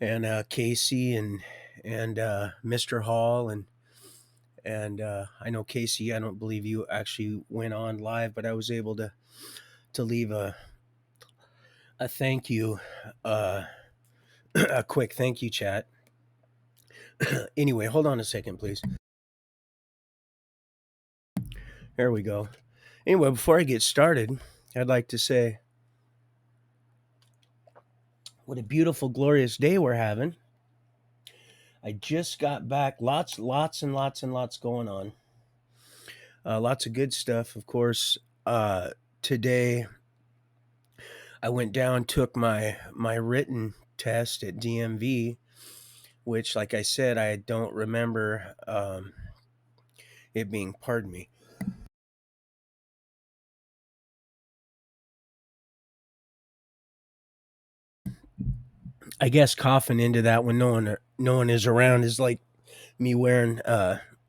and Casey and Mr. Hall and I know Casey. I don't believe you actually went on live, but I was able to leave a thank you, uh, a quick thank you chat. Anyway, hold on a second, please. There we go. Anyway, before I get started, I'd like to say what a beautiful, glorious day we're having. I just got back. Lots, and lots and lots going on. Lots of good stuff, of course. Today, I went down, took my written test at DMV, which, like I said, I don't remember it being. Pardon me. I guess coughing into that when no one is around is like me wearing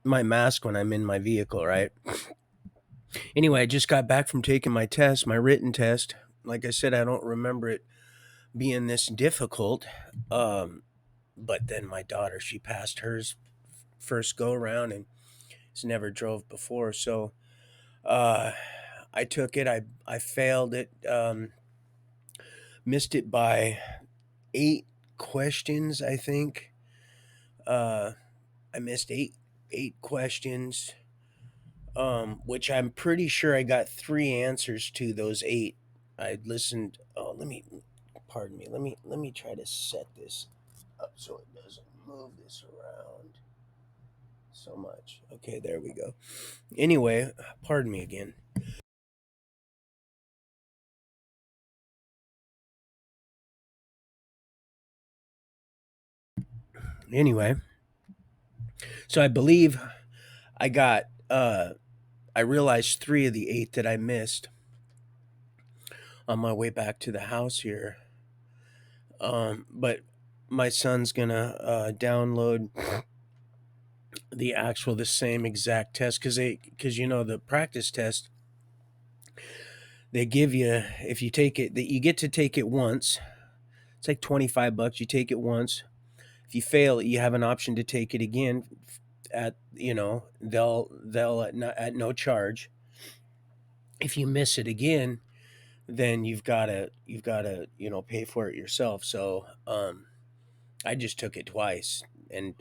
my mask when I'm in my vehicle, right? Anyway, I just got back from taking my test, my written test. Like I said, I don't remember it being this difficult. Um, but then my daughter, she passed hers first go around and has never drove before. So uh, I took it. I failed it. Missed it by 8 questions, I think. Uh, I missed eight questions, which I'm pretty sure I got three answers to those eight. I listened. Oh, pardon me. Let me try to set this up so it doesn't move this around so much. Okay, there we go. Anyway, pardon me again. Anyway, so I believe I got. I realized three of the eight that I missed on my way back to the house here. But my son's gonna download the same exact test because the practice test they give you if you take it that you get to take it once. It's like $25. You take it once. If you fail it, you have an option to take it again at they'll at no charge. If you miss it again, then you've got to pay for it yourself. So I just took it twice and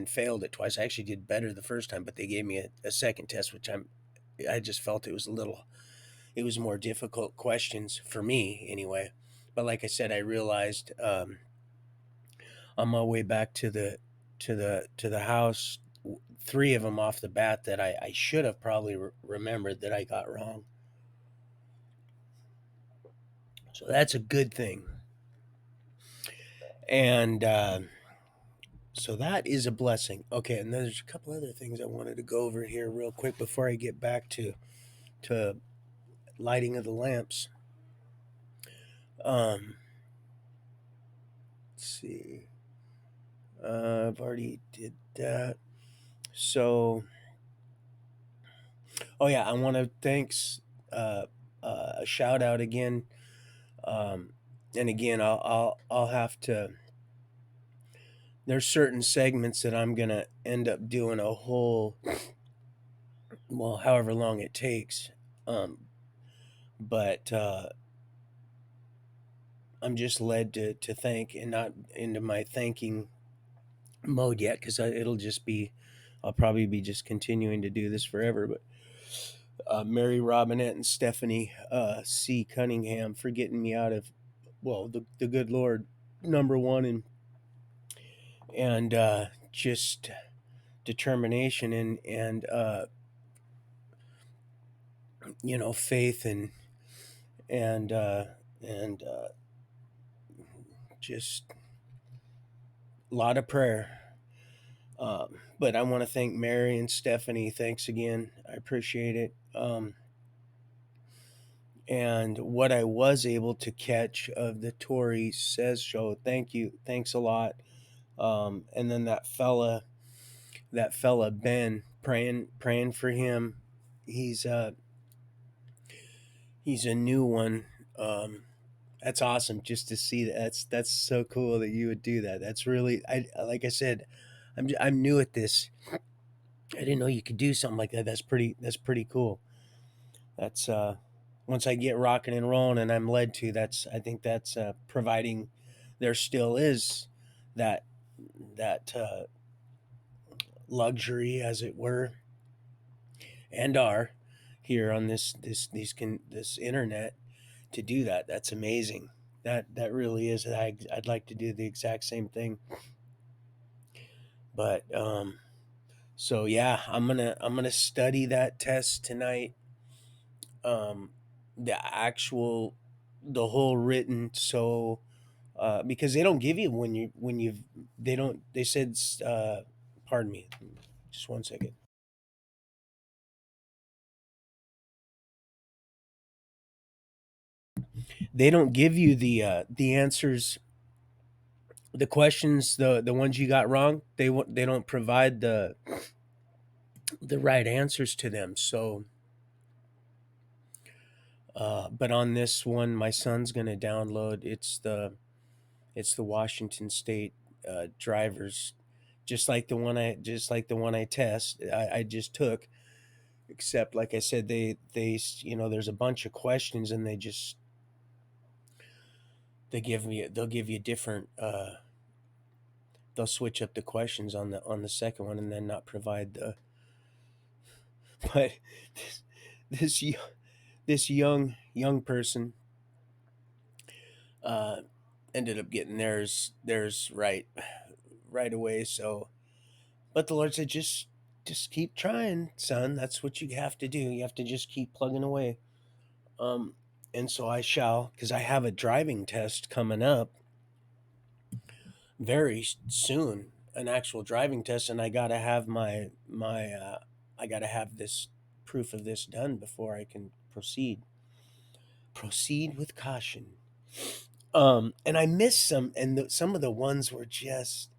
failed it twice. I actually did better the first time, but they gave me a second test, which I just felt it was more difficult questions for me anyway. But like I said, I realized on my way back to the house, three of them off the bat that I should have probably remembered that I got wrong. So that's a good thing. And so that is a blessing. Okay, and there's a couple other things I wanted to go over here real quick before I get back to lighting of the lamps. Let's see. I've already did that. So, oh yeah, I want to thanks uh, a shout out again. Um, and again, I'll have to. There's certain segments that I'm gonna end up doing a whole, well, however long it takes. Um, but I'm just led to thank and not into my thanking mode yet because it'll just be, I'll probably be just continuing to do this forever. But Mary Robinette and Stephanie C. Cunningham for getting me out of, well, the good Lord, number one, and just determination and faith and and just a lot of prayer. But I want to thank Mary and Stephanie. Thanks again. I appreciate it. And what I was able to catch of the Tori Says show, thank you. Thanks a lot. And then that fella Ben, praying for him. He's he's a new one. That's awesome just to see that. That's so cool that you would do that. That's really, I like I said, I'm new at this. I didn't know you could do something like that. That's pretty cool. That's once I get rocking and rolling and I'm led to, that's I think that's providing there still is that that luxury, as it were, and are here on this internet to do that. That's amazing. That really is. I'd like to do the exact same thing, but so yeah, I'm gonna study that test tonight. Um, the actual, the whole written. So because they don't give you when you they don't they said pardon me, just 1 second. They don't give you the answers, the questions, the ones you got wrong. They don't provide the right answers to them. So but on this one, my son's gonna download. It's the Washington State drivers, just like the one I test. I just took. Except, like I said, there's a bunch of questions, and they'll give you different. They'll switch up the questions on the second one, and then not provide the. But this this, this young person uh, ended up getting theirs right away. So, but the Lord said, just keep trying, son. That's what you have to do. You have to just keep plugging away. Um, and so I shall, because I have a driving test coming up very soon, an actual driving test, and I gotta have I gotta have this proof of this done before I can proceed with caution. And I missed some, and some of the ones were just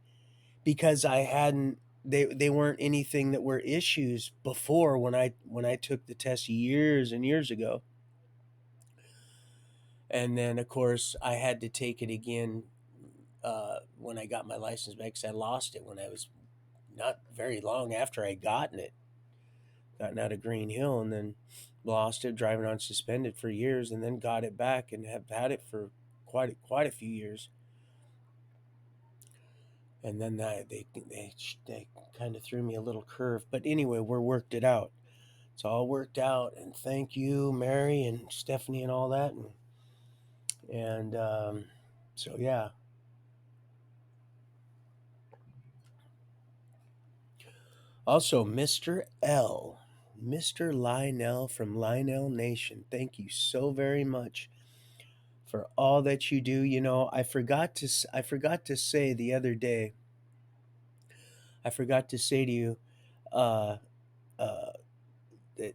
because I hadn't, they weren't anything that were issues before when I took the test years and years ago. And then of course I had to take it again when I got my license back, because I lost it when I was not very long after I gotten out of Green Hill, and then lost it driving on suspended for years, and then got it back and have had it for quite a few years. And then they kind of threw me a little curve, but anyway, we're worked it out. It's all worked out, and thank you, Mary and Stephanie, and all that, and so yeah. Also, Mr. L, Mr. Lionel from Lionel Nation, thank you so very much for all that you do. I forgot to say the other day. I forgot to say to you uh, uh, that,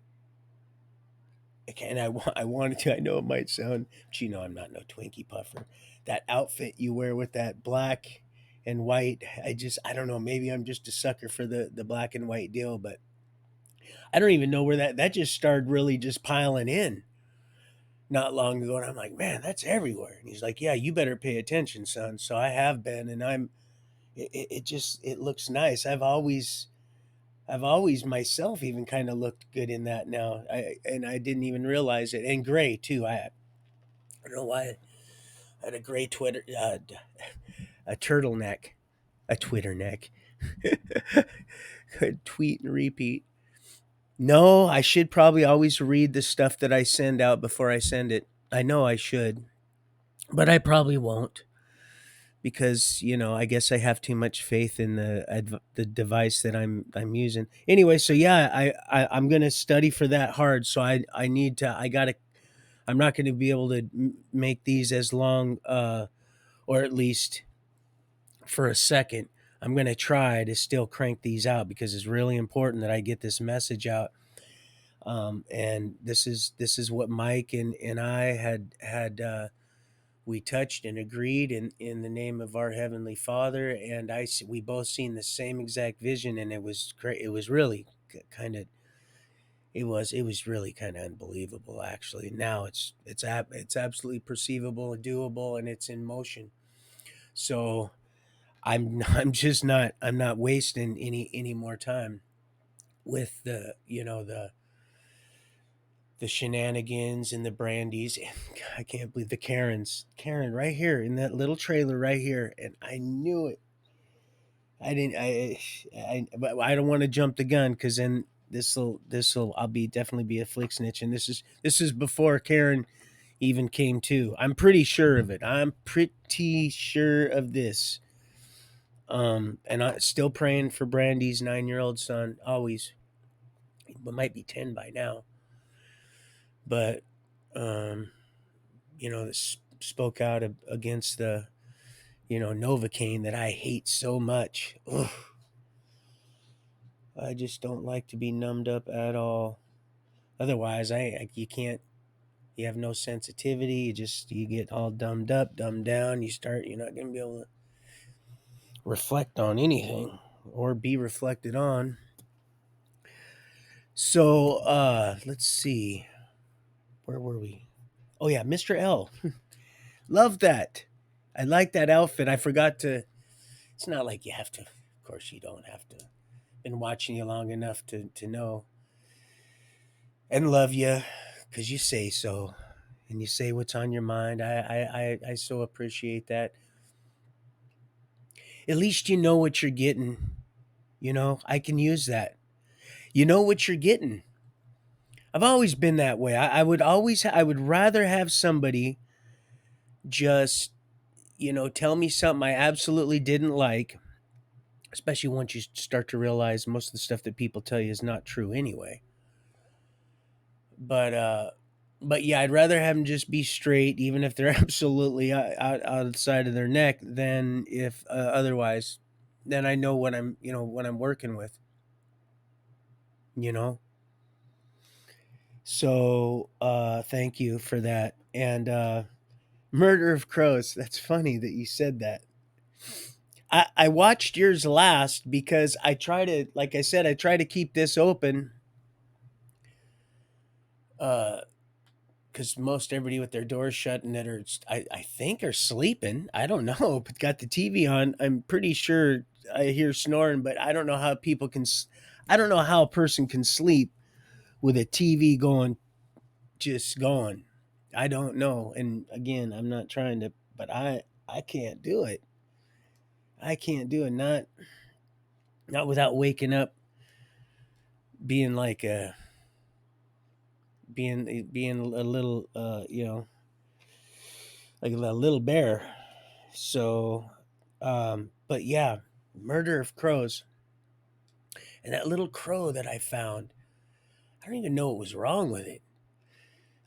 and I wanted to. I know it might sound, but I'm not no Twinkie puffer. That outfit you wear with that black and white, I don't know. Maybe I'm just a sucker for the black and white deal, but I don't even know where that just started really just piling in not long ago, and I'm like, man, that's everywhere. And he's like, yeah, you better pay attention, son. So I have been, and it looks nice. I've always myself even kind of looked good in that now. I didn't even realize it. And gray too. I don't know why I had a gray a turtleneck, a Twitter neck. Tweet and repeat. No, I should probably always read the stuff that I send out before I send it. I know I should, but I probably won't, because I guess I have too much faith in the device that I'm using. Anyway, so yeah, I'm gonna study for that hard. So I need to. I gotta. I'm not going to be able to make these as long, or at least for a second. I'm going to try to still crank these out, because it's really important that I get this message out. And this is what Mike and I had we touched and agreed in the name of our Heavenly Father, and we both seen the same exact vision, and it was great. It was really kind of It was really kind of unbelievable, actually. Now it's absolutely perceivable and doable, and it's in motion. So I'm not wasting any more time with the shenanigans and the brandies. I can't believe the Karen right here in that little trailer right here, and I knew it. I didn't. But I don't want to jump the gun because then this'll I'll be definitely be a flick snitch, and this is before Karen even came to. I'm pretty sure of it. I'm pretty sure of this. And I'm still praying for Brandy's 9-year-old son. Always, but might be 10 by now. But um, this spoke out against the Novocaine that I hate so much. Ugh, I just don't like to be numbed up at all. Otherwise, you can't. You have no sensitivity. You get all dumbed up, dumbed down. You're not gonna be able to reflect on anything or be reflected on. So let's see. Where were we? Oh yeah, Mr. L. Love that. I like that outfit. I forgot to. It's not like you have to. Of course, you don't have to. Been watching you long enough to know and love you because you say so, and you say what's on your mind. I so appreciate that. At least you know what you're getting. I can use that. You know what you're getting. I've always been that way. I would rather have somebody just tell me something I absolutely didn't like, especially once you start to realize most of the stuff that people tell you is not true anyway. But yeah, I'd rather have them just be straight, even if they're absolutely outside of their neck, than if otherwise. Then I know what I'm working with. You know. So thank you for that. And Murder of Crows. That's funny that you said that. I watched yours last because I try to, like I said, I try to keep this open. Because most everybody with their doors shut and that I think are sleeping. I don't know, but got the TV on. I'm pretty sure I hear snoring, but I don't know how people can. I don't know how a person can sleep with a TV going, just going. I don't know. And again, I'm not trying to, but I can't do it. I can't do it. Not without waking up, being like a being a little like a little bear. So, but yeah, Murder of Crows, and that little crow that I found. I don't even know what was wrong with it.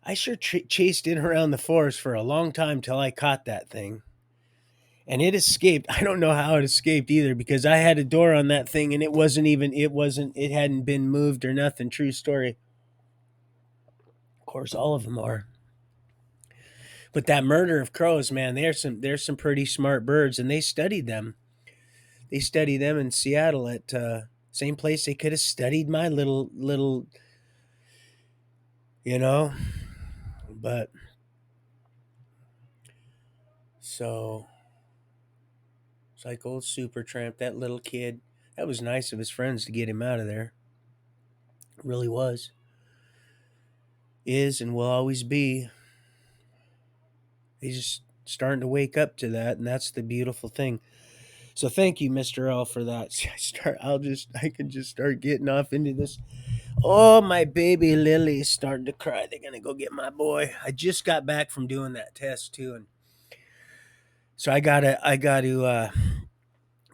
I sure chased it around the forest for a long time till I caught that thing. And it escaped. I don't know how it escaped either because I had a door on that thing and it hadn't been moved or nothing. True story. Of course, all of them are. But that Murder of Crows, man, there's some pretty smart birds, and they studied them. They studied them in Seattle at same place they could have studied my little, you know. But so it's like old Supertramp, that little kid. That was nice of his friends to get him out of there. It really was. Is and will always be. He's just starting to wake up to that, and that's the beautiful thing. So thank you, Mr. L, for that. I can just start getting off into this. Oh, my baby Lily's starting to cry. They're gonna go get my boy. I just got back from doing that test too, and so I gotta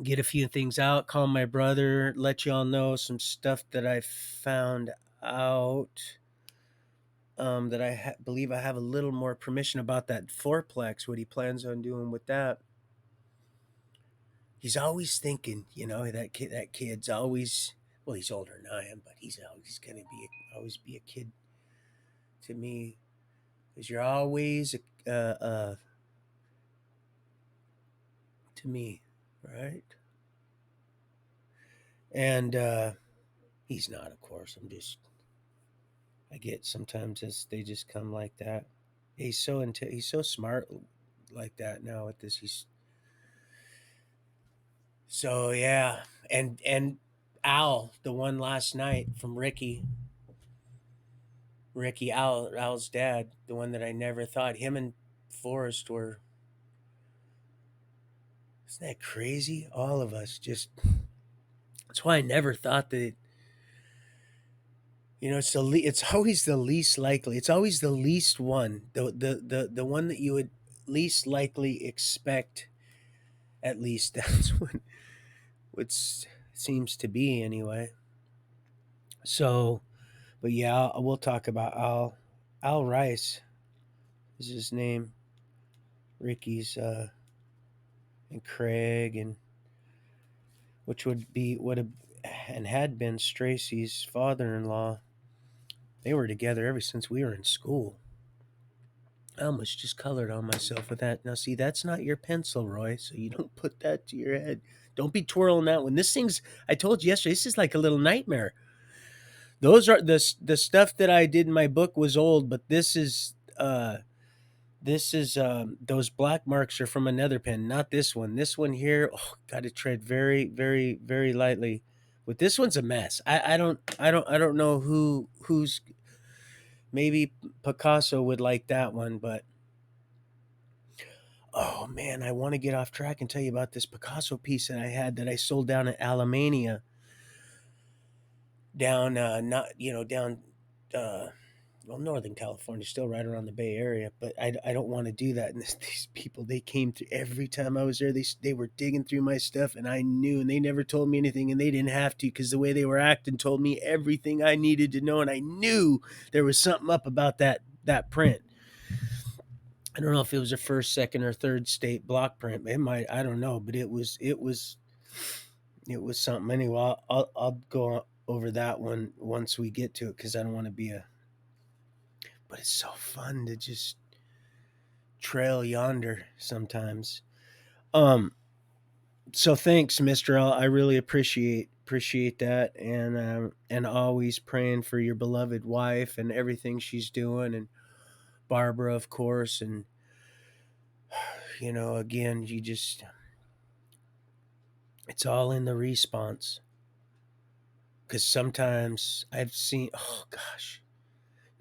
get a few things out, call my brother, let y'all know some stuff that I found out. That believe I have a little more permission about that fourplex, what he plans on doing with that. He's always thinking, that kid's always, well, he's older than I am, but he's always going to always be a kid to me. Because you're always, to me, right? And he's not, of course. I'm just I get sometimes they just come like that. He's so smart like that now with this. He's so yeah, and Al, the one last night from Ricky Al's dad, the one that I never thought him and Forrest were. Isn't that crazy? All of us just. That's why I never thought that. It's always the least likely. It's always the least one. The one that you would least likely expect. At least that's what seems to be anyway. So, but yeah, we'll talk about Al Rice is his name. Ricky's and Craig, and which would have and had been Stracy's father-in-law. They were together ever since we were in school. I almost just colored on myself with that. Now, see, that's not your pencil, Roy, so you don't put that to your head. Don't be twirling that one. This thing's, I told you yesterday, this is like a little nightmare. Those are the stuff that I did in my book was old, but this is those black marks are from another pen, not this one. This one here, oh, got to tread very, very, very lightly. But this one's a mess. I don't know who's maybe Picasso would like that one, but oh man, I want to get off track and tell you about this Picasso piece that I had that I sold down at Alamania, down not down uh, well, Northern California, still right around the Bay Area, but I don't want to do that. And these people, they came through every time I was there. They were digging through my stuff, and I knew, and they never told me anything, and they didn't have to because the way they were acting told me everything I needed to know, and I knew there was something up about that print. I don't know if it was a first, second, or third state block print. It might, I don't know, but it was something. Anyway, I'll go over that one once we get to it because I don't want to be a. But it's so fun to just trail yonder sometimes. Um. So thanks, Mister L. I really appreciate that, and always praying for your beloved wife and everything she's doing, and Barbara, of course, and again, you just it's all in the response. Because sometimes I've seen, oh gosh,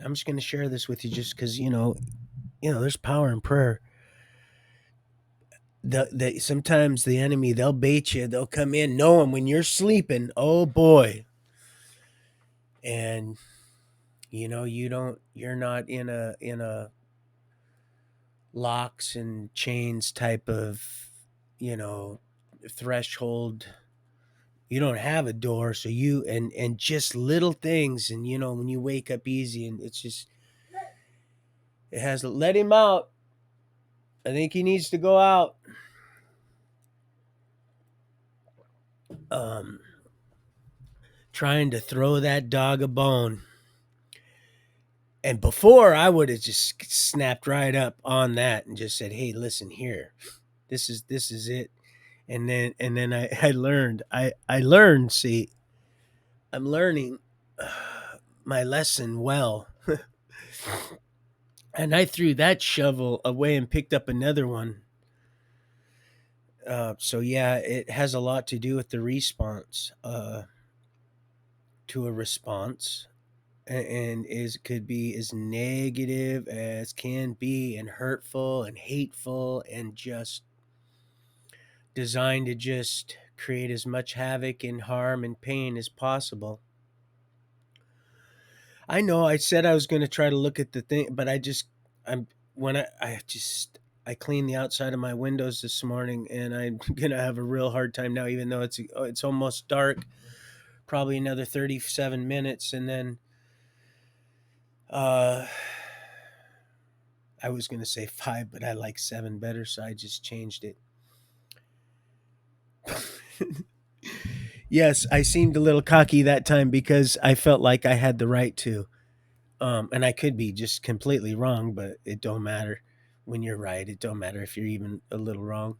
I'm just going to share this with you just because there's power in prayer. Sometimes the enemy, they'll bait you, they'll come in knowing when you're sleeping, oh boy, and you're not in a locks and chains type of you know threshold. You don't have a door, so and just little things, and when you wake up easy, and it's just it has let him out. I think he needs to go out. um Trying to throw that dog a bone. And before, I would have just snapped right up on that and just said, "Hey, listen here. This is it." And then I learned, see, I'm learning my lesson well. And I threw that shovel away and picked up another one. So yeah, it has a lot to do with the response to a response, and is could be as negative as can be, and hurtful and hateful, and just designed to just create as much havoc and harm and pain as possible. I know I said I was going to try to look at the thing, but I'm when I cleaned the outside of my windows this morning, and I'm going to have a real hard time now, even though it's almost dark, probably another 37 minutes, and then uh I was going to say 5, but I like 7 better, so I just changed it. Yes, I seemed a little cocky that time because I felt like I had the right to. And I could be just completely wrong, but it don't matter when you're right. It don't matter if you're even a little wrong,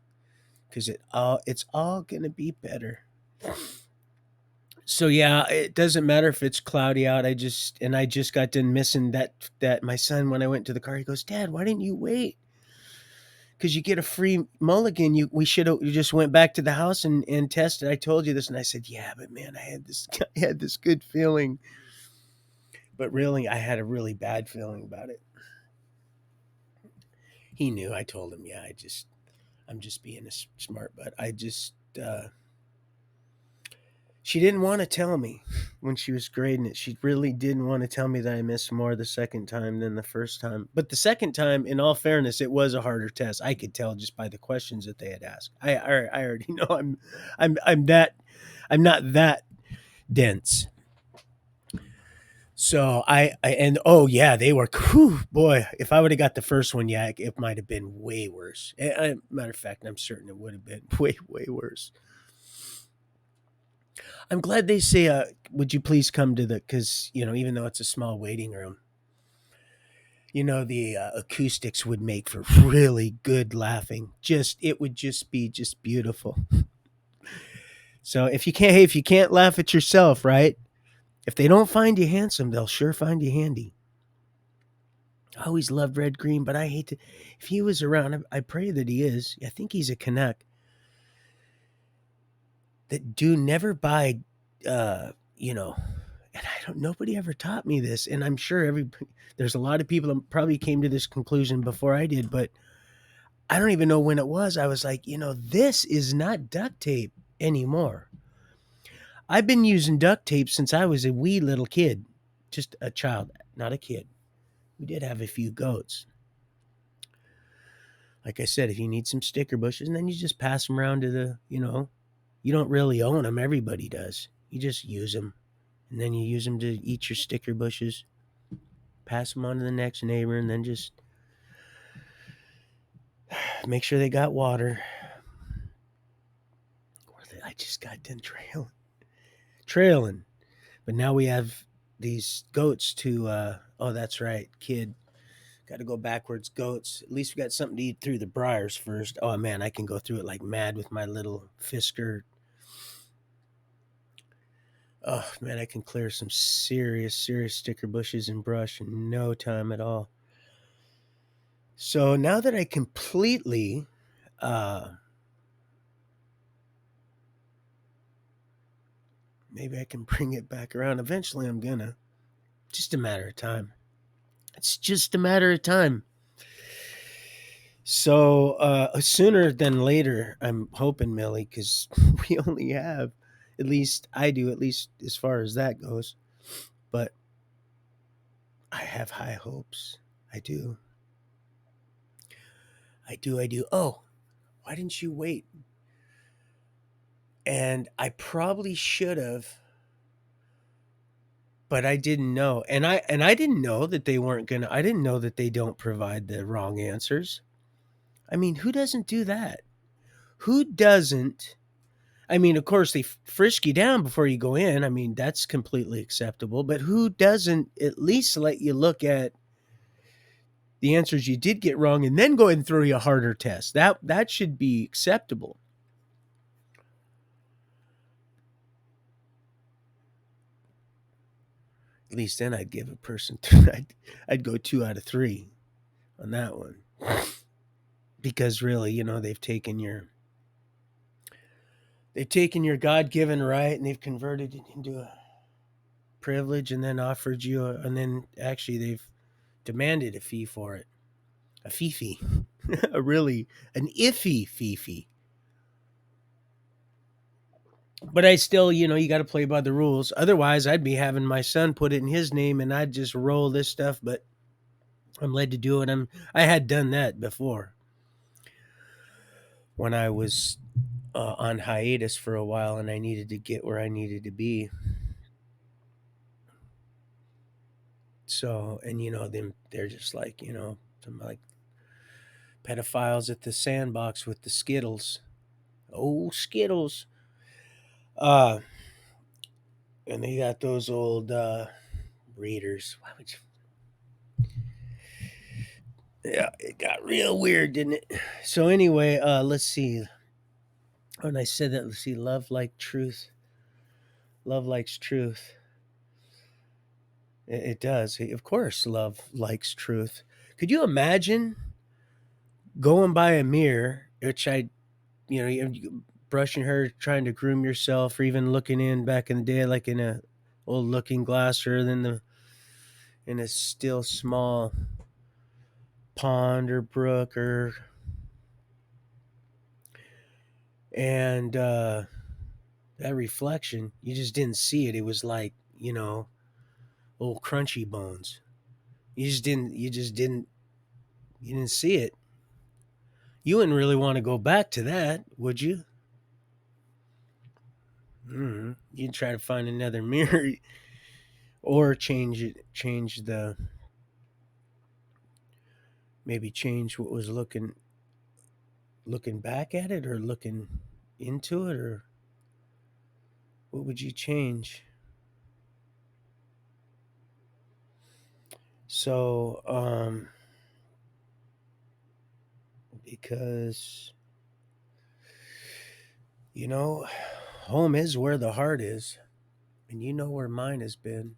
because it's all gonna be better. So yeah, it doesn't matter if it's cloudy out. I just got done missing that my son, when I went to the car, he goes, "Dad, why didn't you wait? Because you get a free mulligan. We should have, you just went back to the house and tested. I told you this." And I said, "Yeah, but man, I had this I had this good feeling." But really, I had a really bad feeling about it. He knew. I told him, "Yeah, I'm just being a smart butt." She didn't want to tell me when she was grading it. She really didn't want to tell me that I missed more the second time than the first time. But the second time, in all fairness, it was a harder test. I could tell just by the questions that they had asked. I already know I'm not that dense. So and oh yeah, they were, whew, boy. If I would have got the first one, yeah, it might have been way worse. Matter of fact, I'm certain it would have been way worse. I'm glad they say, would you please come to the, because, even though it's a small waiting room, the acoustics would make for really good laughing. It would just be just beautiful. So if you can't laugh at yourself, right? If they don't find you handsome, they'll sure find you handy. I always loved Red Green, but I hate to, if he was around, I pray that he is. I think he's a Canuck. That do never buy, you know, and I don't. Nobody ever taught me this, and I'm sure there's a lot of people that probably came to this conclusion before I did, but I don't even know when it was. I was like, this is not duct tape anymore. I've been using duct tape since I was a wee little kid, just a child, not a kid. We did have a few goats. Like I said, if you need some sticker bushes, and then you just pass them around to you don't really own them. Everybody does. You just use them, and then you use them to eat your sticker bushes. Pass them on to the next neighbor, and then just make sure they got water. I just got done trailing. But now we have these goats to. Oh, that's right, kid. Got to go backwards, goats. At least we got something to eat through the briars first. Oh man, I can go through it like mad with my little Fisker. Oh man, I can clear some serious sticker bushes and brush in no time at all. So now that I completely maybe I can bring it back around. Eventually I'm gonna. Just a matter of time. It's just a matter of time. So sooner than later, I'm hoping, Millie, because we only have, at least I do, at least as far as that goes. But I have high hopes. I do. I do. Oh, why didn't you wait? And I probably should have, but I didn't know. And I didn't know that they weren't gonna. I didn't know that they don't provide the wrong answers. I mean, who doesn't do that? Who doesn't? I mean, of course, they frisk you down before you go in. I mean, that's completely acceptable. But who doesn't at least let you look at the answers you did get wrong and then go ahead and throw you a harder test? That should be acceptable. At least then I'd give a person. I'd go 2 out of 3 on that one, because really, they've taken your God given right and they've converted it into a privilege, and then offered you, and then actually they've demanded a fee for it. A fee. A really, an iffy fee. But I still, you got to play by the rules. Otherwise, I'd be having my son put it in his name and I'd just roll this stuff. But I'm led to do it. I had done that before when I was on hiatus for a while and I needed to get where I needed to be. So, and them, they're just like, some like pedophiles at the sandbox with the Skittles. Oh, Skittles. Uh, and they got those old readers. Why would you? Yeah, it got real weird, didn't it? So anyway, let's see. When I said that, let's see, love like truth. Love likes truth. It does. Of course, love likes truth. Could you imagine going by a mirror, which you brushing her, trying to groom yourself, or even looking in back in the day, like in a old looking glass, or then in a still small pond or brook, or and that reflection, you just didn't see it. It was like old crunchy bones. You didn't see it. You wouldn't really want to go back to that, would you? You'd try to find another mirror, or change what was looking back at it, or looking into it, or what would you change? So, because home is where the heart is, and where mine has been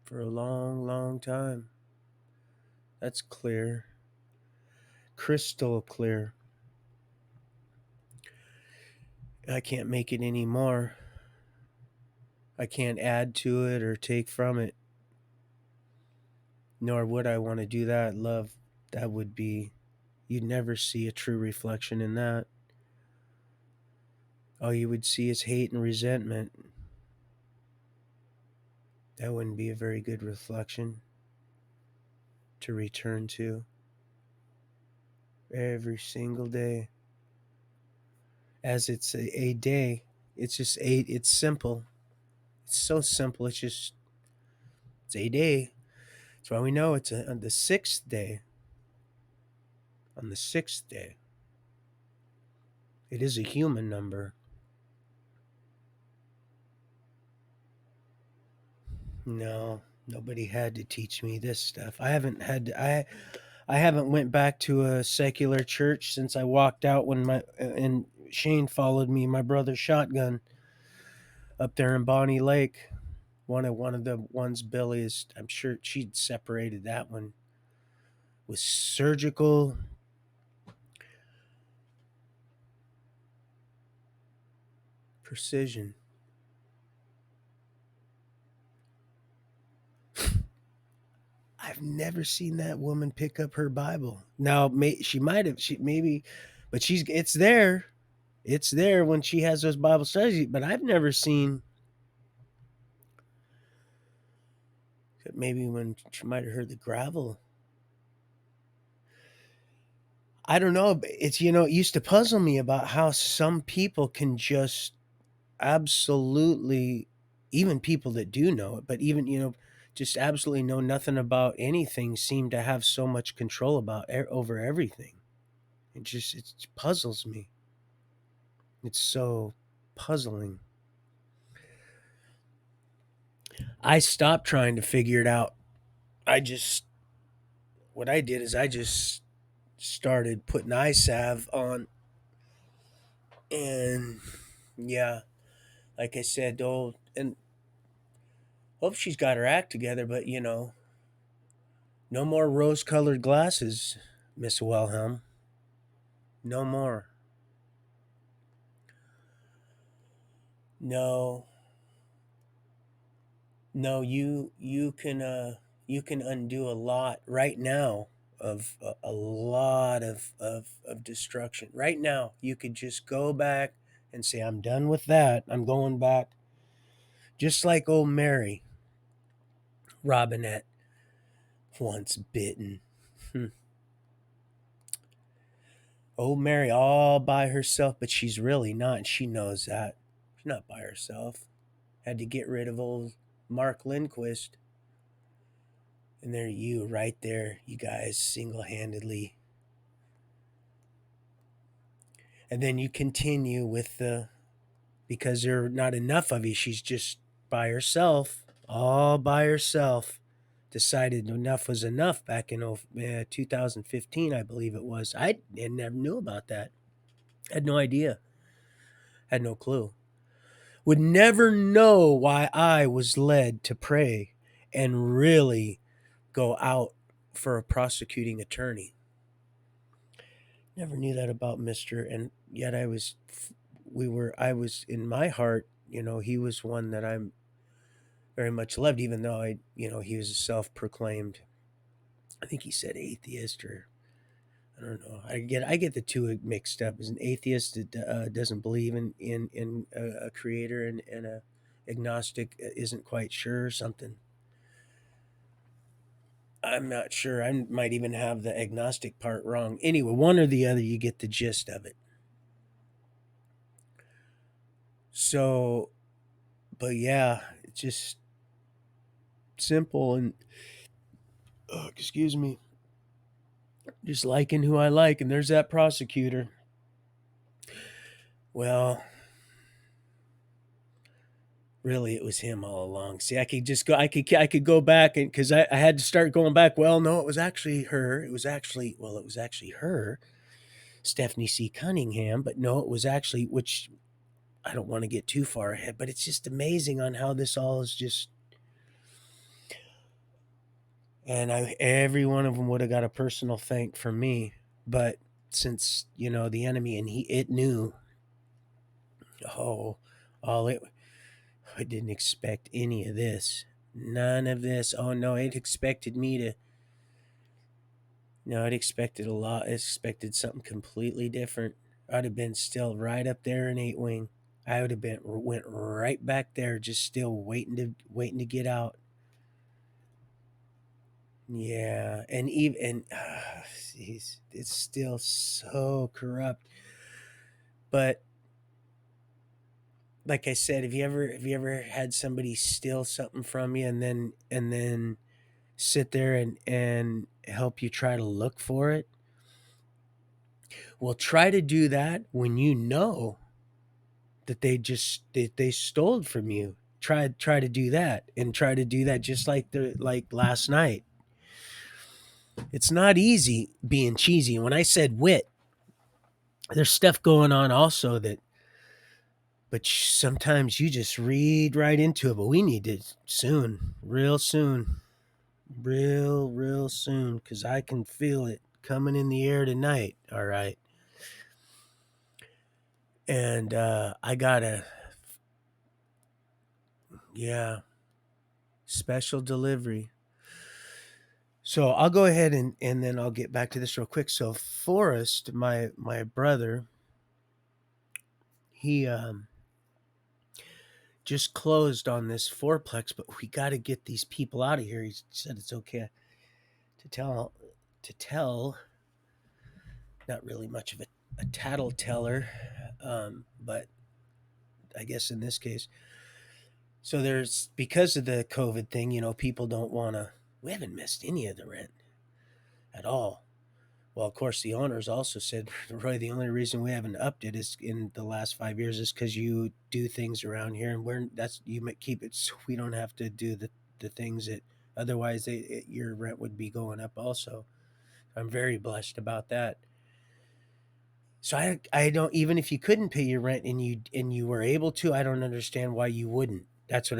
for a long, long time. That's clear, crystal clear. I can't make it anymore. I can't add to it or take from it, nor would I want to do that. Love, that would be, you'd never see a true reflection in that. All you would see is hate and resentment. That wouldn't be a very good reflection to return to every single day. As it's a day, it's simple. It's so simple. It's a day. That's why we know it's on the sixth day. On the sixth day, it is a human number. No, nobody had to teach me this stuff. I haven't went back to a secular church since I walked out when my and Shane followed me, my brother's shotgun, up there in Bonnie Lake. One of the ones Billy is, I'm sure she'd separated that one with surgical precision. I've never seen that woman pick up her Bible. Now, she might have, she maybe, but it's there. It's there when she has those Bible studies. But I've never seen. Maybe when she might have heard the gravel. I don't know. But it's it used to puzzle me about how some people can just absolutely, even people that do know it, but even just absolutely know nothing about anything, seem to have so much control over everything. It puzzles me. It's so puzzling. I stopped trying to figure it out. I just What I did is I just started putting eye salve on, and yeah, like I said, and hope she's got her act together. But no more rose-colored glasses, Miss Wilhelm. No more. No, no. You can undo a lot right now of a lot of destruction. Right now, you could just go back and say, "I'm done with that. I'm going back." Just like old Mary Robinette, once bitten. Old Mary all by herself, but she's really not, and she knows that. She's not by herself. Had to get rid of old Mark Lindquist. And there you, right there, you guys, single-handedly. And then you continue with because there are not enough of you, she's just by herself, all by herself. Decided enough was enough back in 2015, I believe it was. I never knew about that. Had no idea. Had no clue. would never know why I was led to pray and really go out for a prosecuting attorney. Never knew that about Mister. And yet I was in my heart, he was one that I'm very much loved, even though he was a self-proclaimed, I think he said atheist, or I don't know. I get the two mixed up. As an atheist that doesn't believe in a creator, and a agnostic isn't quite sure or something. I'm not sure. I might even have the agnostic part wrong. Anyway, one or the other, you get the gist of it. So, but yeah, it's just simple and excuse me, just liking who I like. And there's that prosecutor. Well, really, it was him all along. See, I could just go. I could go back, and because I had to start going back. Well, no, it was actually her. It was actually her, Stephanie C. Cunningham. But no, it was actually, which I don't want to get too far ahead. But it's just amazing on how this all is just. And every one of them would have got a personal thank from me, but since the enemy, and it knew. Oh, all it. I didn't expect any of this. None of this. Oh no, it expected me to. No, it expected a lot. It expected something completely different. I'd have been still right up there in 8 wing. I would have went right back there, just still waiting to get out. Yeah, and even it's still so corrupt. But like I said, have you ever had somebody steal something from you, and then sit there and help you try to look for it? Well, try to do that when you know that they stole from you. Try to do that, and try to do that just like last night. It's not easy being cheesy. And when I said wit, there's stuff going on also that, but sometimes you just read right into it. But we need to soon, real soon, real soon, because I can feel it coming in the air tonight. All right. And I got yeah, special delivery. So I'll go ahead and then I'll get back to this real quick. So Forrest, my brother, he just closed on this fourplex, but we got to get these people out of here. He said it's okay to tell. Not really much of a tattleteller, but I guess in this case. So there's, because of the COVID thing, people don't want to. We haven't missed any of the rent at all. Well, of course, the owners also said, Roy, the only reason we haven't upped it is in the last 5 years is because you do things around here, and you might keep it so we don't have to do the things that otherwise your rent would be going up also. I'm very blessed about that. So I don't, even if you couldn't pay your rent and you were able to, I don't understand why you wouldn't. That's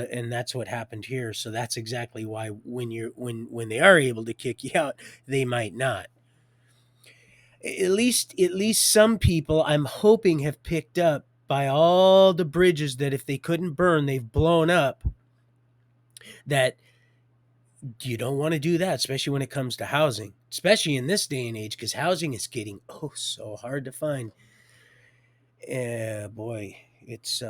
what happened here. So that's exactly why when they are able to kick you out, they might not. At least some people, I'm hoping, have picked up by all the bridges that if they couldn't burn, they've blown up. That you don't want to do that, especially when it comes to housing, especially in this day and age, because housing is getting so hard to find. Boy, it's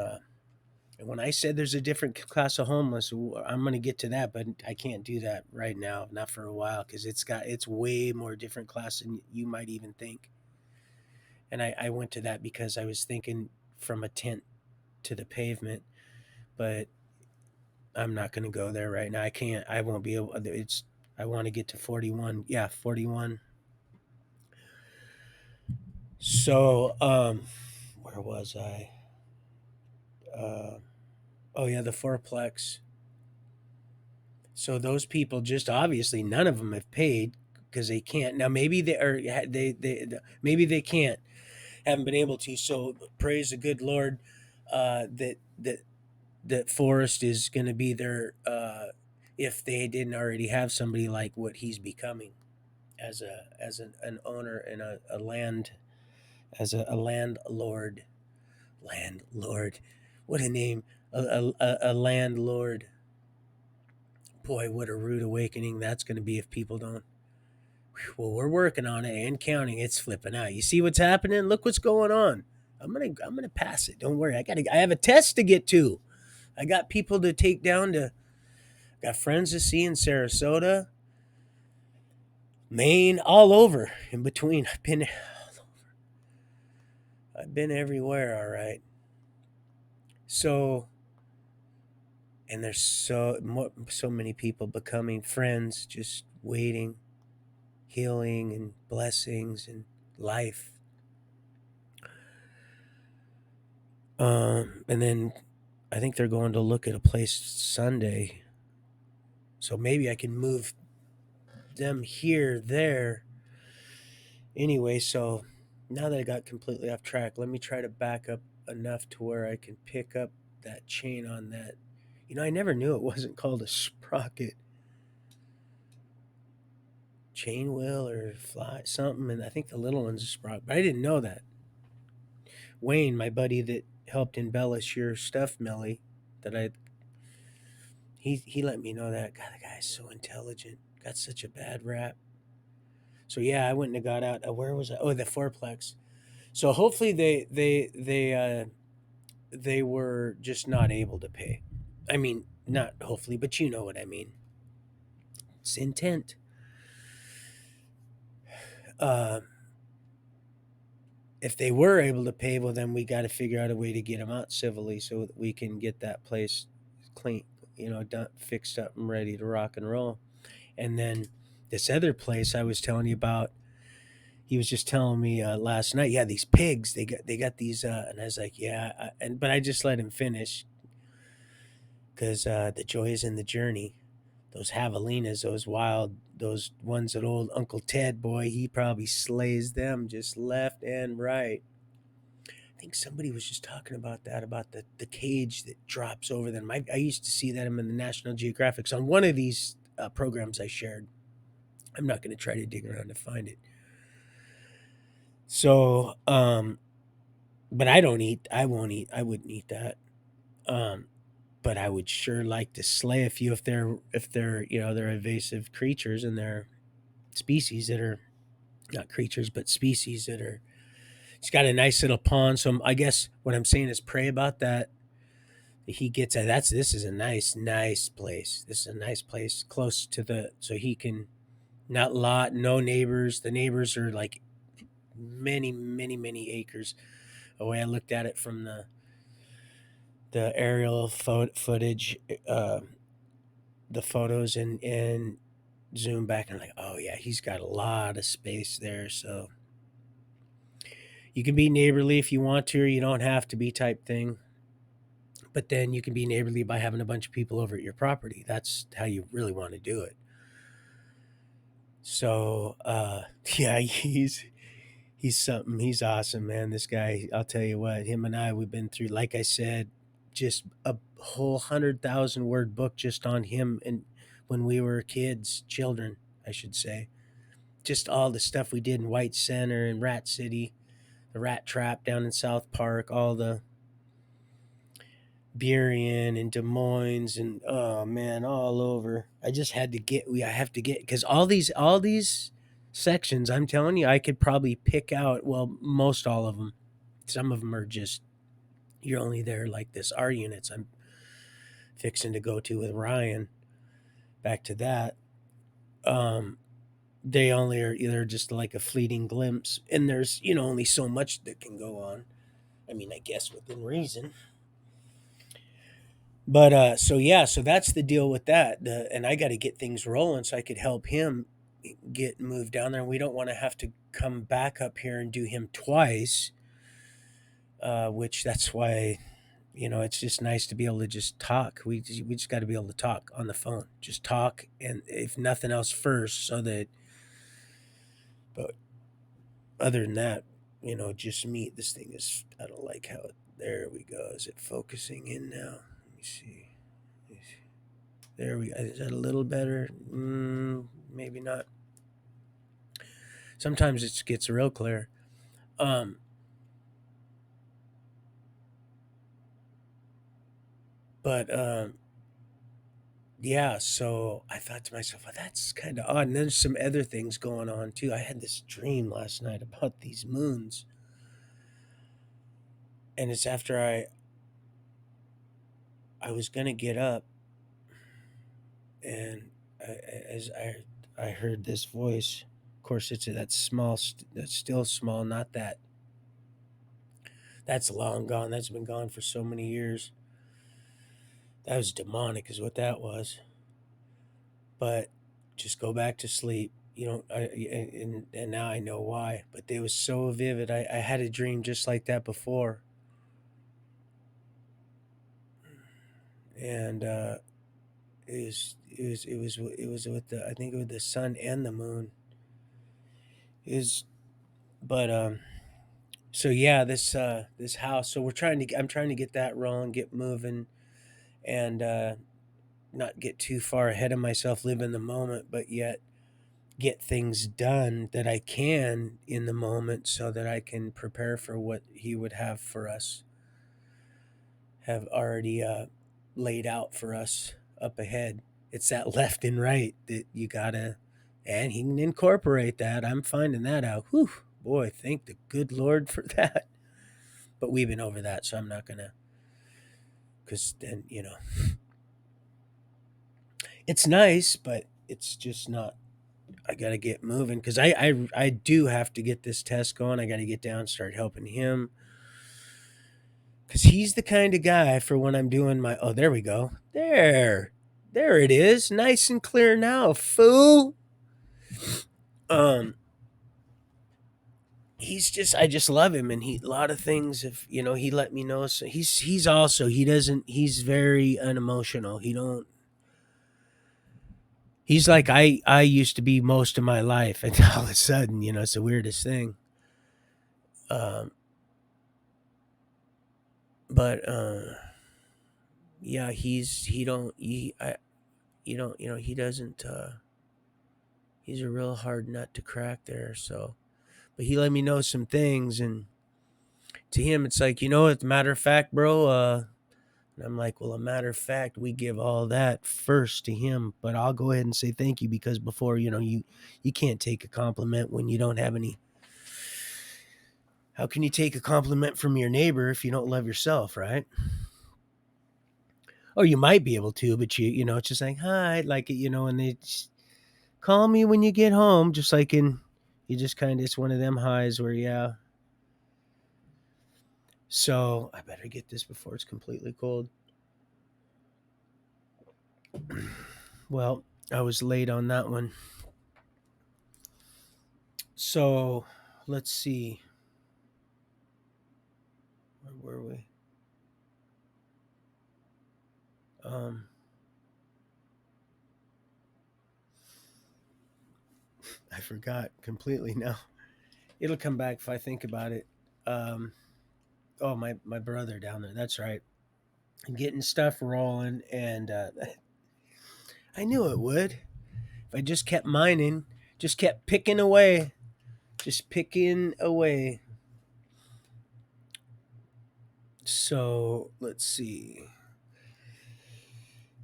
when I said there's a different class of homeless, I'm going to get to that, but I can't do that right now, not for a while, because it's way more different class than you might even think. And I went to that because I was thinking from a tent to the pavement, but I'm not going to go there right now. I can't. I won't be able. It's. I want to get to 41. Yeah, 41. So, where was I? Uh, oh yeah, the fourplex. So those people, just obviously none of them have paid because they can't. Now maybe maybe they can't, haven't been able to. So praise the good Lord, that that Forrest is going to be their if they didn't already have somebody like what he's becoming as an owner and a land as a landlord. Landlord, what a name! A landlord. Boy, what a rude awakening that's going to be if people don't. Well, we're working on it and counting. It's flipping out. You see what's happening? Look what's going on. I'm gonna pass it. Don't worry. I have a test to get to. I got people to take down to. Got friends to see in Sarasota, Maine, all over in between. I've been everywhere. All right. So and there's so many people becoming friends, just waiting, healing and blessings and life. And then I think they're going to look at a place Sunday. So maybe I can move them here, there. Anyway, so now that I got completely off track, let me try to back up enough to where I can pick up that chain on that. I never knew it wasn't called a sprocket. Chain wheel or fly something, and I think the little one's a sprocket, but I didn't know that. Wayne, my buddy that helped embellish your stuff, Melly, that he let me know that. God, the guy's so intelligent. Got such a bad rap. So yeah, I went and got out. Where was I? Oh, the fourplex. So hopefully they were just not able to pay. I mean, not hopefully, but you know what I mean. It's intent. Uh, if they were able to pay, well, then we got to figure out a way to get them out civilly so that we can get that place clean, done, fixed up and ready to rock and roll. And then this other place I was telling you about, he was just telling me last night. Yeah, these pigs. They got these, and I was like, yeah, but I just let him finish because the joy is in the journey. Those javelinas, those wild, those ones that old Uncle Ted, boy, he probably slays them just left and right. I think somebody was just talking about that, about the cage that drops over them. I used to see that in the National Geographic on one of these programs I shared. I'm not going to try to dig around to find it. So, but I don't eat. I won't eat. I wouldn't eat that. Um, but I would sure like to slay a few if they're they're invasive creatures and they're species that are not creatures but species that are. It's got a nice little pond. So I guess what I'm saying is pray about that. He gets at this is a nice place. This is a nice place close to the so he can not lot no neighbors. The neighbors are like many acres away. I looked at it from the aerial footage, the photos, and zoom back and like, oh yeah, he's got a lot of space there. So you can be neighborly if you want to, or you don't have to be type thing. But then you can be neighborly by having a bunch of people over at your property. That's how you really want to do it. So yeah, he's something. He's awesome, man. This guy, I'll tell you what, him and we've been through, like I said, just a whole 100,000 word book just on him and when we were kids, children, I should say. Just all the stuff we did in White Center and Rat City, the Rat Trap down in South Park, all the Burien and Des Moines and oh man, all over. I have to get because all these sections, I'm telling you, I could probably pick out, well, most all of them. Some of them are just you're only there like this. Our units I'm fixing to go to with Ryan. Back to that. Um they only are either just like a fleeting glimpse and there's, only so much that can go on. I mean, I guess within reason. But so yeah, so that's the deal with that. And I got to get things rolling so I could help him get moved down there. And we don't want to have to come back up here and do him twice, which that's why it's just nice to be able to just talk. We just got to be able to talk on the phone, just talk, and if nothing else first, so that. But other than that, just meet. This thing is. I don't like how it. There we go. Is it focusing in now? me see. There we go. Is that a little better? Maybe not. Sometimes it gets real clear. Um, but yeah, so I thought to myself, well, that's kind of odd. And there's some other things going on too. I had this dream last night about these moons, and it's after I was gonna get up, and as I heard this voice. Of course, it's that small, that's still small, not that. That's long gone. That's been gone for so many years. That was demonic, is what that was. But just go back to sleep. You know, and now I know why. But it was so vivid. I had a dream just like that before, and it was with the, I think it was the sun and the moon. Is but so yeah, this house. So I'm trying to get that rolling, get moving, and not get too far ahead of myself, live in the moment, but yet get things done that I can in the moment so that I can prepare for what he would have for us, have already laid out for us up ahead. It's that left and right that you gotta, and he can incorporate that. I'm finding that out. Whew, boy, thank the good Lord for that. But we've been over that, so I'm not gonna, because then, it's nice, but it's just not. I got to get moving because I do have to get this test going. I got to get down, start helping him because he's the kind of guy for when I'm doing my. Oh, there we go. There it is, nice and clear now, fool. Um, he's just, I just love him, and he, a lot of things. If he let me know. So he's also, he doesn't. He's very unemotional. He don't. He's like I used to be most of my life, and all of a sudden, it's the weirdest thing. Um, but yeah, he don't he I he doesn't he's a real hard nut to crack there. So, but he let me know some things, and to him it's like, as a matter of fact, bro, and I'm like, well, a matter of fact, we give all that first to him, but I'll go ahead and say thank you because before, you can't take a compliment when you don't have any. How can you take a compliment from your neighbor if you don't love yourself, right? Or you might be able to, but it's just like, hi, like it, and they just, call me when you get home, just like in, you just kind of, it's one of them highs where, yeah. So I better get this before it's completely cold. Well, I was late on that one. So let's see. Where were we? Um, I forgot completely now. It'll come back if I think about it. Um, oh, my brother down there. That's right. I'm getting stuff rolling, and I knew it would. If I just kept mining, just kept picking away, just picking away. So let's see.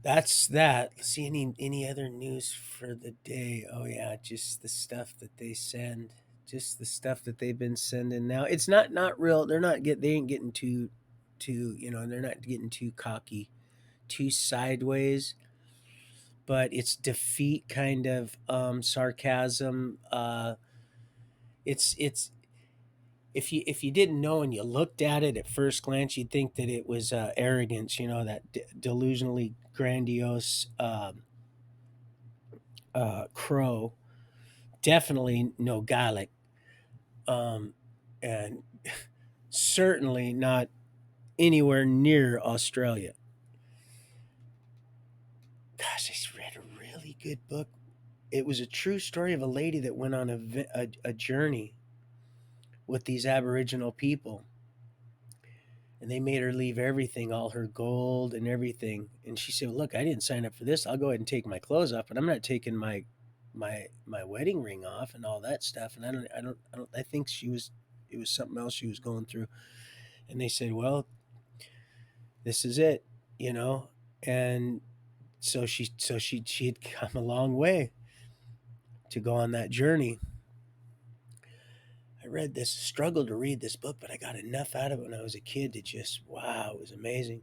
That's that. Let's see, any other news for the day? Oh yeah, just the stuff that they send. Just the stuff that they've been sending now. It's not real. They ain't getting too, they're not getting too cocky, too sideways, but it's defeat kind of sarcasm. It's if you didn't know and you looked at it at first glance, you'd think that it was arrogance, that delusionally grandiose crow. Definitely no Gaelic, and certainly not anywhere near Australia. Gosh, I read a really good book. It was a true story of a lady that went on a journey with these Aboriginal people. and they made her leave everything, all her gold and everything. And she said, well, "Look, I didn't sign up for this. I'll go ahead and take my clothes off, but I'm not taking my wedding ring off and all that stuff." And I think she was it was something else she was going through. And they said, "Well, this is it, you know." And she had come a long way to go on that journey. I read this, struggled to read this book, but I got enough out of it when I was a kid to just, wow, it was amazing.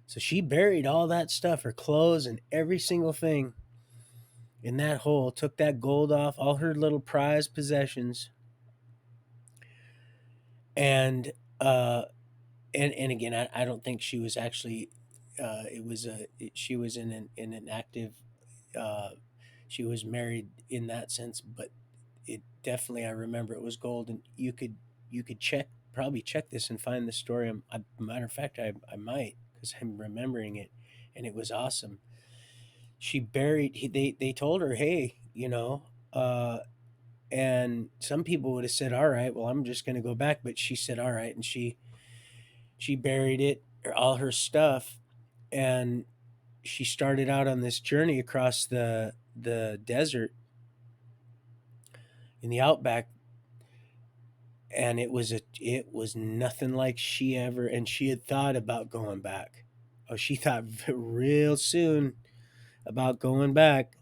So she buried all that stuff, her clothes and every single thing in that hole, took that gold off, all her little prized possessions. And, and again, I don't think she was actually, she was in an active, uh, she was married in that sense, but it definitely, I remember it was gold. And you could probably check this and find the story. Matter of fact, I might, because I'm remembering it, and it was awesome. She buried. They told her, "Hey, uh, and some people would have said, "All right, well, I'm just going to go back," but she said, "All right," and she buried it, all her stuff, and she started out on this journey across the desert in the outback. And it was nothing like she ever, and she had thought about going back. Oh, she thought real soon about going back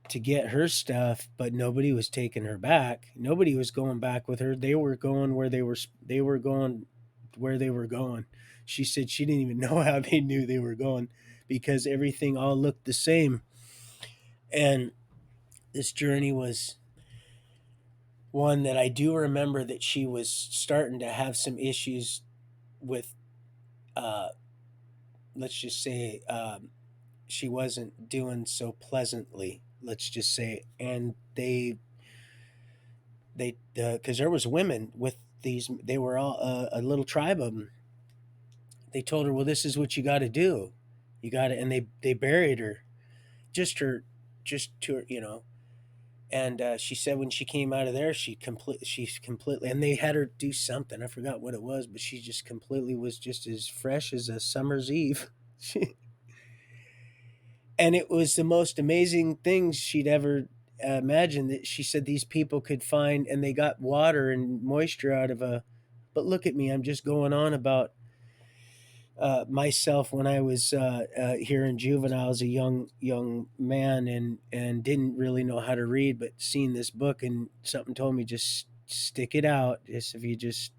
to get her stuff, but nobody was taking her back. Nobody was going back with her. They were going where they were going where they were going. She said she didn't even know how they knew they were going, because everything all looked the same. And this journey was one that I do remember that she was starting to have some issues with. uh, let's just say, she wasn't doing so pleasantly. Let's just say, and they because there was women with these. They were all a little tribe of them. They told her, "Well, this is what you got to do. You got to," and they buried her, just her, just to her, And she said when she came out of there, she's completely, and they had her do something. I forgot what it was, but she just completely was just as fresh as a summer's eve. She, and it was the most amazing thing she'd ever imagined, that she said these people could find, and they got water and moisture out of a. But look at me, I'm just going on about myself when I was here in juvenile as a young man, and didn't really know how to read, but seeing this book, and something told me, just stick it out. Just if you just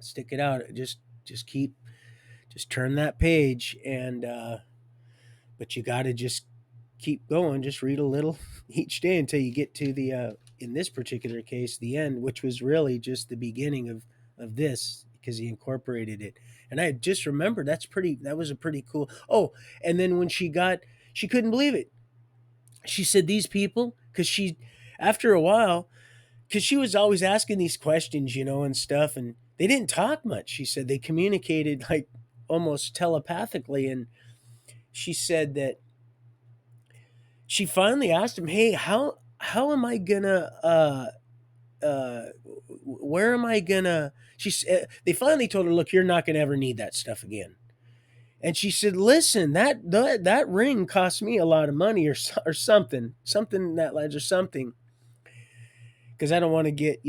stick it out, just keep, just turn that page. And but you got to just keep going, just read a little each day until you get to the in this particular case, the end, which was really just the beginning of this, because he incorporated it. And I just remembered, that was a pretty cool. Oh, and then when she couldn't believe it. She said these people, because she, after a while, because she was always asking these questions, and stuff, and they didn't talk much. She said they communicated like almost telepathically. And she said that she finally asked him, "Hey, how am I gonna where am I gonna?" They finally told her, "Look, you're not gonna ever need that stuff again." And she said, "Listen, that ring cost me a lot of money, or something that ledge or something, because I don't want to get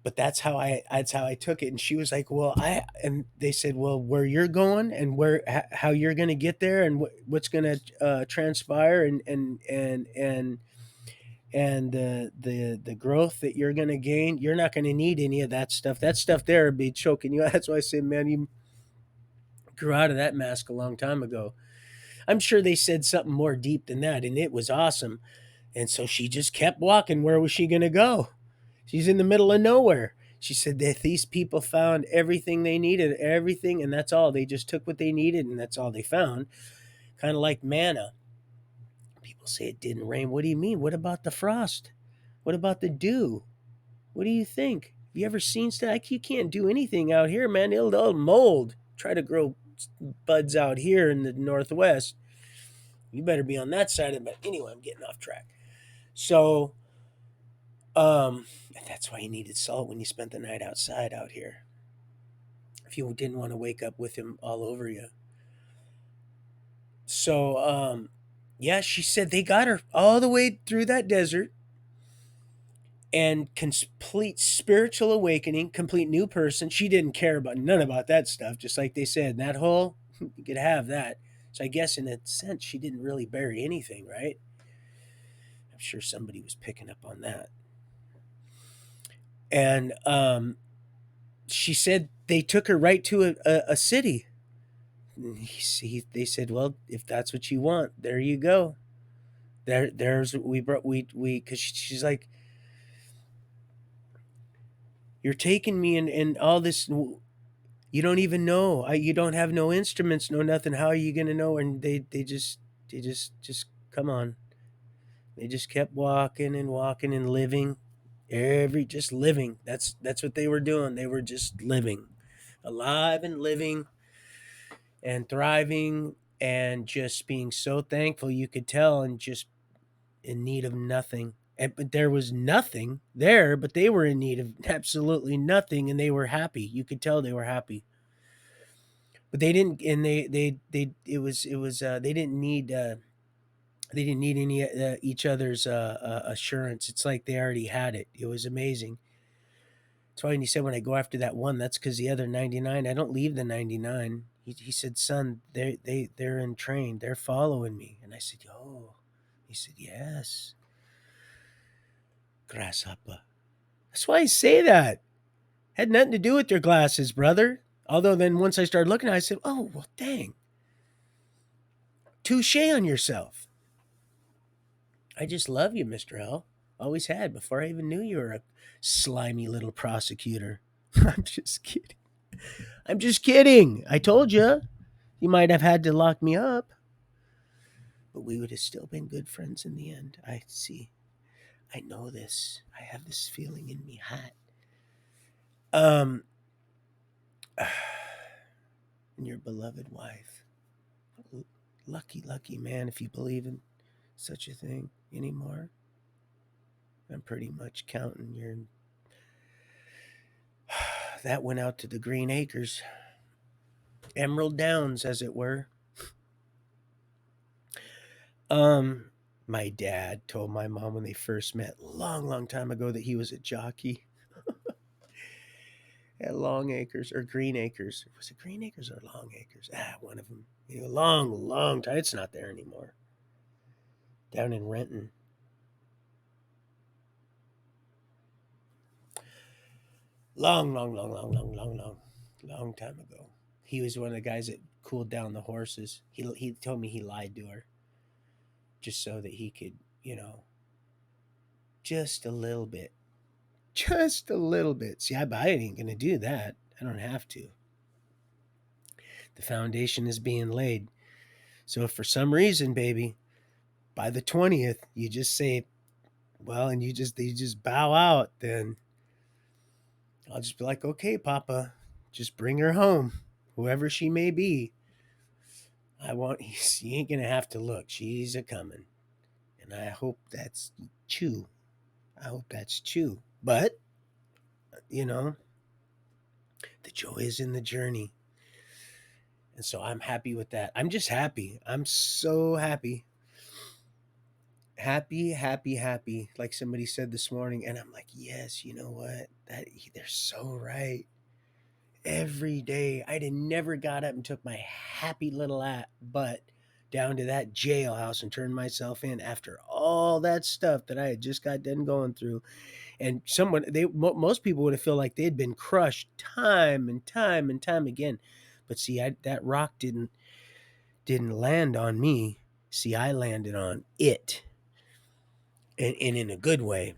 But that's how I took it." And she was like, "Well, and they said, "Well, where you're going, and how you're going to get there, and what's going to transpire, and the growth that you're going to gain, you're not going to need any of that stuff. That stuff there would be choking you." That's why I say, man, you grew out of that mask a long time ago. I'm sure they said something more deep than that, and it was awesome. And so she just kept walking. Where was she going to go? She's in the middle of nowhere. She said that these people found everything they needed, everything, and that's all. They just took what they needed, and that's all they found. Kind of like manna. People say it didn't rain. What do you mean? What about the frost? What about the dew? What do you think? Have you ever seen stuff? Like, you can't do anything out here, man. It'll mold. Try to grow buds out here in the Northwest. You better be on that side of it. But anyway, I'm getting off track. So, um, that's why you needed salt when you spent the night outside out here. if you didn't want to wake up with him all over you. So, yeah, she said they got her all the way through that desert and complete spiritual awakening, complete new person. She didn't care about none about that stuff, just like they said, in that hole, you could have that. So I guess in a sense, she didn't really bury anything, right? I'm sure somebody was picking up on that. And she said they took her right to a city. They said, "Well, if that's what you want, there you go. There's we brought we because she's like, you're taking me and all this. You don't even know. You don't have no instruments, no nothing. How are you gonna know?" And they just come on. They just kept walking and walking and living, just living. That's what they were doing. They were just living, alive and living and thriving and just being so thankful. You could tell, and just in need of nothing. But there was nothing there, but they were in need of absolutely nothing, and they were happy. You could tell they were happy. But they didn't, and they it was they didn't need any each other's assurance. It's like they already had it. It was amazing. That's why when he said, when I go after that one, that's because the other 99, I don't leave the 99. He said, son, they're in train. They're following me. And I said, oh. He said, yes. Grasshopper. That's why I say that. Had nothing to do with your glasses, brother. Although then once I started looking at it, I said, oh, well, dang. Touche on yourself. I just love you, Mr. L. Always had, before I even knew you were a slimy little prosecutor. I'm just kidding. I'm just kidding. I told you. You might have had to lock me up. But we would have still been good friends in the end. I see. I know this. I have this feeling in me hot. Um, and your beloved wife. Lucky, lucky man, if you believe in such a thing anymore. I'm pretty much counting your. That went out to the Green Acres, Emerald Downs, as it were. My dad told my mom when they first met, long, long time ago, that he was a jockey at Long Acres or Green Acres. Was it Green Acres or Long Acres? One of them. Long, long time. It's not there anymore. Down in Renton. Long, long, long, long, long, long, long, long time ago. He was one of the guys that cooled down the horses. He told me he lied to her just so that he could, just a little bit. Just a little bit. See, I ain't going to do that. I don't have to. The foundation is being laid. So if for some reason, baby, by the 20th, you just say, well, and you just bow out, then I'll just be like, okay, Papa, just bring her home, whoever she may be. You ain't gonna have to look. She's a coming. And I hope that's true. I hope that's true. But, the joy is in the journey. And so I'm happy with that. I'm just happy. I'm so happy. Happy, happy, happy. Like somebody said this morning. And I'm like, yes, you know what? They're so right. Every day I'd have never got up and took my happy little butt down to that jailhouse and turned myself in after all that stuff that I had just got done going through. And most people would have felt like they'd been crushed time and time and time again. But see, that rock didn't land on me. See, I landed on it, and in a good way.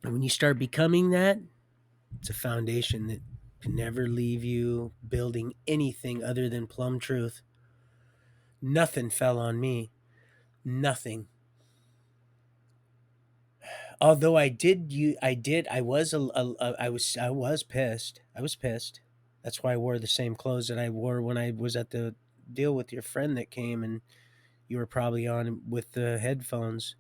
And when you start becoming that, it's a foundation that can never leave you building anything other than plumb truth. Nothing fell on me. Nothing. Although I was pissed. I was pissed. That's why I wore the same clothes that I wore when I was at the deal with your friend that came, and you were probably on with the headphones.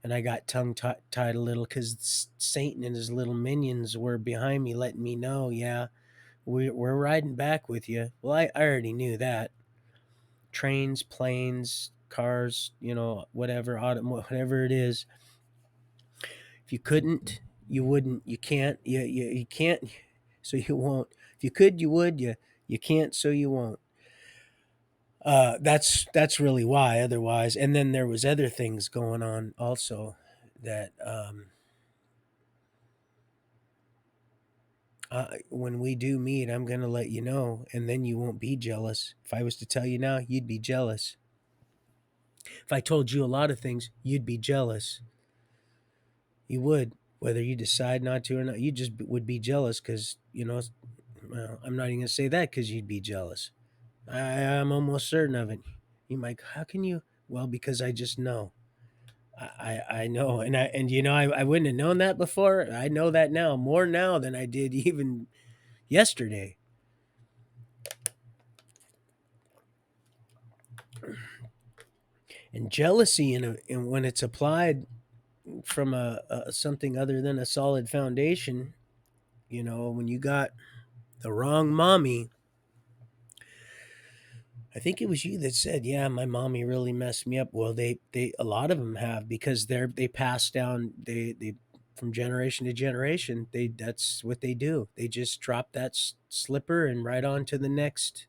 And I got tongue tied a little because Satan and his little minions were behind me, letting me know, yeah, We're riding back with you. Well, I already knew that. Trains, planes, cars, whatever, whatever it is. If you couldn't, you wouldn't. You can't. You can't, so you won't. If you could, you would. You can't, so you won't. That's really why. Otherwise, and then there was other things going on also that when we do meet, I'm gonna let you know, and then you won't be jealous. If I was to tell you now, you'd be jealous. If I told you a lot of things, you'd be jealous. You would, whether you decide not to or not. You just would be jealous because Well, I'm not even gonna say that because you'd be jealous. I'm almost certain of it. You might. How can you? Well, because I just know. I know, and I wouldn't have known that before. I know that now more now than I did even yesterday. And jealousy, in when it's applied from a something other than a solid foundation, when you got the wrong mommy. I think it was you that said, "Yeah, my mommy really messed me up." Well, they a lot of them have because they pass down they from generation to generation. That's what they do. They just drop that slipper and right on to the next.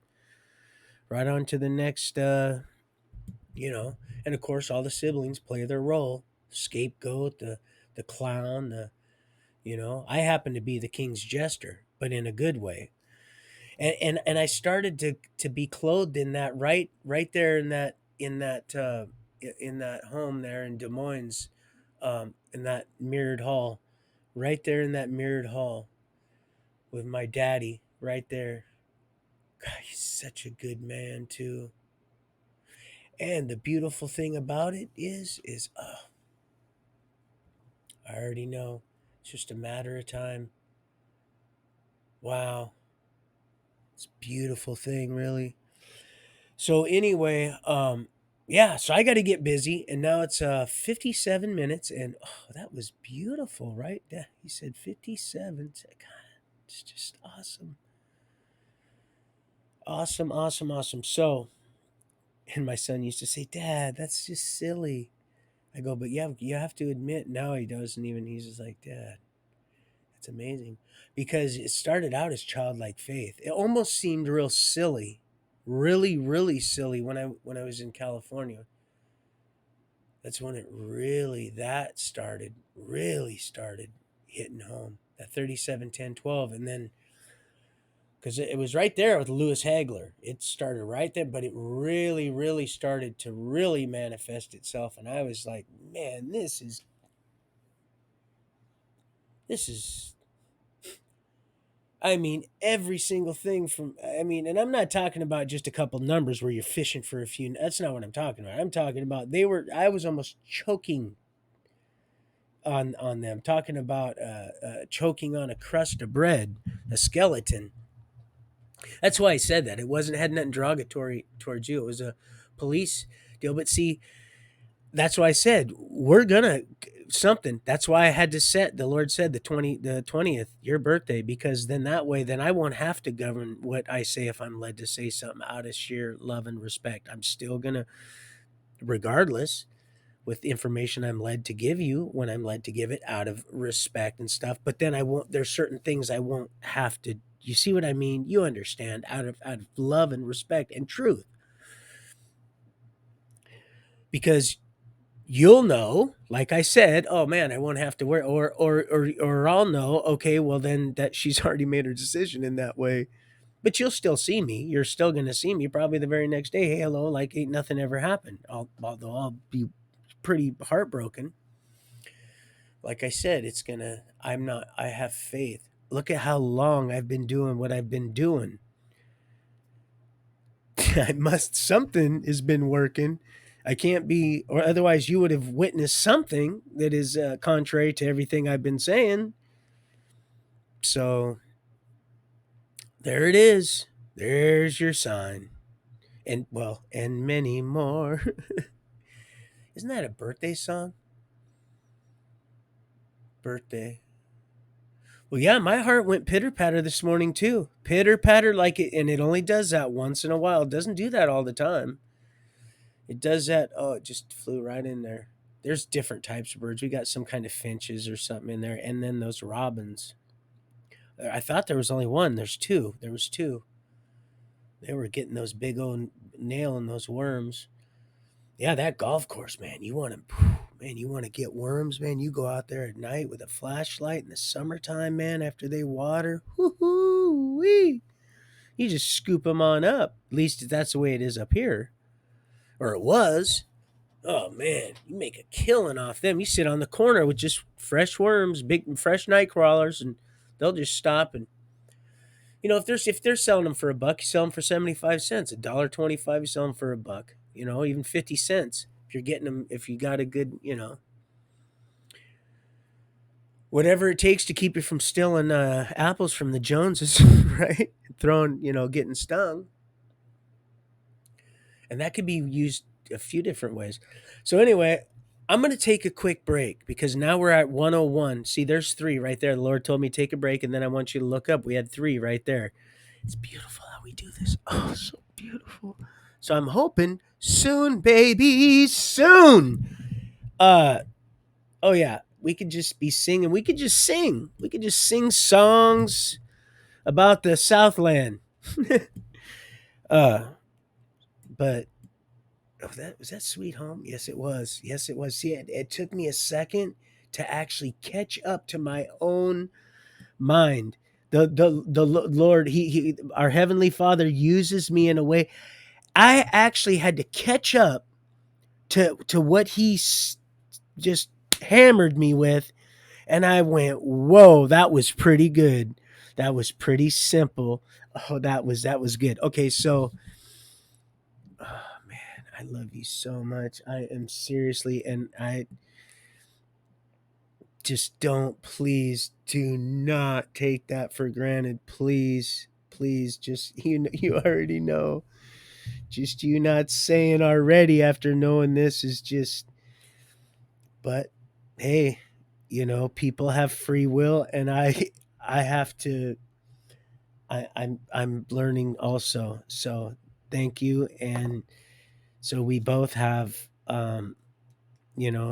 You know, and of course, all the siblings play their role. Scapegoat, the clown, I happen to be the king's jester, but in a good way. And I started to be clothed in that right there in that home there in Des Moines, in that mirrored hall, right there in that mirrored hall with my daddy right there. God, he's such a good man too. And the beautiful thing about it is I already know. It's just a matter of time. Wow, it's a beautiful thing, really. So anyway, yeah, so I got to get busy, and now it's 57 minutes, and oh, that was beautiful, right? Yeah, he said 57. God, it's just awesome, awesome, awesome, awesome. So, and my son used to say, "Dad, that's just silly." I go, "But yeah, you have to admit now he doesn't even." He's just like, "Dad, it's amazing," because it started out as childlike faith. It almost seemed real silly, really, really silly when I was in California. That's when it really started hitting home. That 37, 10, 12, and then because it was right there with Lewis Hagler. It started right there, but it really, really started to really manifest itself. And I was like, man, this is I mean, every single thing and I'm not talking about just a couple numbers where you're fishing for a few. That's not what I'm talking about. I'm talking about I was almost choking on them, talking about choking on a crust of bread, a skeleton. That's why I said that. It wasn't had nothing derogatory towards you. It was a police deal. But see, that's why I said we're gonna something. That's why I had to set. The Lord said the 20th, your birthday, because then that way, then I won't have to govern what I say if I'm led to say something out of sheer love and respect. I'm still gonna, regardless, with the information I'm led to give you when I'm led to give it out of respect and stuff. But then I won't. There's certain things I won't have to. You see what I mean? You understand? Out of love and respect and truth, because you'll know. Like I said, oh man, I won't have to wear, or I'll know. Okay, well then that she's already made her decision in that way. But you'll still see me. You're still going to see me probably the very next day. Hey, hello, like ain't nothing ever happened. Although I'll be pretty heartbroken. Like I said, I have faith. Look at how long I've been doing what I've been doing. Something has been working. I can't be, or otherwise you would have witnessed something that is contrary to everything I've been saying. So there it is. There's your sign. And well, and many more. Isn't that a birthday song? Birthday. Well, yeah, my heart went pitter patter this morning too. Pitter patter, like it, and it only does that once in a while. It doesn't do that all the time. It does that. Oh, it just flew right in there. There's different types of birds. We got some kind of finches or something in there, and then those robins. I thought there was only one. There's two. There was two. They were getting those big old nailing those worms. Yeah, that golf course, man. You want to, man. You want to get worms, man. You go out there at night with a flashlight in the summertime, man. After they water, whoo wee. You just scoop them on up. At least that's the way it is up here, or it was. Oh man, you make a killing off them. You sit on the corner with just fresh worms, big fresh night crawlers, and they'll just stop and if they're selling them for a buck, you sell them for 75 cents. $1.25, you sell them for a buck. Even 50 cents if you're getting them. If you got a good, whatever it takes to keep you from stealing apples from the Joneses, right? Throwing, getting stung, and that could be used a few different ways. So anyway, I'm going to take a quick break because now we're at 101. See, there's three right there. The Lord told me take a break, and then I want you to look up. We had three right there. It's beautiful how we do this. Oh, so beautiful. So I'm hoping soon, baby, soon. Uh oh yeah, we could just be singing. We could just sing. We could just sing songs about the Southland. uh but that was that Sweet Home? Yes, it was. Yes, it was. See, it took me a second to actually catch up to my own mind. The Lord, he our heavenly Father uses me in a way. I actually had to catch up to what just hammered me with, and I went, "Whoa, that was pretty good. That was pretty simple. Oh, that was good." Okay, so, oh man, I love you so much. I am seriously, and I just don't. Please do not take that for granted. Please, please, just you already know. Just you not saying already after knowing this is just. But hey, people have free will, and I have to. I'm learning also. So thank you, and so we both have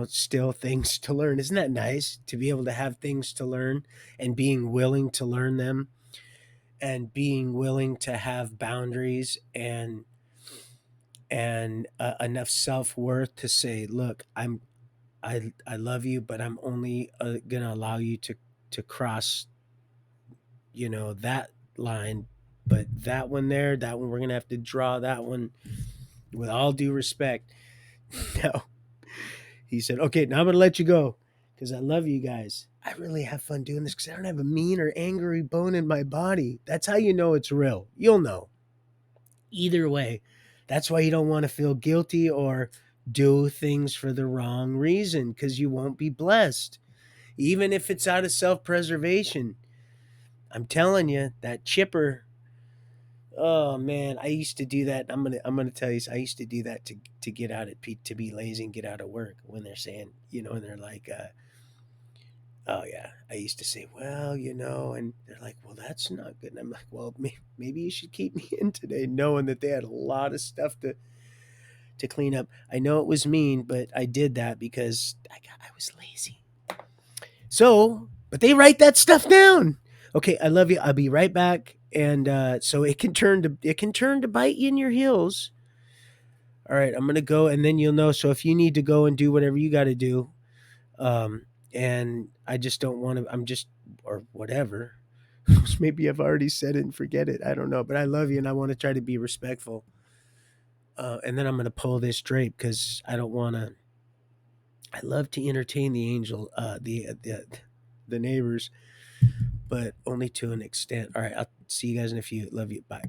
still things to learn. Isn't that nice to be able to have things to learn and being willing to learn them and being willing to have boundaries and enough self-worth to say, look, I love you, but I'm only gonna allow you to cross, that line, but that one we're gonna have to draw that one with all due respect. No, he said, okay, now I'm gonna let you go because I love you guys. I really have fun doing this because I don't have a mean or angry bone in my body. That's how you know it's real. You'll know. Either way, that's why you don't want to feel guilty or do things for the wrong reason because you won't be blessed. Even if it's out of self preservation. I'm telling you, that chipper. Oh man, I used to do that. I'm gonna tell you, I used to do that to get out to be lazy and get out of work when they're saying, and they're like, oh yeah, I used to say, well, and they're like, well, that's not good. And I'm like, well, maybe you should keep me in today, knowing that they had a lot of stuff to clean up. I know it was mean, but I did that because I was lazy. So, but they write that stuff down. Okay, I love you. I'll be right back. And so it can turn to bite you in your heels. All right, I'm gonna go, and then you'll know. So if you need to go and do whatever you got to do, um, and I just don't want to. I'm just or whatever. Maybe I've already said it and forget it. I don't know, but I love you, and I want to try to be respectful. And then I'm gonna pull this drape because I don't want to. I love to entertain the angel, the neighbors, but only to an extent. All right, I'll see you guys in a few. Love you. Bye.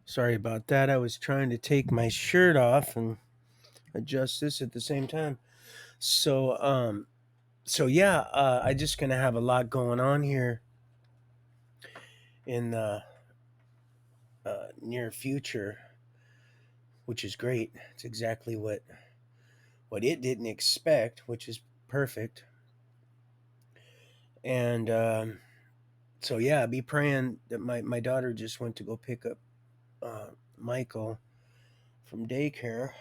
Sorry about that. I was trying to take my shirt off and adjust this at the same time. So, yeah, I just gonna have a lot going on here in the near future, which is great. It's exactly what it didn't expect, which is perfect. And so yeah, be praying that my daughter just went to go pick up Michael from daycare.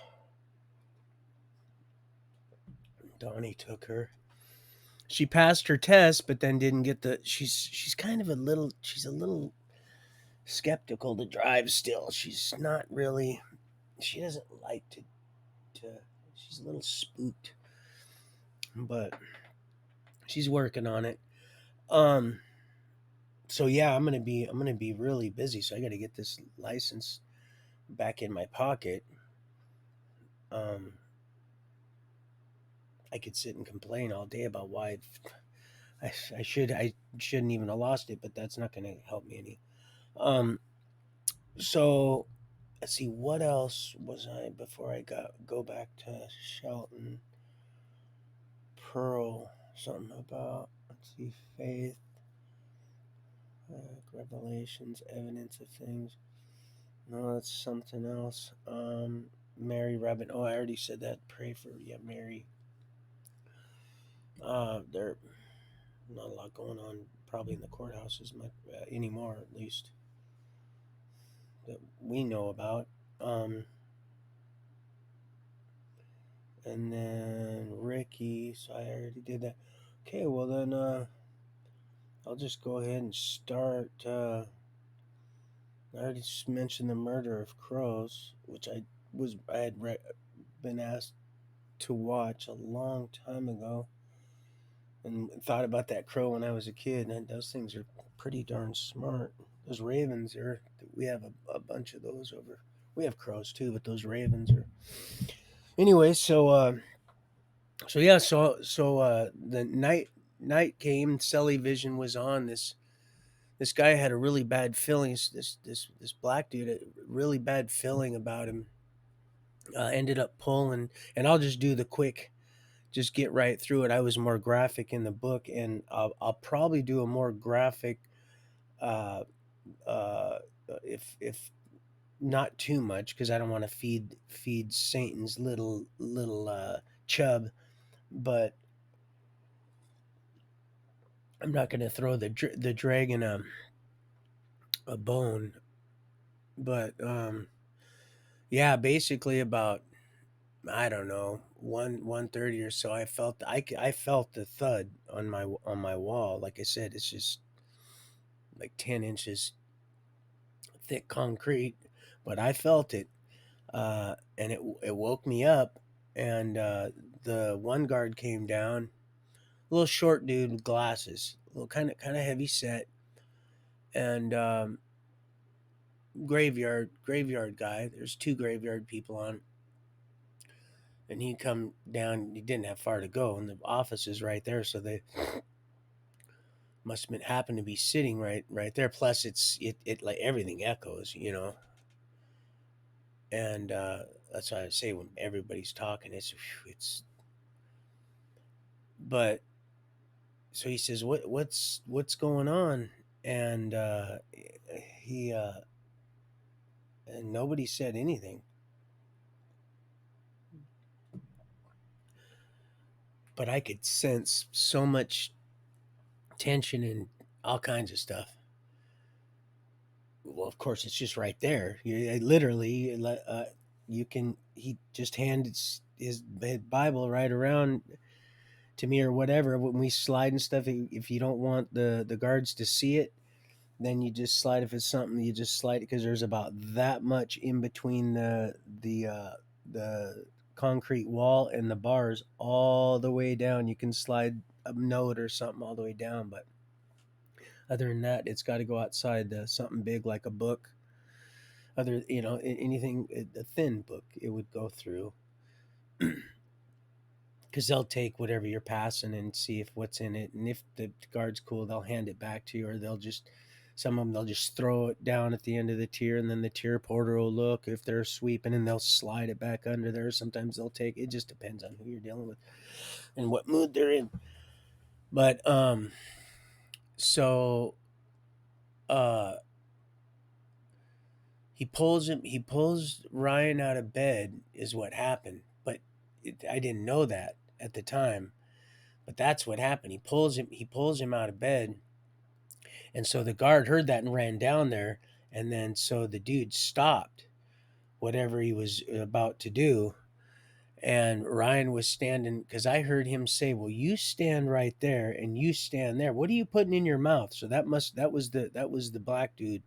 Donnie took her. She passed her test, but then didn't get the. She's kind of a little. She's a little skeptical to drive still. She's not really. She doesn't like to. She's a little spooked, but she's working on it. Um. So yeah, I'm gonna be really busy. So I got to get this license back in my pocket. Um. I could sit and complain all day about why I shouldn't even have lost it, but that's not going to help me any. Um, so let's see, what else was I before I go back to Shelton Pearl? Something about, let's see, faith, revelations, evidence of things. No, that's something else. Mary Robin. Oh, I already said that. Pray for, yeah, Mary. There not a lot going on probably in the courthouses much anymore, at least that we know about. Um, and then Ricky, so I already did that. Okay, well then I'll just go ahead and start. I already just mentioned the murder of crows, which I had been asked to watch a long time ago, and thought about that crow when I was a kid. And those things are pretty darn smart. Those ravens are. We have a bunch of those over. We have crows too, but those ravens are. Anyway, so yeah, the night came. Celly Vision was on. This guy had a really bad feeling. This black dude, a really bad feeling about him. Ended up pulling, and I'll just do the quick, just get right through it. I was more graphic in the book, and I'll probably do a more graphic, uh, uh, if not too much, because I don't want to feed Satan's little chub, but I'm not going to throw the dragon a bone. But yeah, basically about, I don't know, 1:30 or so. I felt the thud on my wall. Like I said, it's just like 10 inches thick concrete, but I felt it, and it woke me up. And the one guard came down, little short dude with glasses, a little kind of heavy set, and graveyard guy. There's two graveyard people on, and he come down. He didn't have far to go, and the office is right there, so they must have been happened to be sitting right there. Plus, it like everything echoes. And that's why I say when everybody's talking, it's. But so he says, what's going on? And he and nobody said anything, but I could sense so much tension and all kinds of stuff. Well, of course, it's just right there. Literally, you can. He just handed his Bible right around to me or whatever. When we slide and stuff, if you don't want the guards to see it, then you just slide. If it's something, you just slide it, because there's about that much in between the concrete wall and the bars all the way down. You can slide a note or something all the way down, but other than that, it's got to go outside something big like a book. Anything, a thin book, it would go through, because they'll take whatever you're passing and see if what's in it, and if the guard's cool, they'll hand it back to you, or they'll just Some of them, they'll just throw it down at the end of the tier, and then the tier porter will look if they're sweeping, and they'll slide it back under there. Sometimes they'll take it. Just depends on who you're dealing with and what mood they're in. But so uh, he pulls Ryan out of bed is what happened. But I didn't know that at the time. But that's what happened. He pulls him out of bed. And so the guard heard that and ran down there. And then so the dude stopped whatever he was about to do. And Ryan was standing, because I heard him say, "Well, you stand right there and you stand there. What are you putting in your mouth?" So that was the black dude.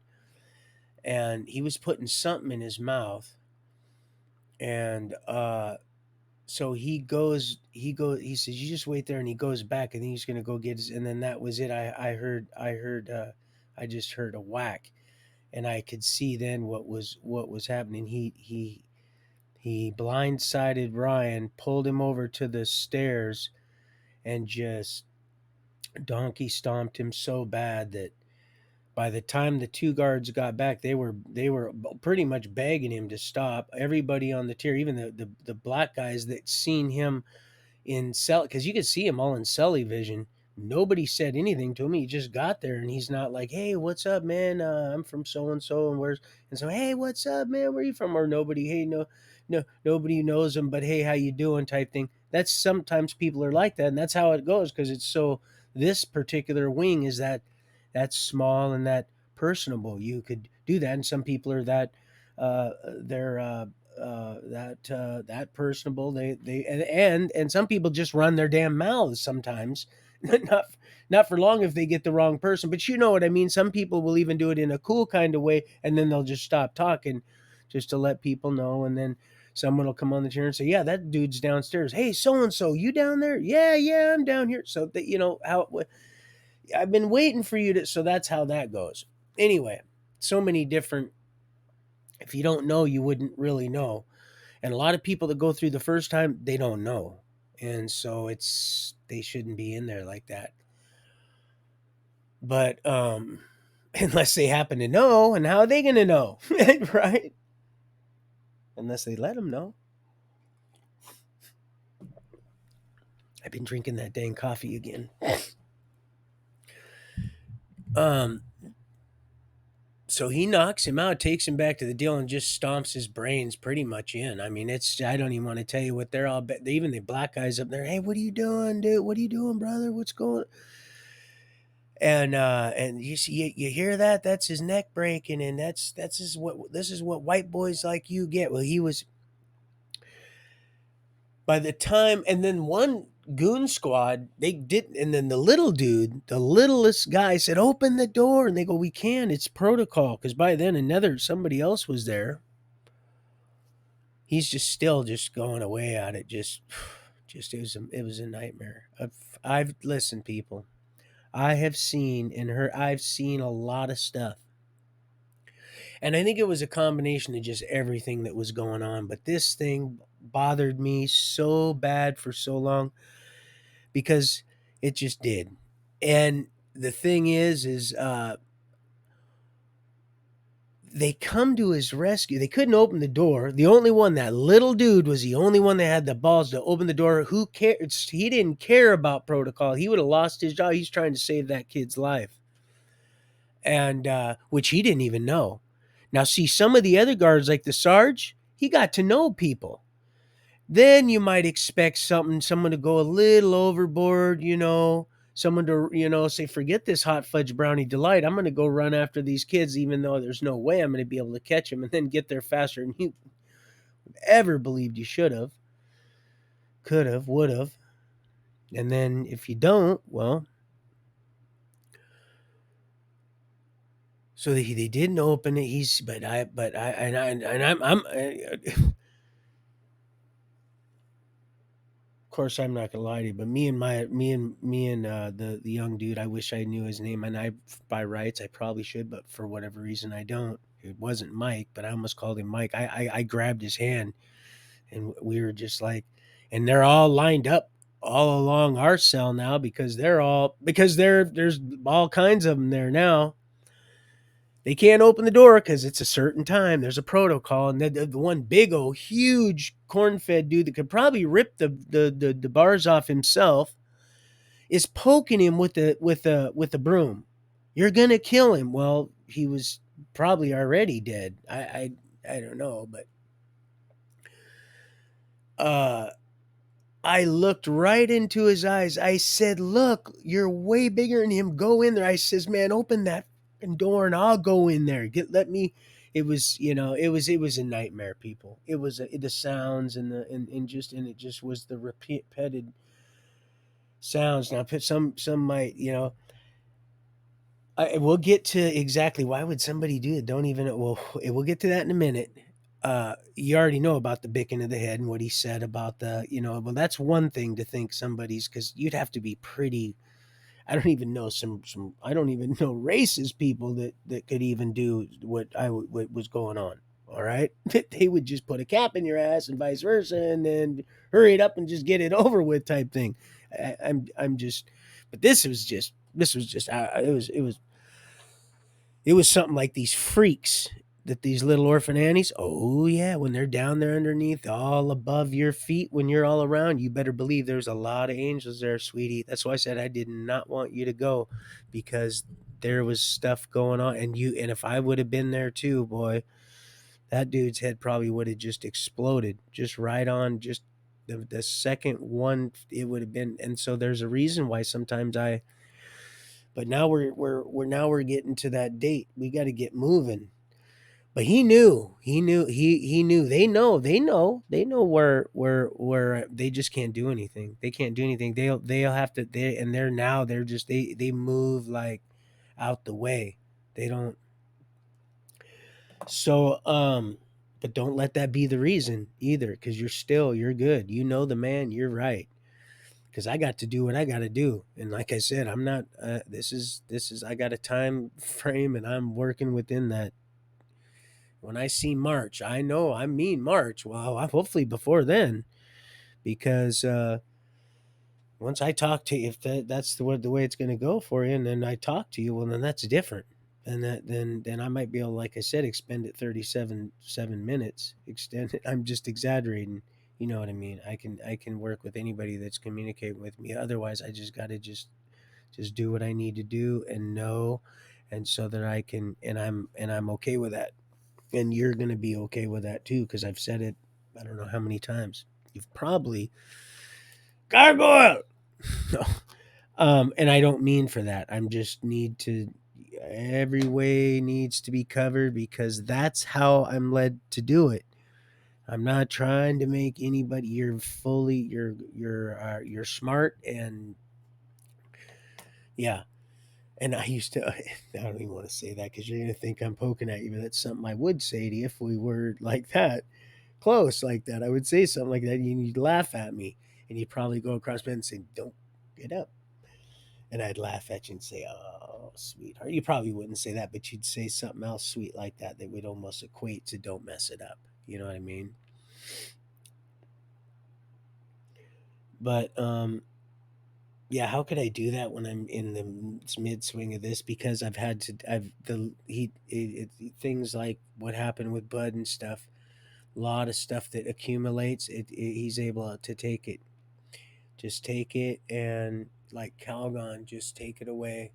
And he was putting something in his mouth. And so he says, "You just wait there," and he goes back, and he's gonna go get his, and then that was it. I just heard a whack, and I could see then what was happening. He blindsided Ryan, pulled him over to the stairs, and just donkey stomped him so bad that by the time the two guards got back, they were pretty much begging him to stop. Everybody on the tier, even the black guys that seen him in cell, because you could see him all in celly vision. Nobody said anything to him. He just got there, and he's not like, "Hey, what's up, man? I'm from so and so, and where's?" And so, "Hey, what's up, man? Where are you from?" Or nobody, "Hey, no, nobody knows him, but hey, how you doing?" type thing. That's sometimes people are like that, and that's how it goes because it's so. This particular wing is that small and that personable. You could do that, and some people are that they're that personable. And some people just run their damn mouths sometimes, not not for long if they get the wrong person. But you know what I mean. Some people will even do it in a cool kind of way, and then they'll just stop talking, just to let people know, and then. Someone will come on the chair and say, "Yeah, that dude's downstairs. Hey, so and so, you down there? Yeah, yeah, I'm down here." So that how I've been waiting for you to. So that's how that goes. Anyway, so many different. If you don't know, you wouldn't really know. And a lot of people that go through the first time, they don't know. And so they shouldn't be in there like that. But unless they happen to know, and how are they going to know? Right? Unless they let them know. I've been drinking that dang coffee again. Um so he knocks him out, takes him back to the deal, and just stomps his brains pretty much in. I mean, I don't even want to tell you what they're all, even the black guys up there. "Hey, what are you doing, dude? What are you doing, brother? What's going?" And you see, you hear that? That's his neck breaking, and this is what white boys like you get. Well, he was by the time, and then one goon squad they did, and then the little dude, the littlest guy said, "Open the door," and they go, "We can. It's protocol." Because by then somebody else was there. He's just still just going away at it. Just it was a nightmare. I've listened, people. I have seen and heard. I've seen a lot of stuff. And I think it was a combination of just everything that was going on. But this thing bothered me so bad for so long because it just did. And the thing is they come to his rescue. They couldn't open the door. The only one, that little dude, was the only one that had the balls to open the door. Who cares? He didn't care about protocol. He would have lost his job. He's trying to save that kid's life. And which he didn't even know. Now, see, some of the other guards, like the Sarge, he got to know people. Then you might expect someone to go a little overboard, someone to, say, "Forget this hot fudge brownie delight. I'm going to go run after these kids, even though there's no way I'm going to be able to catch them," and then get there faster than you ever believed you should have, could have, would have. And then if you don't, well, so they didn't open it. I'm Of course, I'm not gonna lie to you, but me and the young dude, I wish I knew his name, and by rights I probably should, but for whatever reason I don't. It wasn't Mike, but I almost called him Mike. I grabbed his hand, and we were just like, and they're all lined up all along our cell now because there's all kinds of them there now. They can't open the door because it's a certain time. There's a protocol, and the one big old huge corn-fed dude that could probably rip the bars off himself is poking him with the broom. You're gonna kill him. Well, he was probably already dead. I don't know, but uh I looked right into his eyes. I said, "Look, you're way bigger than him. Go in there." I says, "Man, open that door and I'll go in there. Let me." It was, it was a nightmare, people. It was the sounds and it just was the repeated sounds. Now, some might, we'll get to exactly why would somebody do it. Don't even. Well, we'll get to that in a minute. You already know about the bicking of the head and what he said about well, that's one thing to think somebody's because you'd have to be pretty. I don't even know some. I don't even know racist people that could even do what was going on. All right, they would just put a cap in your ass and vice versa, and then hurry it up and just get it over with type thing. I'm just, but this was just it was something like these freaks that these little orphan Annies, oh yeah, when they're down there underneath, all above your feet, when you're all around, you better believe there's a lot of angels there, sweetie. That's why I said I did not want you to go because there was stuff going on, and if I would have been there too, boy, that dude's head probably would have just exploded, just right on, just the second one it would have been. And so there's a reason why sometimes but now we're getting to that date. We got to get moving. But he knew. They know where they just can't do anything. They can't do anything. They'll have to. They're just they move like out the way. They don't. So but don't let that be the reason either, because you're good. You know the man. You're right. Because I got to do what I got to do, and like I said, I'm not. This is. I got a time frame, and I'm working within that. When I see March, I know I mean March. Well, hopefully before then, because once I talk to you, if that's the way it's going to go for you, and then I talk to you, well, then that's different. And then I might be able, like I said, expend it 7 minutes. Extend it. I'm just exaggerating. You know what I mean? I can work with anybody that's communicating with me. Otherwise, I just got to just do what I need to do and know, and so that I can, and I'm okay with that. And you're going to be okay with that too, because I've said it I don't know how many times. You've probably gargoyle. No. And I don't mean for that. I'm just need to every way needs to be covered because that's how I'm led to do it. I'm not trying to make anybody. You're smart, and yeah. And I used to. I don't even want to say that because you're gonna think I'm poking at you. But that's something I would say to you if we were like that, close like that. I would say something like that, and you'd laugh at me, and you'd probably go across bed and say, "Don't get up." And I'd laugh at you and say, "Oh, sweetheart." You probably wouldn't say that, but you'd say something else sweet like that that would almost equate to "Don't mess it up." You know what I mean? But yeah, how could I do that when I'm in the mid swing of this? Because I've had to. I've the things like what happened with Bud and stuff. A lot of stuff that accumulates. He's able to take it. Just take it and like Calgon, just take it away.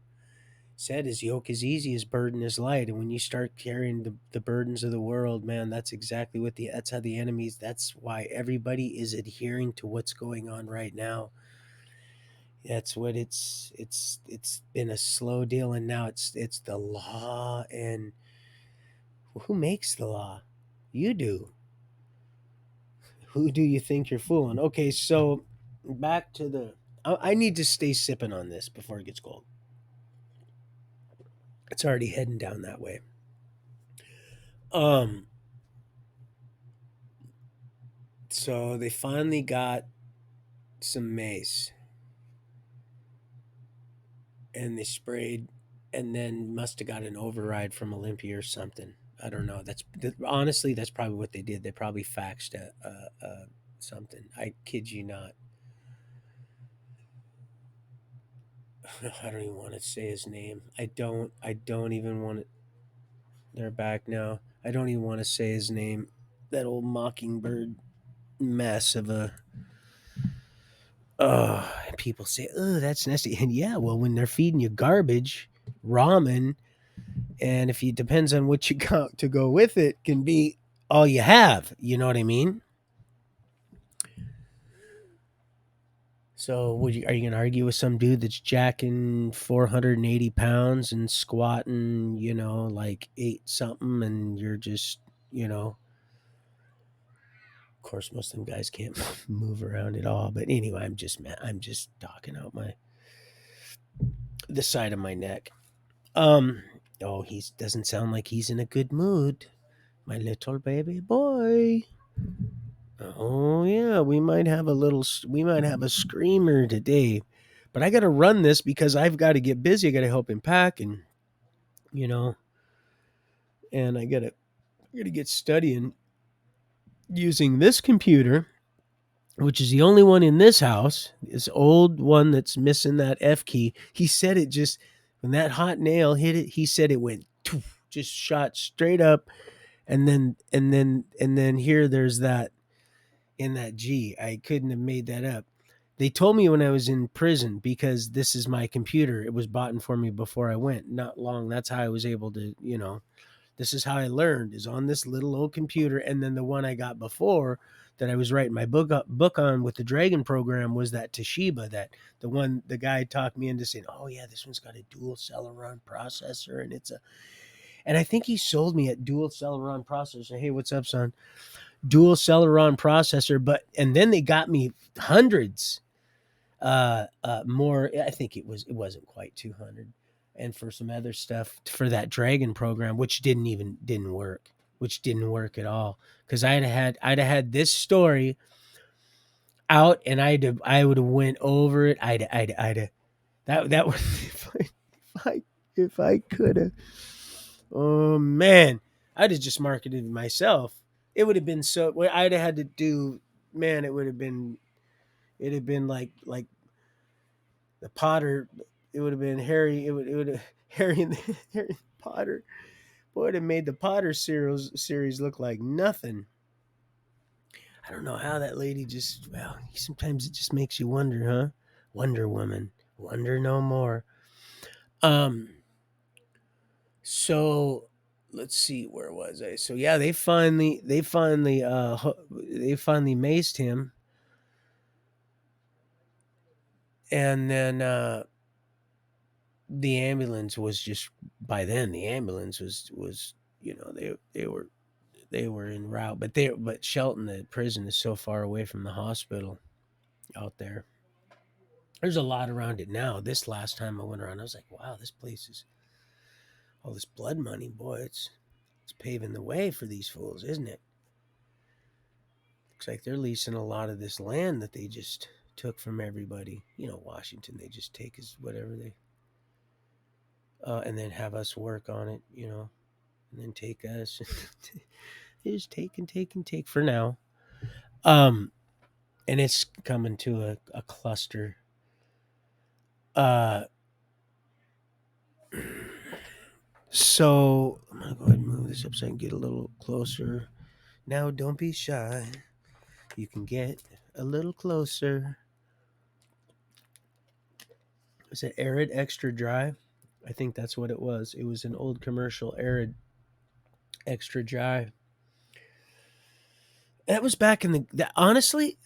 Said his yoke is easy, his burden is light. And when you start carrying the burdens of the world, man, that's exactly that's how the enemies, that's why everybody is adhering to what's going on right now. That's what it's been a slow deal, and now it's the law. And who makes the law? You do. Who do you think you're fooling? Okay, so back to I need to stay sipping on this before it gets cold. It's already heading down that way. Um, so they finally got some mace, and they sprayed, and then must have got an override from Olympia or something. I don't know. Honestly, that's probably what they did. They probably faxed something. I kid you not. I don't even want to say his name. I don't even want to. They're back now. I don't even want to say his name. That old mockingbird mess of a. Oh, people say, oh, that's nasty. And yeah, well, when they're feeding you garbage, ramen, and if it depends on what you got to go with it, can be all you have. You know what I mean? So, are you gonna argue with some dude that's jacking 480 pounds and squatting, like eight something, and you're just, of course, most of them guys can't move around at all. But anyway, I'm just talking out the side of my neck. Um, oh, he doesn't sound like he's in a good mood, my little baby boy. Oh yeah, we might have a screamer today. But I got to run this because I've got to get busy. I got to help him pack and you know, and I got to get studying using this computer, which is the only one in this house. This old one that's missing that F key. He said it just when that hot nail hit it, he said it went just shot straight up and then here there's that in that G. I couldn't have made that up. They told me when I was in prison because this is my computer. It was bought for me before I went. Not long. That's how I was able to, this is how I learned is on this little old computer. And then the one I got before that I was writing my book on with the Dragon program was that Toshiba, that the guy talked me into saying, oh yeah, this one's got a dual Celeron processor and I think he sold me a dual Celeron processor. Hey, what's up, son? Dual Celeron processor, and then they got me hundreds more. I think it wasn't quite 200, and for some other stuff for that Dragon program, which didn't work at all, because I'd have had this story out and I would have went over it. That was if I could have. Oh man, I'd have just marketed it myself. It would have been so. What I'd have had to do, man, it'd have been like the Potter. It would have been Harry. It would have Harry and Harry Potter. Boy, it have made the Potter series look like nothing. I don't know how that lady just. Well, sometimes it just makes you wonder, huh? Wonder Woman, wonder no more. Um. So let's see, where was I? So yeah, they finally maced him, and then the ambulance was just by then the ambulance was they were en route, but Shelton, the prison, is so far away from the hospital out there. There's a lot around it now. This last time I went around, I was like, wow, this place is all this blood money, boy. It's paving the way for these fools, isn't it? Looks like they're leasing a lot of this land that they just took from everybody. Washington, they just take as whatever they, and then have us work on it, and then take us. They just take and take and take for now. Um, and it's coming to a cluster. Uh, so I'm gonna go ahead and move this up so I can get a little closer. Now, don't be shy. You can get a little closer. Is it Arid Extra Dry? I think that's what it was. It was an old commercial, Arid Extra Dry. That was back in honestly,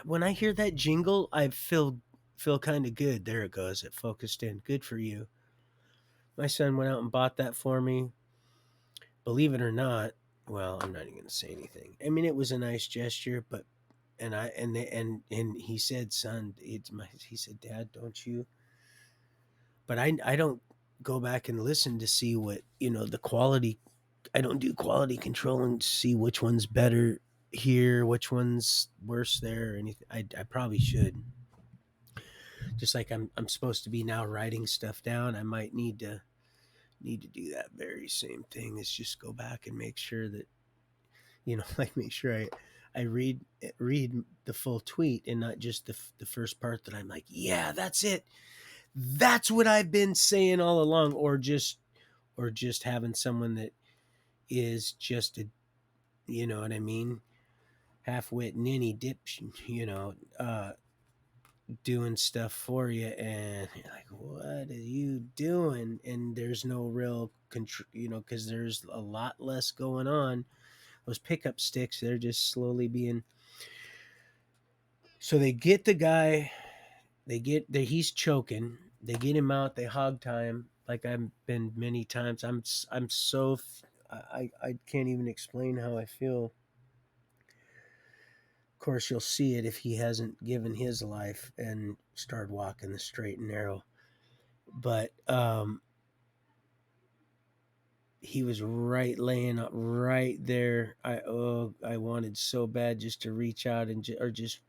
when I hear that jingle, I feel kind of good. There it goes. It focused in. Good for you. My son went out and bought that for me. Believe it or not, well, I'm not even going to say anything. I mean, it was a nice gesture, but and he said, "Son, he said, Dad, don't you?" But I don't go back and listen to see what the quality. I don't do quality control and see which one's better here, which one's worse there, or anything. I probably should. Just like I'm supposed to be now writing stuff down, I might need to do that very same thing. Is just go back and make sure that like make sure I read the full tweet and not just the first part that I'm like, yeah, that's it. That's what I've been saying all along, or just having someone that is just a, you know what I mean, half-wit ninny dip, doing stuff for you, and you're like, what are you doing? And there's no real control, because there's a lot less going on. Those pickup sticks, they're just slowly being. So they get the guy, he's choking. They get him out. They hog tie him like I've been many times. I'm so I can't even explain how I feel. Of course, you'll see it if he hasn't given his life and started walking the straight and narrow. But he was right laying up right there. I wanted so bad just to reach out and or just,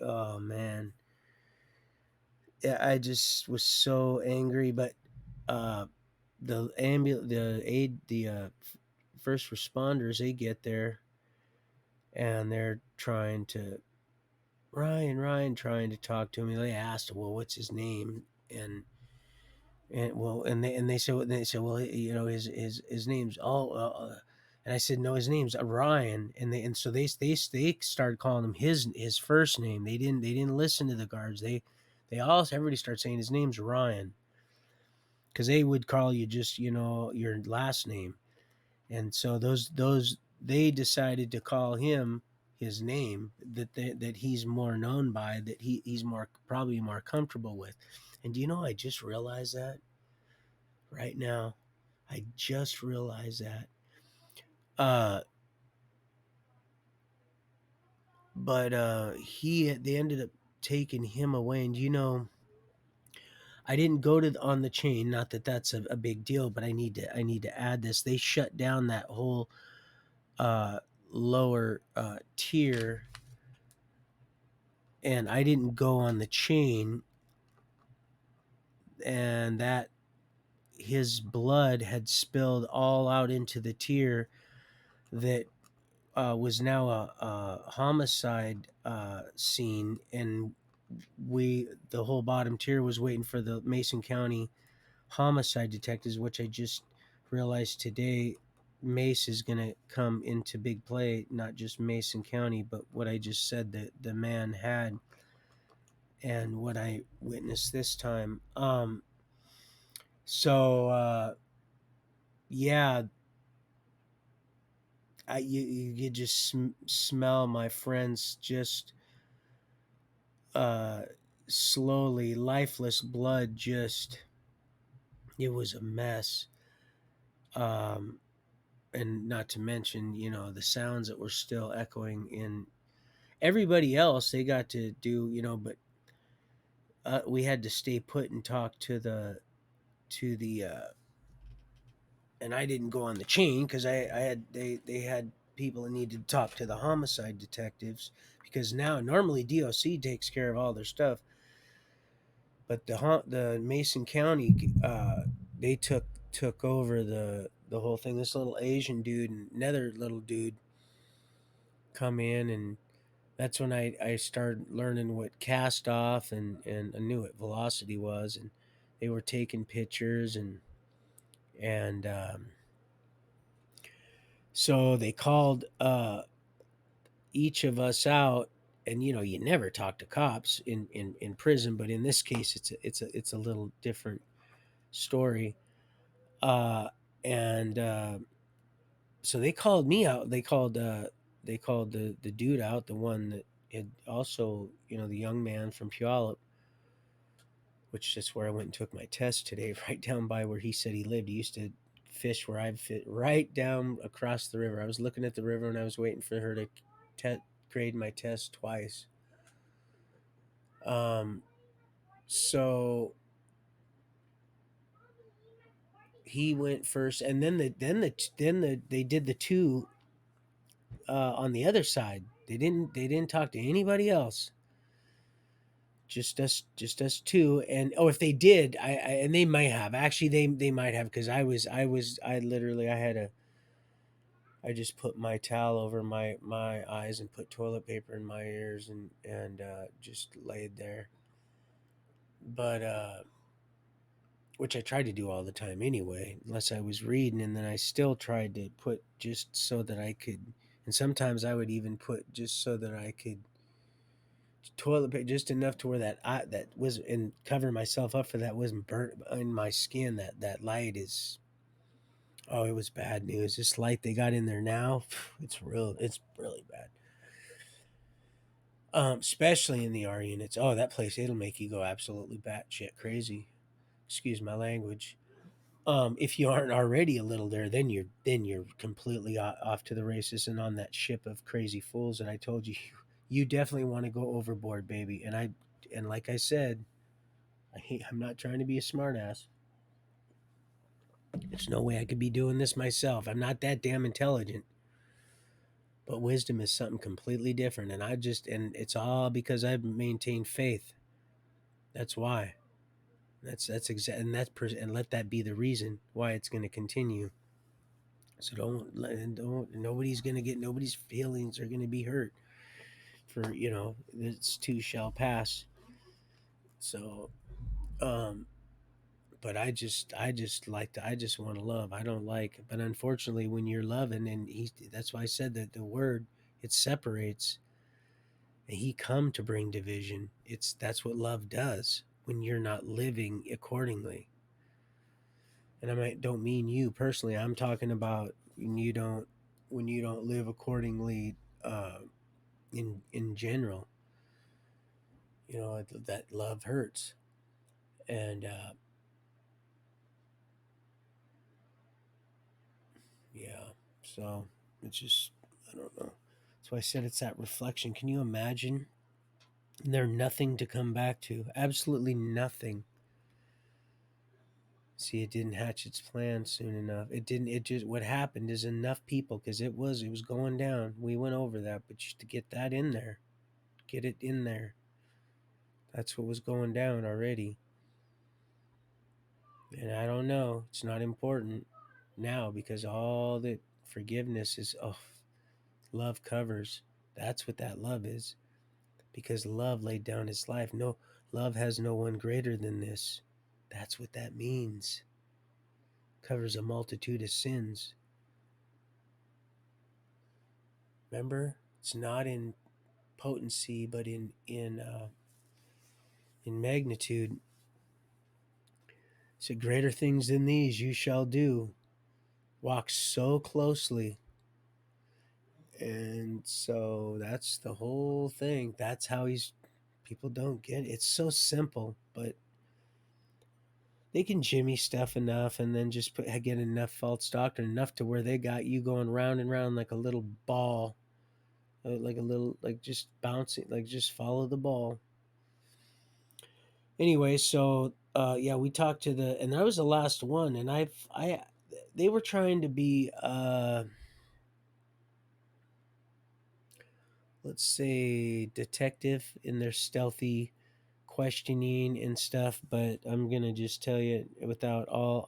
oh man, yeah, I just was so angry. But uh, the first responders, they get there and they're trying to Ryan trying to talk to me. They asked, well, what's his name? And well, and they said, well, his name's and I said, no, his name's Ryan. And so they started calling him his first name. They didn't listen to the guards. Everybody started saying his name's Ryan, because they would call you just, your last name. And so those they decided to call him his name that he's more known by, that he's probably more comfortable with. And do you know, I just realized that right now. I just realized that. Uh, but they ended up taking him away, and I didn't go on the chain. Not that that's a big deal, but I need to add this. They shut down that whole uh, lower tier, and I didn't go on the chain, and that his blood had spilled all out into the tier that was now a homicide scene, and the whole bottom tier was waiting for the Mason County homicide detectives, which I just realized today. Mace is going to come into big play, not just Mason County, but what I just said that the man had, and what I witnessed this time. So yeah, you could just smell my friends just uh slowly, lifeless blood, just, it was a mess. um and not to mention, the sounds that were still echoing in everybody else. They got to do, but we had to stay put and talk to the and I didn't go on the chain because I had they had people that needed to talk to the homicide detectives, because now normally DOC takes care of all their stuff. But the Mason County, they took over the whole thing. This little Asian dude and another little dude come in, and that's when I started learning what cast off, and I knew what velocity was, and they were taking pictures, and so they called each of us out. And you never talk to cops in prison, but in this case it's a little different story. uh and So they called me out. They called the dude out, the one that had also, the young man from Puyallup, which is where I went and took my test today, right down by where he said he lived. He used to fish where I'd fit, right down across the river. I was looking at the river and I was waiting for her to grade my test twice. Um, so he went first, and then they did the two on the other side. They didn't talk to anybody else. Just us two. And if they did, and they might have, actually, they might have, because I literally, I just put my towel over my eyes and put toilet paper in my ears, and just laid there. But which I tried to do all the time anyway, unless I was reading, and then I still tried to put just so that I could, and sometimes I would even put just so that I could toilet paper just enough to where that was and cover myself up for that wasn't burnt in my skin. That light is, oh, it was bad news. This light they got in there now, it's really bad. Especially in the R units. Oh, that place, it'll make you go absolutely batshit crazy. Excuse my language. If you aren't already a little there, then you're completely off to the races and on that ship of crazy fools. And I told you, you definitely want to go overboard, baby. And like I said, I'm not trying to be a smartass. There's no way I could be doing this myself. I'm not that damn intelligent. But wisdom is something completely different, and it's all because I've maintained faith. That's why. That's exact, and let that be the reason why it's going to continue. So don't nobody's going to get nobody's feelings are going to be hurt. For this too shall pass. So, um, but I just want to love. I don't like, but unfortunately, when you're loving, that's why I said that the word it separates. And he come to bring division. That's what love does when you're not living accordingly. And don't mean you personally. I'm talking about when you don't live accordingly uh, in general. That love hurts, and yeah. So it's just I don't know. That's why I said it's that reflection. Can you imagine? There's nothing to come back to. Absolutely nothing. See, it didn't hatch its plan soon enough. It didn't. It just what happened is enough people because it was going down. We went over that, but just to get that in there, get it in there. That's what was going down already. And I don't know. It's not important now because all the forgiveness is love covers. That's what that love is. Because love laid down its life. No, love has no one greater than this. That's what that means. Covers a multitude of sins. Remember, it's not in potency, but in magnitude. So greater things than these you shall do. Walk so closely. And so that's the whole thing. That's how people don't get it. It's so simple, but they can jimmy stuff enough and then just get enough false doctrine enough to where they got you going round and round like a little ball, like a little, like just bouncing, like just follow the ball. Anyway, so yeah, we talked and that was the last one, and they were trying to be let's say detective in their stealthy questioning and stuff, but I'm gonna just tell you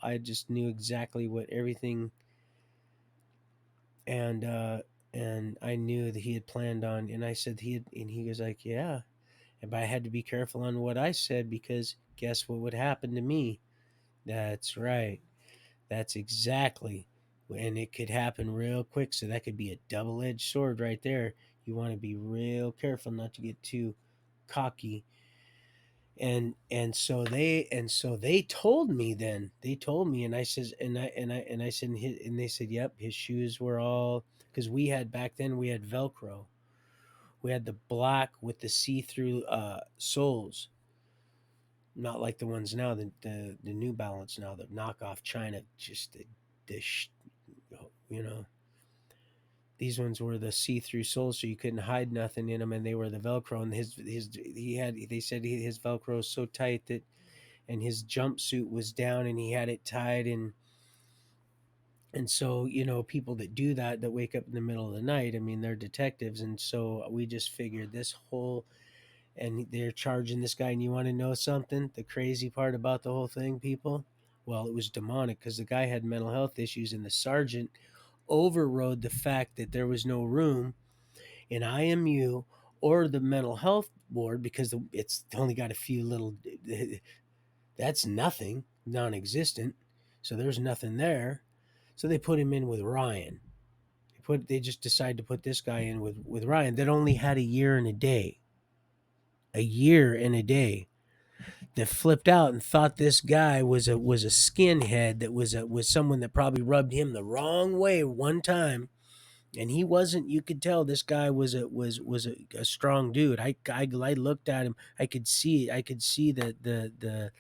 I just knew exactly what everything, and I knew that he had planned on, and I said and he was like, yeah, but I had to be careful on what I said because guess what would happen to me? That's right. That's exactly. And it could happen real quick. So that could be a double edged sword right there. You want to be real careful not to get too cocky. And so they told me then. They told me and I says and I said and they said, yep, his shoes were all because we had back then we had Velcro. We had the black with the see-through soles, not like the ones now, the New Balance now, the knockoff China, just the you know, these ones were the see-through soles, so you couldn't hide nothing in them, and they were the Velcro. And they said his Velcro was so tight that, and his jumpsuit was down, and he had it tied, and so people that do that wake up in the middle of the night. I mean, they're detectives, and so we just figured this whole. And they're charging this guy. And you want to know something? The crazy part about the whole thing, people? Well, it was demonic because the guy had mental health issues, and the sergeant overrode the fact that there was no room in IMU or the mental health board because it's only got a few little. That's nothing. non-existent. So there's nothing there. So they put him in with Ryan. They just decided to put this guy in with Ryan that only had a year and a day. A year and a day. That flipped out and thought this guy was a skinhead, that was someone that probably rubbed him the wrong way one time, and he wasn't. You could tell this guy was a strong dude. I looked at him. I could see it. I could see the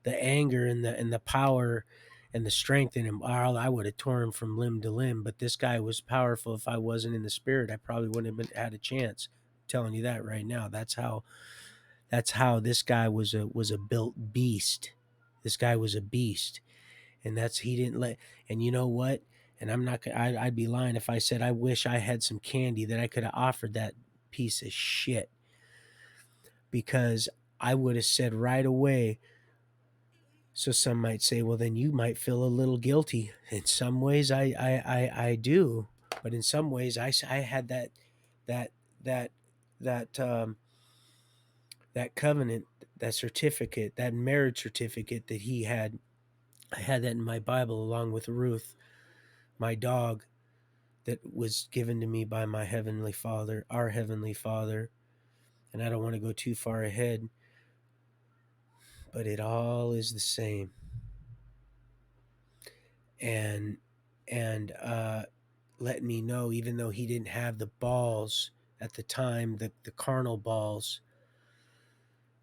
anger and the power and the strength in him. I would have torn him from limb to limb. But this guy was powerful. If I wasn't in the spirit, I probably wouldn't have had a chance. I'm telling you that right now. That's how this guy was a built beast. This guy was a beast, and that's he didn't let. And you know what? And I'm not. I'd be lying if I said I wish I had some candy that I could have offered that piece of shit, because I would have said right away. So some might say, well, then you might feel a little guilty. In some ways, I do, but in some ways, I had that that that that covenant, that certificate, that marriage certificate that he had. I had that in my Bible along with Ruth, my dog, that was given to me by my heavenly Father, our heavenly Father. And I don't want to go too far ahead, but it all is the same. And let me know, even though he didn't have the balls at the time, the carnal balls,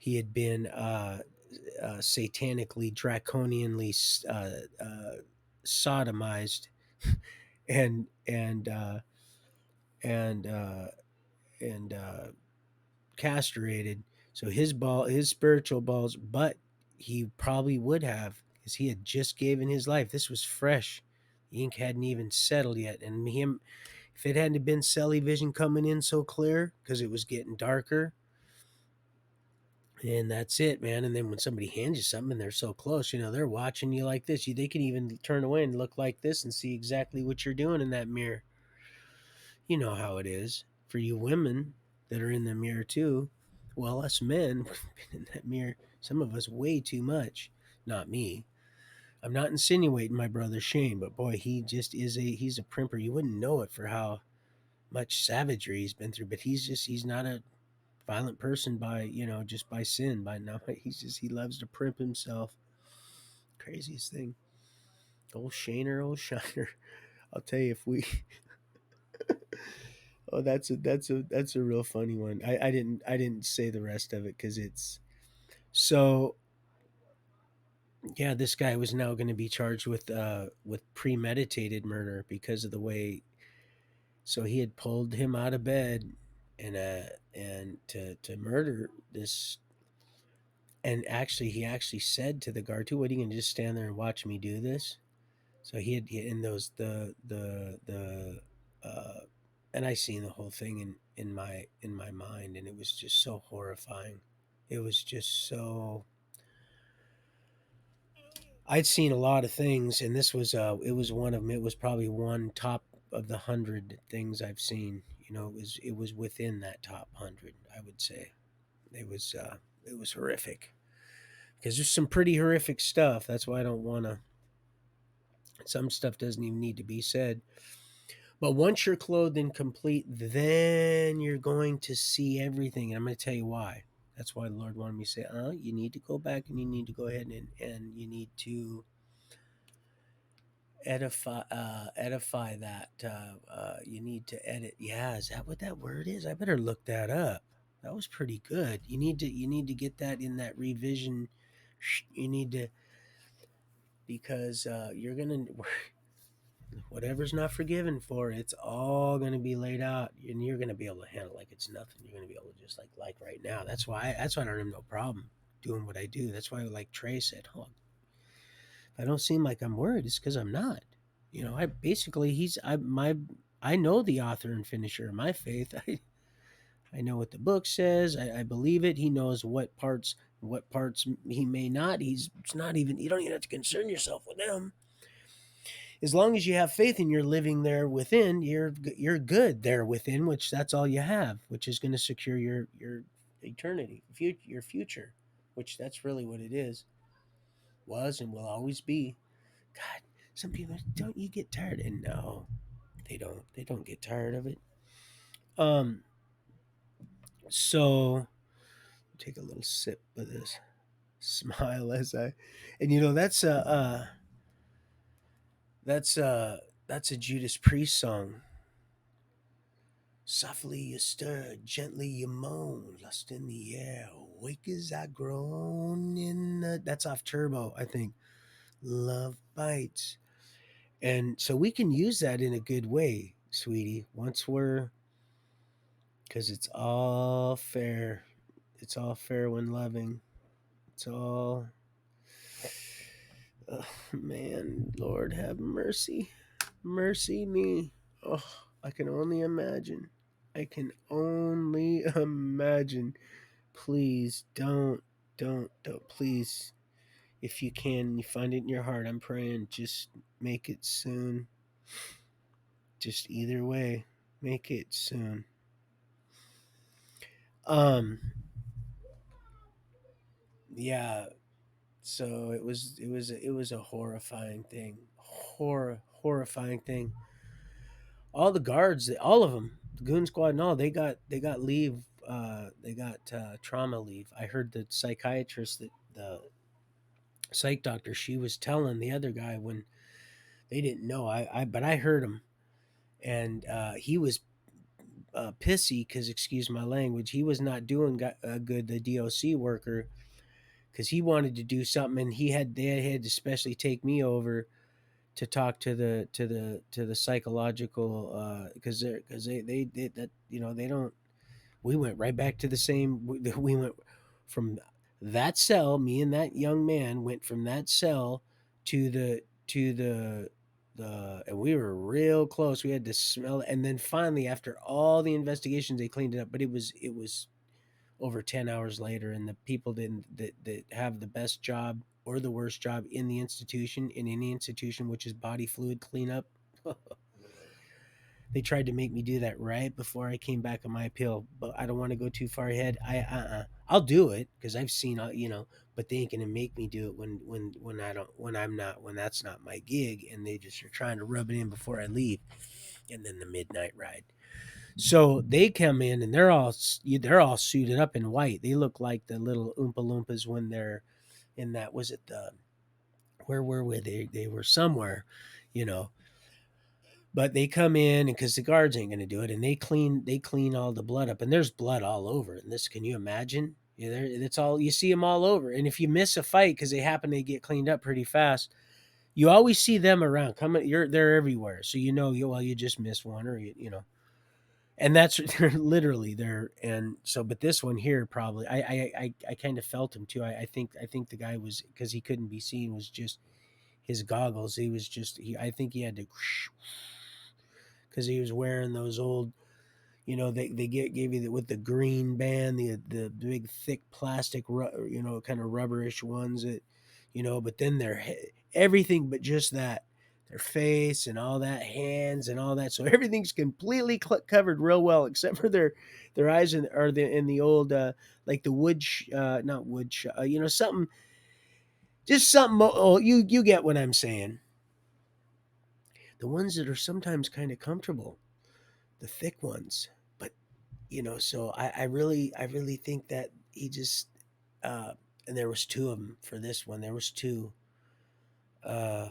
he had been satanically, draconianly sodomized and and uh, and uh, and castrated. So his spiritual balls, but he probably would have, because he had just given his life. This was fresh. The ink hadn't even settled yet, and him. If it hadn't been celly vision coming in so clear, because it was getting darker, and that's it, man. And then when somebody hands you something and they're so close, they're watching you like this. They can even turn away and look like this and see exactly what you're doing in that mirror. You know how it is for you women that are in the mirror too. Well, us men, we've been in that mirror, some of us way too much. Not me. I'm not insinuating my brother Shane, but boy, he's a primper. You wouldn't know it for how much savagery he's been through, but he's not a violent person by, just by sin, by now. He loves to primp himself. Craziest thing. Old Shaner, old Shiner. I'll tell you, if we oh, that's a real funny one. I didn't say the rest of it because it's so. Yeah, this guy was now going to be charged with premeditated murder because of the way. So he had pulled him out of bed and to murder this. And actually, he actually said to the guard too, "What, are you going to just stand there and watch me do this?" So he had in those the and I seen the whole thing in my mind, and it was just so horrifying. It was just so. I'd seen a lot of things, and this was it was one of them. It was probably one top of the 100 things I've seen. It was within that top 100. I would say it was horrific, because there's some pretty horrific stuff. That's why I don't want to. Some stuff doesn't even need to be said. But once you're clothed and complete, then you're going to see everything. And I'm going to tell you why. That's why the Lord wanted me to say, you need to go back and you need to go ahead and you need to edify that. You need to edit. Yeah, is that what that word is? I better look that up. That was pretty good. You need to get that in that revision. You need to, because you're gonna whatever's not forgiven for, it's all going to be laid out, and you're going to be able to handle it like it's nothing. You're going to be able to just like right now. That's why I don't have no problem doing what I do. That's why, like Trey said, if I don't seem like I'm worried, it's because I'm not. I basically I know the author and finisher of my faith. I know what the book says. I believe it. He knows what parts he may not. It's not even, you don't even have to concern yourself with them. As long as you have faith and you're living there within, you're good there within, which that's all you have, which is going to secure your eternity, your future, which that's really what it is. was and will always be. God, some people, don't you get tired? And no, they don't. They don't get tired of it. Um, so take a little sip of this. Smile as I, and that's that's a Judas Priest song. Softly you stir, gently you moan, lust in the air, wake as I groan in the. That's off Turbo, I think. Love bites, and so we can use that in a good way, sweetie. Once we're, because it's all fair. It's all fair when loving. It's all. Oh, man, Lord have mercy. Mercy me. Oh, I can only imagine. I can only imagine. Please don't. Please, if you can, you find it in your heart. I'm praying. Just make it soon. Just either way, make it soon. Um, yeah. So it was a horrifying thing. Horrifying thing. All the guards, all of them, the goon squad and all, they got leave. They got trauma leave. I heard the psychiatrist, that the psych doctor, she was telling the other guy when they didn't know. But I heard him, and he was pissy because, excuse my language, he was not doing good. The DOC worker, because he wanted to do something, and they had to especially take me over to talk to the psychological, because they that they don't. We went right back to the same. We went from that cell. Me and that young man went from that cell to the and we were real close. We had to smell it, and then finally, after all the investigations, they cleaned it up. But it was over 10 hours later, and the people that have the best job or the worst job in the institution, in any institution, which is body fluid cleanup. They tried to make me do that right before I came back on my appeal, but I don't want to go too far ahead. I'll do it because I've seen, but they ain't gonna make me do it when I don't, when that's not my gig, and they just are trying to rub it in before I leave, and then the midnight ride. So they come in and they're all suited up in white. They look like the little Oompa Loompas when they're in that, was it the, where were we? They were somewhere, you know. But they come in, and because the guards ain't going to do it, and they clean all the blood up, and there's blood all over. And this, can you imagine? Yeah, it's all, you see them all over. And if you miss a fight, because they happen to get cleaned up pretty fast, you always see them around. They're everywhere. So you just missed one, or and that's they're literally there. And so, but this one here, probably, I kind of felt him too. I think the guy was, because he couldn't be seen, was just his goggles. He was just I think he had to, because he was wearing those old, gave you with the green band, the big thick plastic, kind of rubberish ones that, but then everything but just that, their face and all that, hands and all that, so everything's completely covered real well except for their eyes, and are in the old, like the not wood something, just something. Oh, you get what I'm saying. The ones that are sometimes kind of comfortable, the thick ones. But so I really think that he just, uh and there was two of them for this one. There was two, uh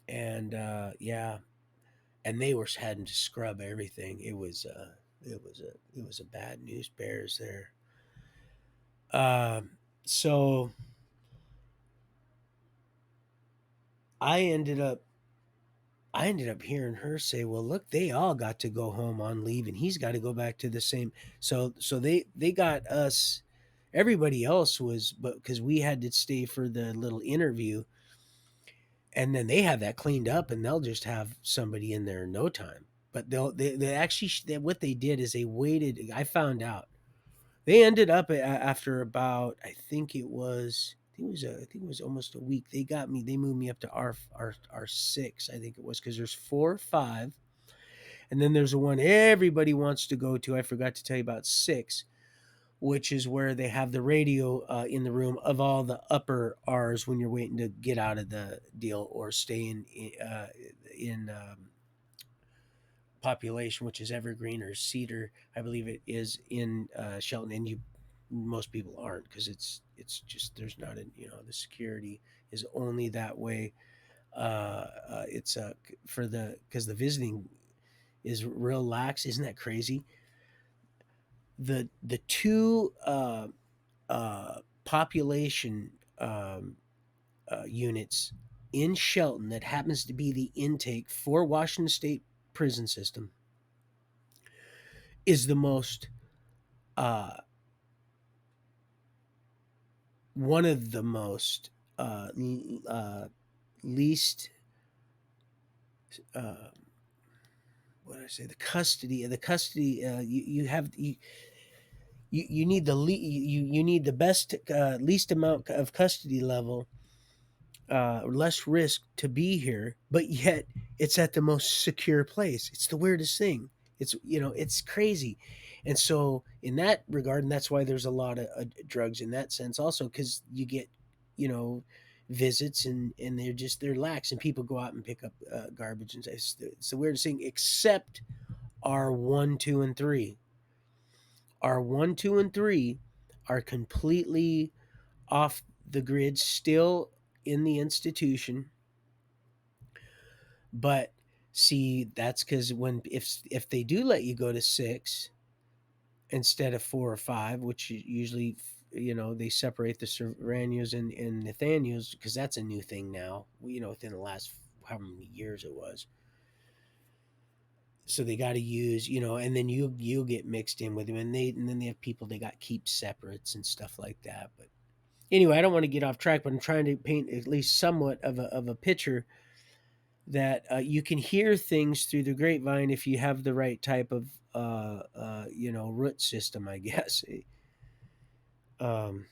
and yeah, and they were having to scrub everything. It was a bad news bears there. So I ended up I ended up hearing her say, "Well, look, they all got to go home on leave, and he's got to go back to the same." So they got us. Everybody else was, but because we had to stay for the little interview, and then they have that cleaned up, and they'll just have somebody in there in no time. But they actually, what they did is they waited. I found out they ended up, after about, I think it was almost a week. They got me. They moved me up to R6. I think it was, because there's 4 or 5, and then there's the one everybody wants to go to. I forgot to tell you about 6. which is where they have the radio in the room of all the upper R's when you're waiting to get out of the deal or stay in population, which is Evergreen or Cedar. I believe it is in Shelton, and you most people aren't because it's just there's not a the security is only that way. It's for the because the visiting is real lax. Isn't that crazy? The two population units in Shelton that happens to be the intake for Washington State prison system is the most uh, one of the most least uh, what did I say the custody you have you need you need the best least amount of custody level less risk to be here, but yet it's at the most secure place. It's the weirdest thing. It's it's crazy, and so in that regard, and that's why there's a lot of drugs in that sense, also because you get you know visits and they're lax, and people go out and pick up garbage, and it's the weirdest thing. Except our 1, 2, and 3, our 1, 2, and 3 are completely off the grid, still in the institution. But see, that's because when if they do let you go to 6 instead of 4 or 5, which usually they separate the Serranios and Nathaniels because that's a new thing now. Within the last how many years it was. So they got to use and then you'll get mixed in with them, and then they have people they got keep separates and stuff like that. But anyway, I don't want to get off track, but I'm trying to paint at least somewhat of a picture that you can hear things through the grapevine if you have the right type of root system, I guess. um,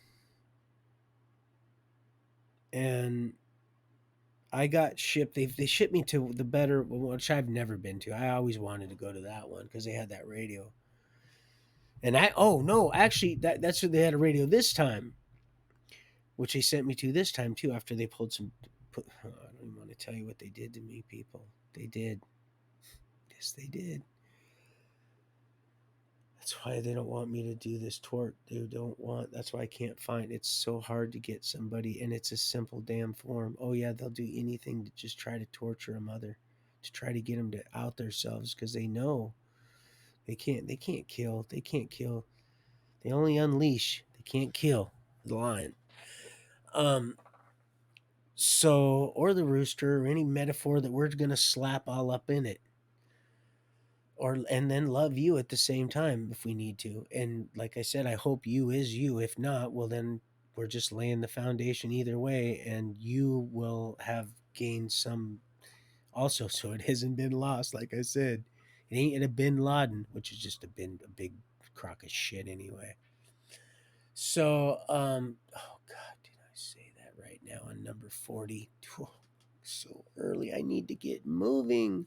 and I got shipped. They shipped me to the better, which I've never been to. I always wanted to go to that one because they had that radio. And oh no, actually that's what they had a radio this time, which they sent me to this time too. After they pulled some, I don't even want to tell you what they did to me, people. They did. Yes, they did. That's why they don't want me to do this tort. They don't want. That's why I can't find. It's so hard to get somebody, and it's a simple damn form. Oh yeah, they'll do anything to just try to torture a mother, to try to get them to out themselves because they know they can't. They can't kill. They can't kill. They only unleash. They can't kill the lion. Um. So, or the rooster, or any metaphor that we're gonna slap all up in it, or and then love you at the same time if we need to. And like I said, I hope you is you. If not, well then we're just laying the foundation either way, and you will have gained some also, so it hasn't been lost. Like I said, it ain't a bin Laden, which is just a big crock of shit anyway. So oh god, did I say that right now on number 40? So early, I need to get moving.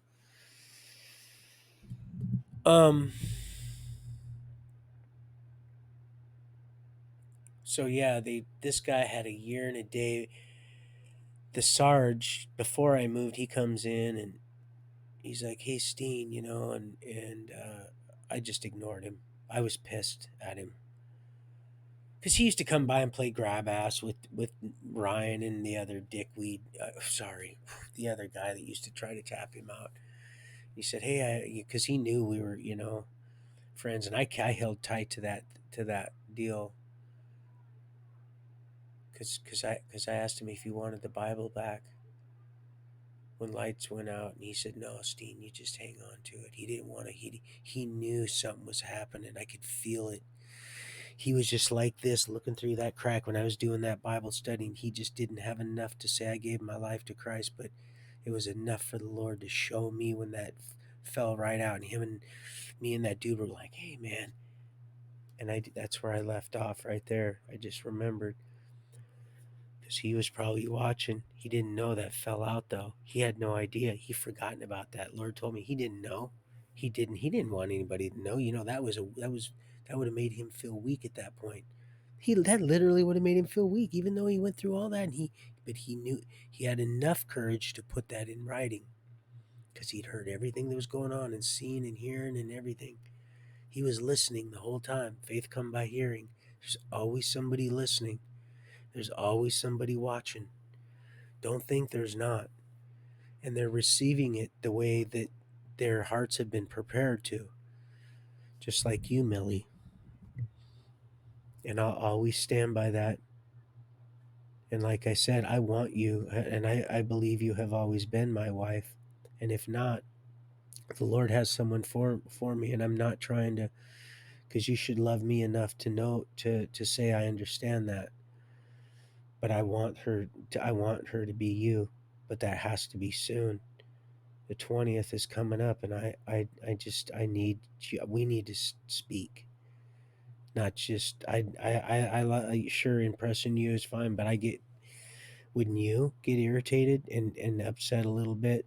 um So yeah, this guy had a year and a day. The Sarge, before I moved, he comes in and he's like, "Hey, Steen," and I just ignored him. I was pissed at him because he used to come by and play grab ass with Ryan and the other dickweed. Sorry, the other guy that used to try to tap him out. He said, "Hey," because he knew we were friends, and I held tight to that deal because I asked him if he wanted the Bible back when lights went out, and he said, "No, Steen, you just hang on to it." He didn't want to. He knew something was happening. I could feel it. He was just like this, looking through that crack when I was doing that Bible study, and he just didn't have enough to say I gave my life to Christ, but it was enough for the Lord to show me when that fell right out, and him and me and that dude were like, "Hey, man," and that's where I left off right there. I just remembered because he was probably watching. He didn't know that fell out though. He had no idea. He forgotten about that. Lord told me he didn't know. He didn't. He didn't want anybody to know. That was That would have made him feel weak at that point. That literally would have made him feel weak, even though he went through all that. But he knew he had enough courage to put that in writing because he'd heard everything that was going on and seen and hearing and everything. He was listening the whole time. Faith come by hearing. There's always somebody listening. There's always somebody watching. Don't think there's not. And they're receiving it the way that their hearts have been prepared to. Just like you, Millie. And I'll always stand by that. And like I said, I want you, and I believe you have always been my wife. And if not, the Lord has someone for me, and I'm not trying to, because you should love me enough to know to say I understand that. But I want her to be you, but that has to be soon. The 20th is coming up, and I need you, we need to speak. Not just I sure impressing you is fine, but wouldn't you get irritated and upset a little bit?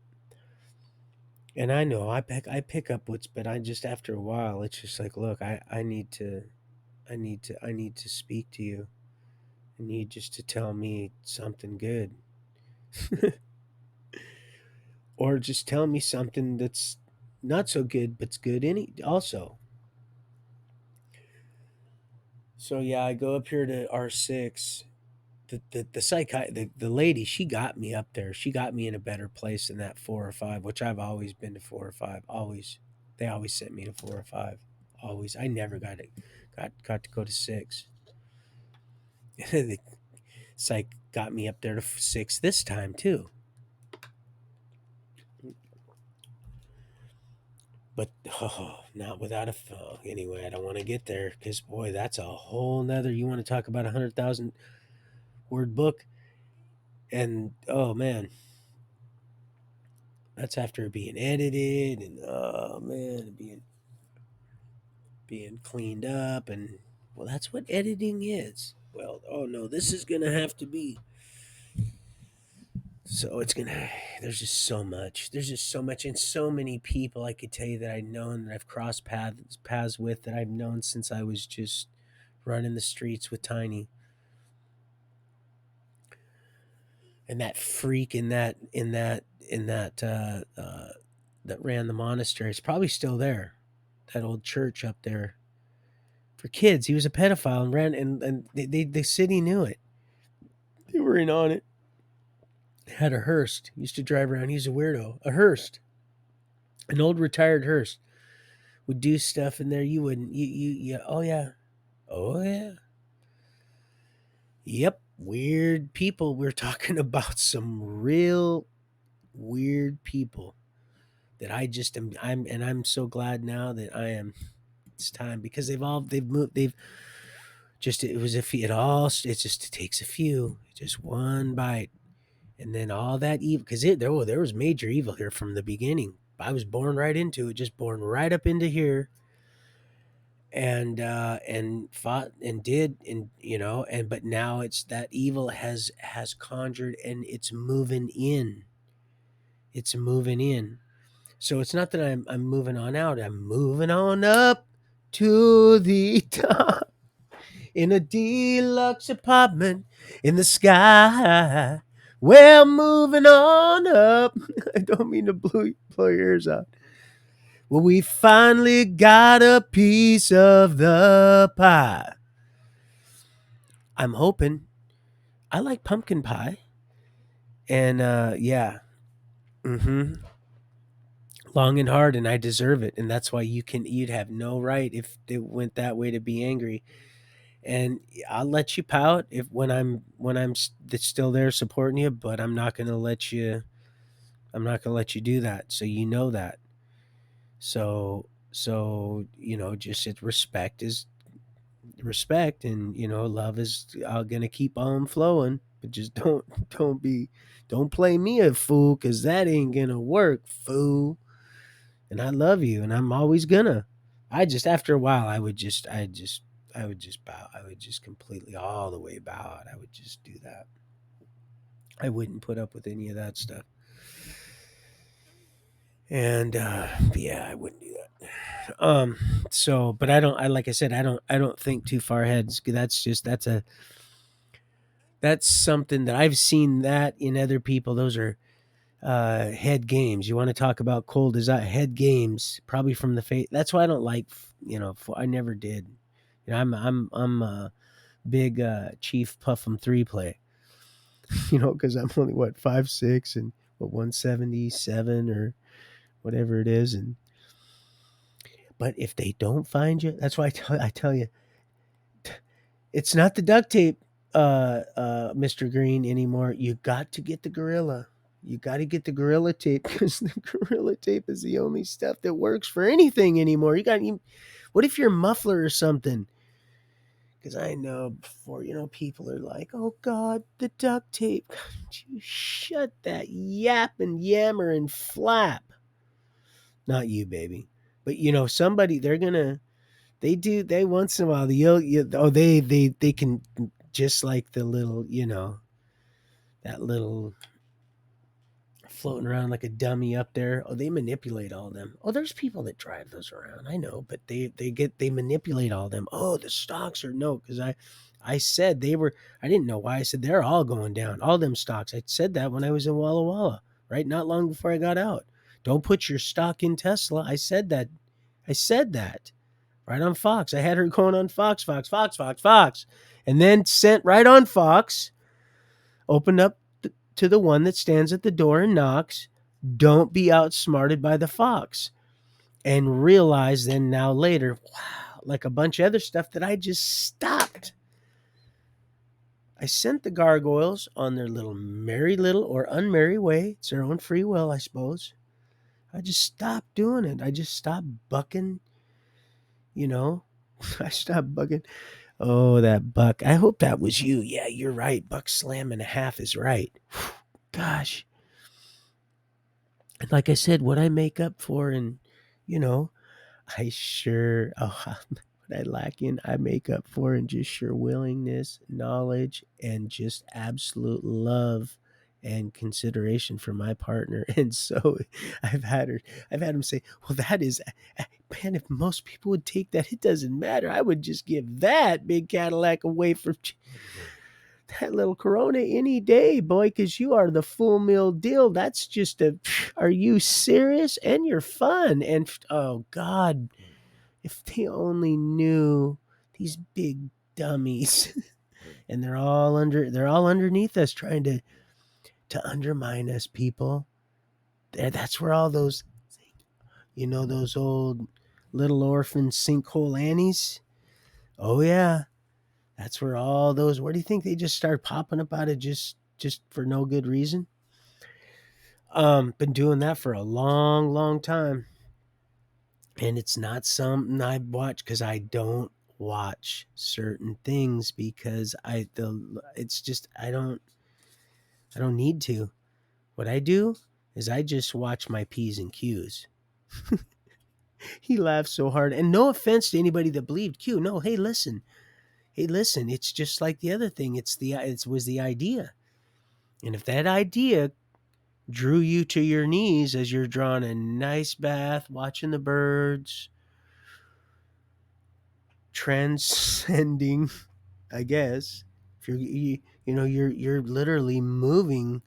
And I know I pick up what's, but I just after a while it's just like, look, I need to speak to you. I need just to tell me something good. Or just tell me something that's not so good but's good any also. So yeah, I go up here to R6. The lady, she got me up there. She got me in a better place than that 4 or 5, which I've always been to 4 or 5. Always, they always sent me to 4 or 5. Always, I never got to go to 6. The psych got me up there to 6 this time too. But not without a anyway. I don't want to get there because boy, that's a whole nother. You want to talk about 100,000 word book, and oh man, that's after being edited and oh man, being cleaned up and well, that's what editing is. Well, oh no, this is gonna have to be. So it's gonna. There's just so much. There's just so much, and so many people I could tell you that I've known, that I've crossed paths with, that I've known since I was just running the streets with Tiny, and that freak that ran the monastery is probably still there. That old church up there for kids. He was a pedophile and ran, and the city knew it. They were in on it. Had a hearse. He used to drive around. He's a weirdo. A hearse, an old retired hearse, would do stuff in there you wouldn't. Yeah. Oh yeah. Oh yeah. Yep. Weird people. We're talking about some real weird people that I just am. I'm so glad now that I am. It's time because they've moved. They've just it was a few. It just takes a few. Just one bite. And then all that evil, because there was major evil here from the beginning. I was born right into it, just born right up into here, and fought and did, and but now it's that evil has conjured and it's moving in. It's moving in. So it's not that I'm moving on out. I'm moving on up to the top in a deluxe apartment in the sky. Well, moving on up. I don't mean to blow your ears out. Well, we finally got a piece of the pie. I'm hoping. I like pumpkin pie. And yeah. Mm-hmm. Long and hard, and I deserve it. And that's why you'd have no right if it went that way to be angry. And I'll let you pout if still there supporting you, but I'm not gonna let you. I'm not gonna let you do that. So you know that. So just respect is respect, and love is gonna keep on flowing. But just don't play me a fool, because that ain't gonna work, fool. And I love you, and I'm always gonna. I just after a while, I would just bow. I would just completely all the way bow out. I would just do that. I wouldn't put up with any of that stuff. And yeah, I wouldn't do that. Um, so, but I don't. I like I said, I don't think too far ahead. That's something that I've seen that in other people. Those are head games. You want to talk about cold desire head games, probably from the fate. That's why I don't like. I never did. I'm a big Chief Puff'em 3 play. Because I'm only what 5'6" and what 177 or whatever it is, and but if they don't find you, that's why I tell you, it's not the duct tape, Mr. Green, anymore. You got to get the gorilla. You got to get the gorilla tape because the gorilla tape is the only stuff that works for anything anymore. What if your muffler or something? Because I know before, people are like, oh God, the duct tape. You shut that yap and yammer and flap. Not you, baby. But somebody, they do, they once in a while, they can, just like the little, that little floating around like a dummy up there. Oh, they manipulate all of them. Oh, there's people that drive those around. I know, but they manipulate all of them. Oh, the stocks are no, because I said they were. I didn't know why. I said they're all going down. All them stocks. I said that when I was in Walla Walla, right? Not long before I got out. Don't put your stock in Tesla. I said that. I said that right on Fox. I had her going on Fox, Fox, Fox, Fox, Fox, and then sent right on Fox. Opened up to the one that stands at the door and knocks. Don't be outsmarted by the fox. And realize then now later, wow, like a bunch of other stuff that I just stopped. I sent the gargoyles on their little merry little or unmerry way. It's their own free will, I suppose. I just stopped doing it. I just stopped bucking, you know. I stopped bucking. Oh, that buck. I hope that was you. Yeah, you're right. Buck slam and a half is right. Gosh. And like I said, what I make up for, and you know, I sure what I lack in, I make up for in just sheer willingness, knowledge, and just absolute love and consideration for my partner. And so I've had her, I've had him say, "Well, that is, man, if most people would take that, it doesn't matter. I would just give that big Cadillac away for that little Corona any day, boy, because you are the full meal deal. That's just a, are you serious? And you're fun. And oh, God, if they only knew these big dummies and they're all underneath us trying to undermine us, people. That's where all those, those old little orphan sinkhole Annies. Oh, yeah. That's where all those. Where do you think they just start popping up out of just for no good reason? Been doing that for a long, long time, and it's not something I watch because I don't watch certain things because it's just I don't need to. What I do is I just watch my P's and Q's. He laughs so hard, and no offense to anybody that believed Q. No, hey, listen. It's just like the other thing. It was the idea. And if that idea drew you to your knees as you're drawing a nice bath, watching the birds, transcending, I guess, if you're literally moving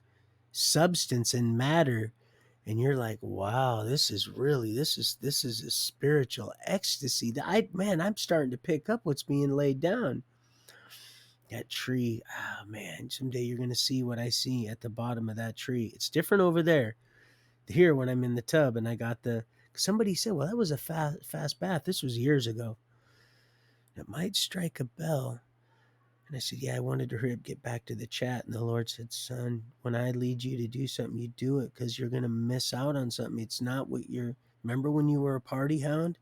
substance and matter, and you're like, wow, this is a spiritual ecstasy. I'm starting to pick up what's being laid down. That tree, ah, man, someday you're gonna see what I see at the bottom of that tree. It's different over there. Here, when I'm in the tub and I got somebody said, well, that was a fast bath. This was years ago. It might strike a bell. And I said, yeah, I wanted to hurry up, get back to the chat. And the Lord said, son, when I lead you to do something, you do it because you're going to miss out on something. It's not what remember when you were a party hound?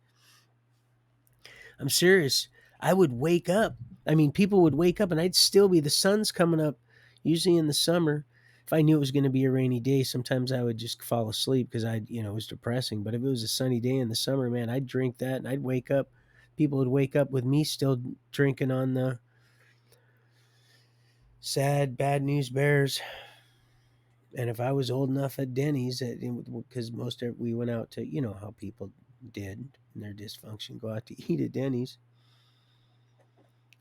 I'm serious. I would wake up. I mean, people would wake up and I'd still be, the sun's coming up, usually in the summer. If I knew it was going to be a rainy day, sometimes I would just fall asleep because it was depressing. But if it was a sunny day in the summer, man, I'd drink that and I'd wake up. People would wake up with me still drinking on the sad, bad news bears. And if I was old enough at Denny's, because we went out to, how people did in their dysfunction go out to eat at Denny's.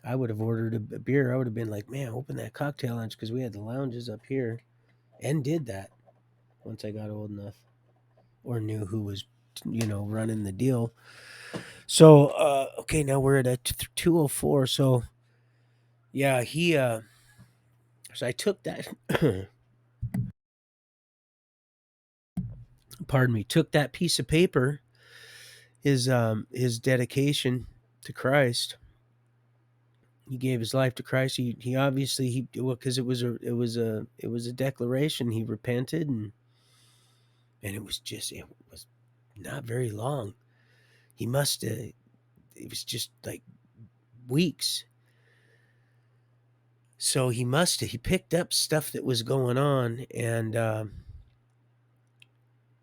I would have ordered a beer. I would have been like, man, open that cocktail lounge because we had the lounges up here, and did that once I got old enough or knew who was, running the deal. So, okay, now we're at a 204. So, yeah, so I took that, pardon me, took that piece of paper, his dedication to Christ. He gave his life to Christ. He obviously because it was a declaration. He repented, and it was not very long. He must have. It was just like weeks. So he picked up stuff that was going on, and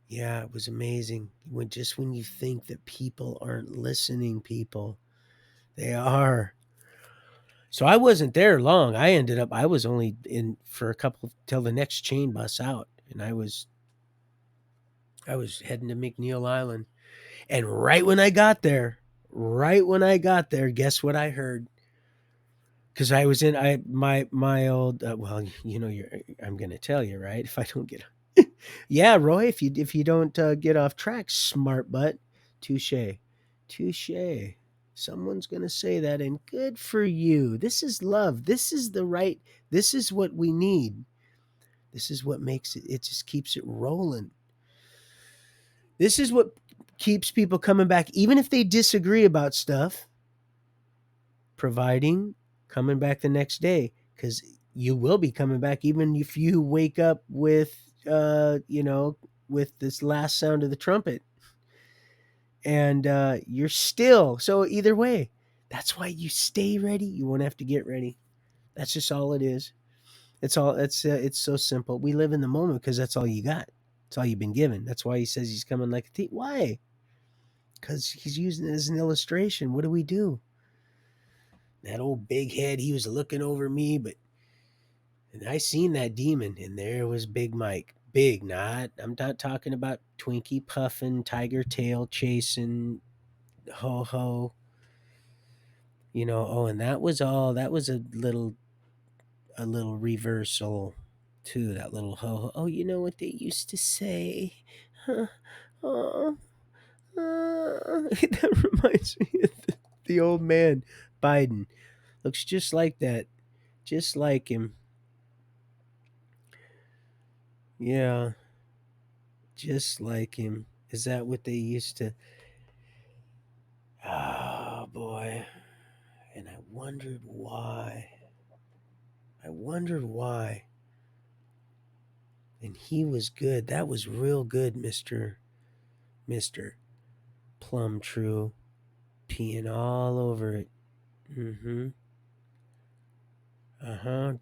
yeah, it was amazing. When you think that people aren't listening, people, they are. So I wasn't there long. I was only in for a couple till the next chain bus out, and I was heading to McNeil Island. And right when I got there, guess what I heard? Because I was in my old well, I'm gonna tell you, right? If I don't get, yeah, Roy, if you don't get off track, smart butt, touche, touche. Someone's gonna say that, and good for you. This is love. This is the right. This is what we need. This is what makes it. It just keeps it rolling. This is what keeps people coming back, even if they disagree about stuff. Providing coming back the next day, because you will be coming back even if you wake up with this last sound of the trumpet, and you're still so either way. That's why you stay ready. You won't have to get ready. That's just all it is. It's so simple. We live in the moment because that's all you got. It's all you've been given. That's why he says he's coming like a thief. Why? Because he's using it as an illustration. What do we do? That old big head, he was looking over me, and I seen that demon, and there was Big Mike. Big, I'm not talking about Twinkie puffing, tiger tail chasing, ho ho. And that was all. That was a little reversal too. That little ho ho. Oh, you know what they used to say? Huh? Oh, that reminds me of the old man Biden. Looks just like that, just like him. Yeah, just like him. Is that what they used to? Oh boy. And I wondered why. I wondered why. And he was good. That was real good, Mister Plum True. Peeing all over it. Mm-hmm. Uh-huh.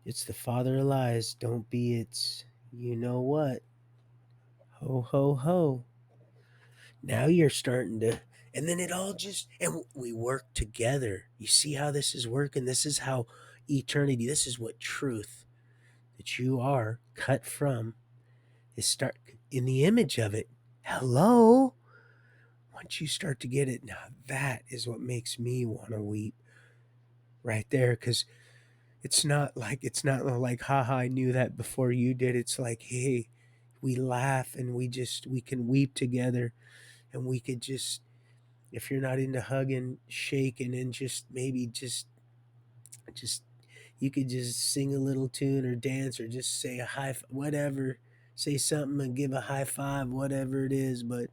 It's the father of lies. Don't be its you know what. Ho ho ho. Now you're starting to, and then it all just, and we work together. You see how this is working? This is how eternity, this is what truth that you are cut from is start in the image of it. Hello? Once you start to get it, now that is what makes me want to weep right there. Because it's not like, haha, I knew that before you did. It's like, hey, we laugh and we can weep together, and we could just, if you're not into hugging, shaking, and just maybe just you could just sing a little tune or dance or just say a whatever, say something and give a high five, whatever it is. But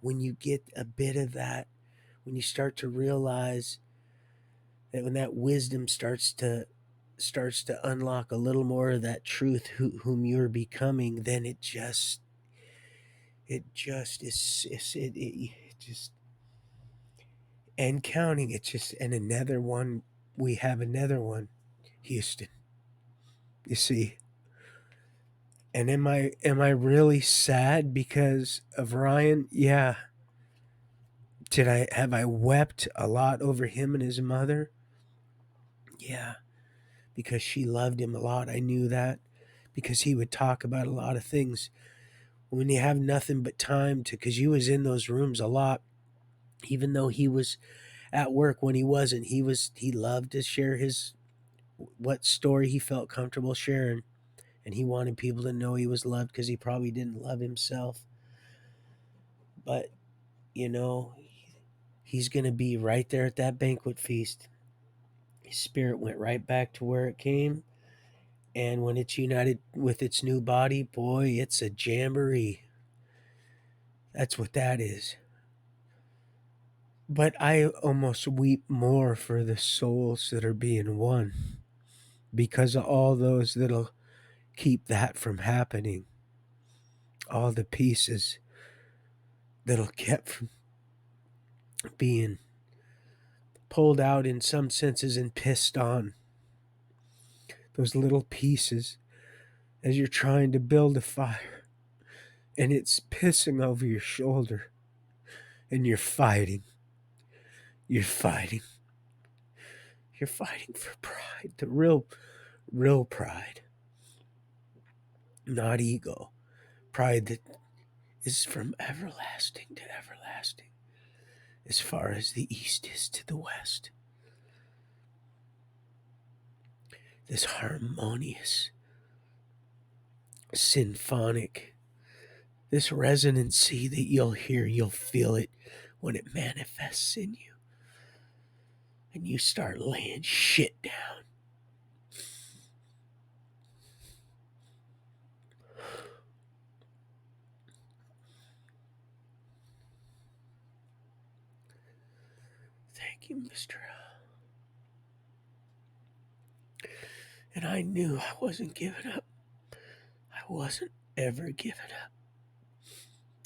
when you get a bit of that, when you start to realize that, when that wisdom starts to unlock a little more of that truth, whom you're becoming, then it just it just, and counting. It's just, and another one. We have another one, Houston. You see, and am I really sad because of Ryan? Yeah. Have I wept a lot over him and his mother? Yeah, because she loved him a lot. I knew that because he would talk about a lot of things. when you have nothing but time to, because he was in those rooms a lot, even though he was at work. When he wasn't, he loved to share his what story he felt comfortable sharing, and he wanted people to know he was loved because he probably didn't love himself. But you know, he's going to be right there at that banquet feast. His spirit went right back to where it came, and when it's united with its new body, boy, it's a jamboree. That's what that is. But I almost weep more for the souls that are being won because of all those that'll keep that from happening. All the pieces that'll keep from being pulled out in some senses and pissed on. Those little pieces as you're trying to build a fire and it's pissing over your shoulder and you're fighting. You're fighting. You're fighting for pride, the real pride, not ego. Pride that is from everlasting to everlasting, as far as the east is to the west. This harmonious, symphonic, this resonancy that you'll hear, you'll feel it when it manifests in you. And you start laying shit down. Thank you, Mr. And I knew I wasn't giving up. I wasn't ever giving up.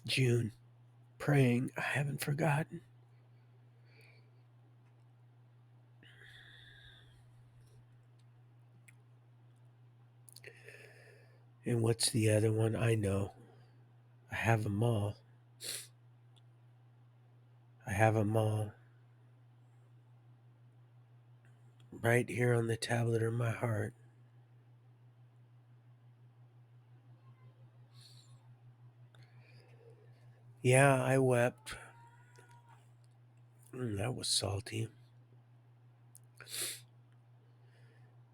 June, praying, I haven't forgotten. And what's the other one? I know. I have them all. I have them all. Right here on the tablet of my heart. Yeah, I wept. That was salty.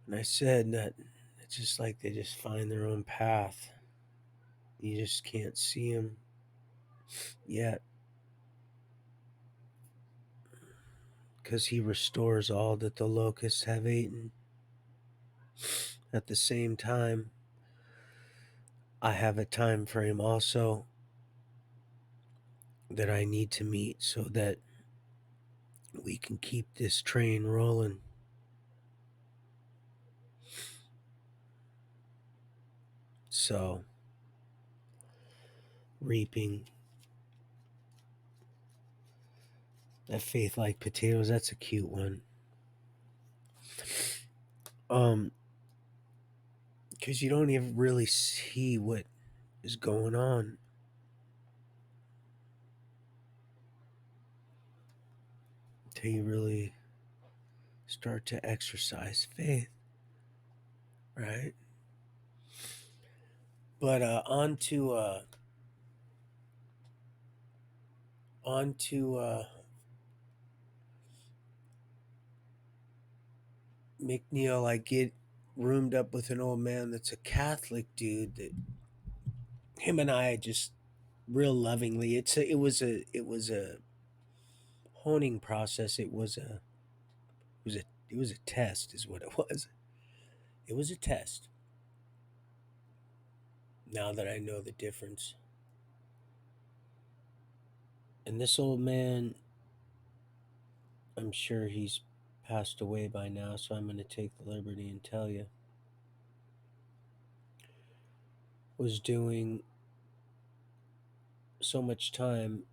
And I said that it's just like they just find their own path. You just can't see them yet. Because he restores all that the locusts have eaten. At the same time, I have a time frame also that I need to meet so that we can keep this train rolling. So, reaping that faith like potatoes, that's a cute one. Because you don't even really see what is going on. Until you really start to exercise faith, right? But on to McNeil. I get roomed up with an old man that's a Catholic dude that him and I just real lovingly. It was a honing process. It was a test, is what it was. It was a test. Now that I know the difference, and this old man, I'm sure he's passed away by now, so I'm going to take the liberty and tell you, was doing so much time,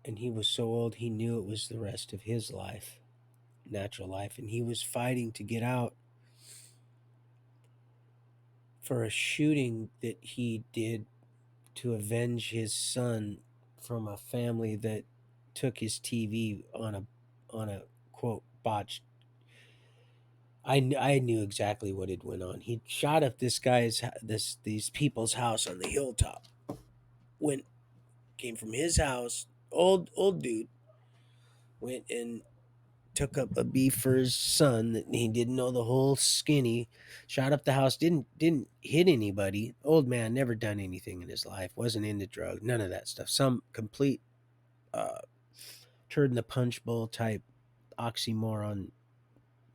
and he was so old he knew it was the rest of his life, natural life, and he was fighting to get out for a shooting that he did to avenge his son from a family that took his TV on a quote botched. I knew exactly what had went on. He shot up this guy's these people's house on the hilltop, went came from his house. Old dude went and took up a beef for his son that he didn't know the whole skinny. Shot up the house. Didn't hit anybody. Old man never done anything in his life. Wasn't into drugs. None of that stuff. Some complete uh, turd in the punch bowl type oxymoron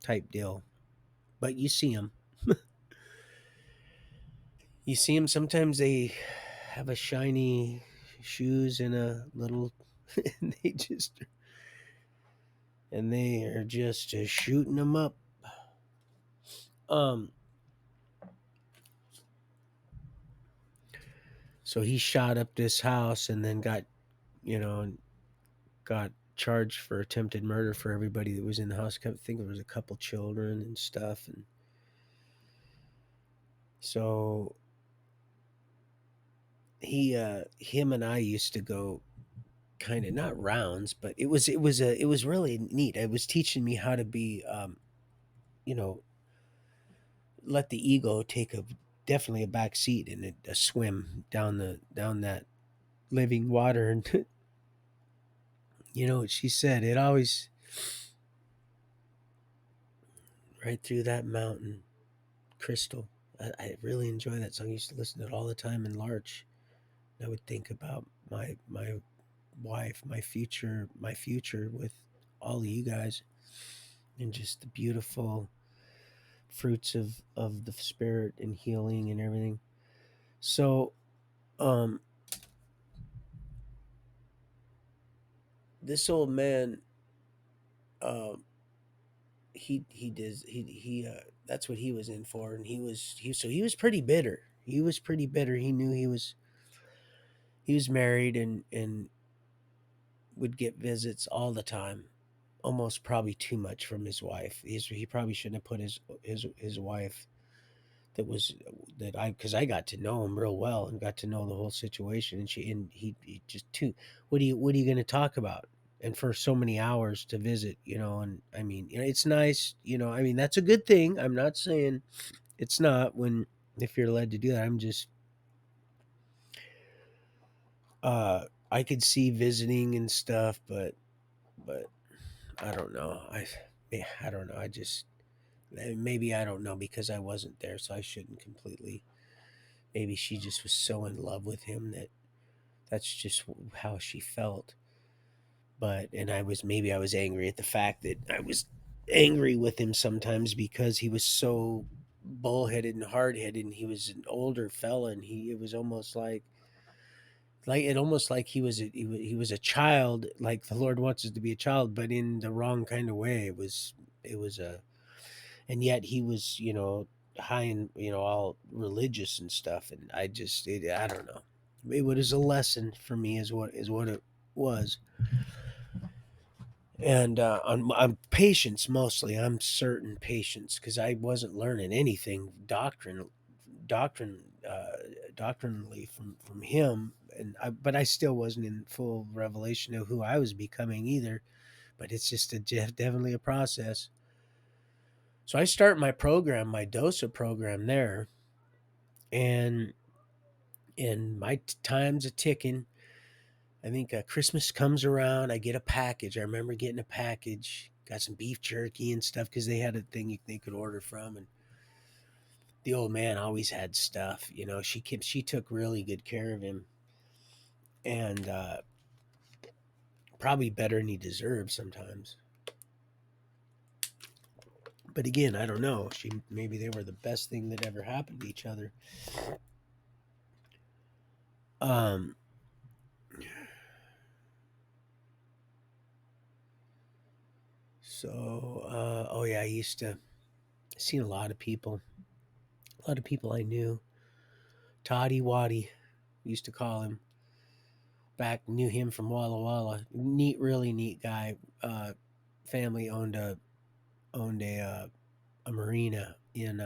type deal. But you see him. You see them sometimes they have a shiny shoes and a little and they are just shooting them up. Um so he shot up this house and then got charged for attempted murder for everybody that was in the house. I think there was a couple children and stuff, and so him and I used to go kind of not rounds, but it was really neat. It was teaching me how to be you know let the ego take a definitely a back seat and a swim down that living water. And you know what she said, it always right through that mountain crystal. I really enjoy that song. I used to listen to it all the time in Larch. I would think about my wife, my future with all of you guys, and just the beautiful fruits of the spirit and healing and everything. So um this old man, um he does he that's what he was in for. And he was pretty bitter. He knew he was married and would get visits all the time, almost probably too much from his wife. He probably shouldn't have put his wife that was that I because I got to know him real well and got to know the whole situation. And he just too. What are you going to talk about? And for so many hours to visit, and I mean, it's nice, I mean, that's a good thing. I'm not saying it's not when if you're led to do that. I'm just I could see visiting and stuff, but I don't know. I don't know. I just maybe I don't know because I wasn't there, so I shouldn't completely. Maybe she just was so in love with him that that's just how she felt. But and I was angry at the fact that I was angry with him sometimes because he was so bullheaded and hard headed, and he was an older fella, and he it was almost like he was a child, like the Lord wants us to be a child, but in the wrong kind of way. It was a and yet he was high and all religious and stuff, and I don't know. It was a lesson for me is what it was. And on patience mostly. I'm certain patience because I wasn't learning anything doctrine doctrinally from him. But I still wasn't in full revelation of who I was becoming either. But it's just definitely a process. So I start my program, my DOSA program there, and my time's a ticking. I think Christmas comes around. I get a package. I remember getting a package. Got some beef jerky and stuff because they had a thing they could order from. And the old man always had stuff. She took really good care of him, and probably better than he deserved sometimes. But again, I don't know. Maybe they were the best thing that ever happened to each other. Um, oh yeah, I used to seen a lot of people I knew. Toddy Waddy, used to call him. Back knew him from Walla Walla. Neat, really neat guy. Family owned a marina in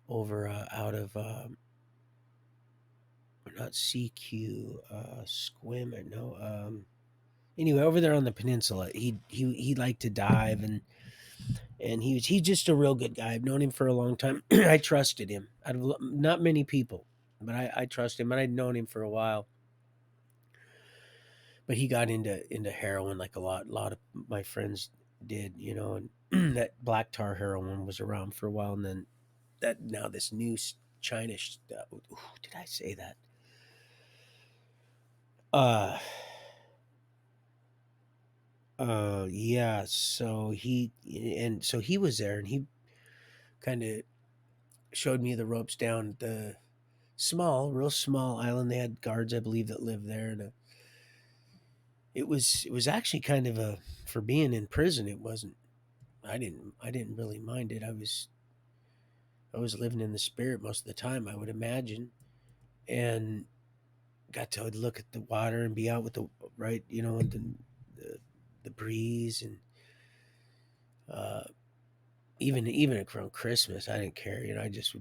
over out of not CQ Squim. No. Anyway, over there on the peninsula, he liked to dive and he's just a real good guy. I've known him for a long time. I trusted him. Out of not many people. But I trust him, and I'd known him for a while. But he got into heroin like a lot of my friends did, you know, and that black tar heroin was around for a while, and then that now this new China stuff. Ooh, did I say that? Uh, yeah. So he was there, and he kind of showed me the ropes down the real small island. They had guards, I believe, that lived there, and it was actually kind of a for being in prison. It wasn't. I didn't really mind it. I was living in the spirit most of the time, I would imagine, and got to look at the water and be out with the right, and the, the breeze, and uh, even around Christmas, I didn't care. I just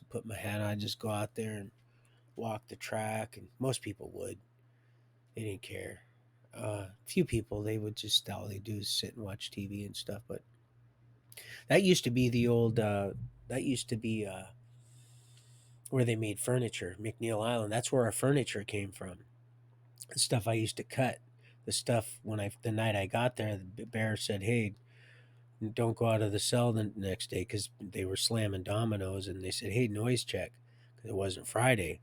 put my hat on, I just go out there and walk the track, and most people would. They didn't care. Few people, they would just all they do is sit and watch TV and stuff. But that used to be the old. That used to be where they made furniture, McNeil Island. That's where our furniture came from. The stuff I used to cut. The stuff the night I got there, the bear said, "Hey, don't go out of the cell the next day," because they were slamming dominoes, and they said, "Hey, noise check," because it wasn't Friday.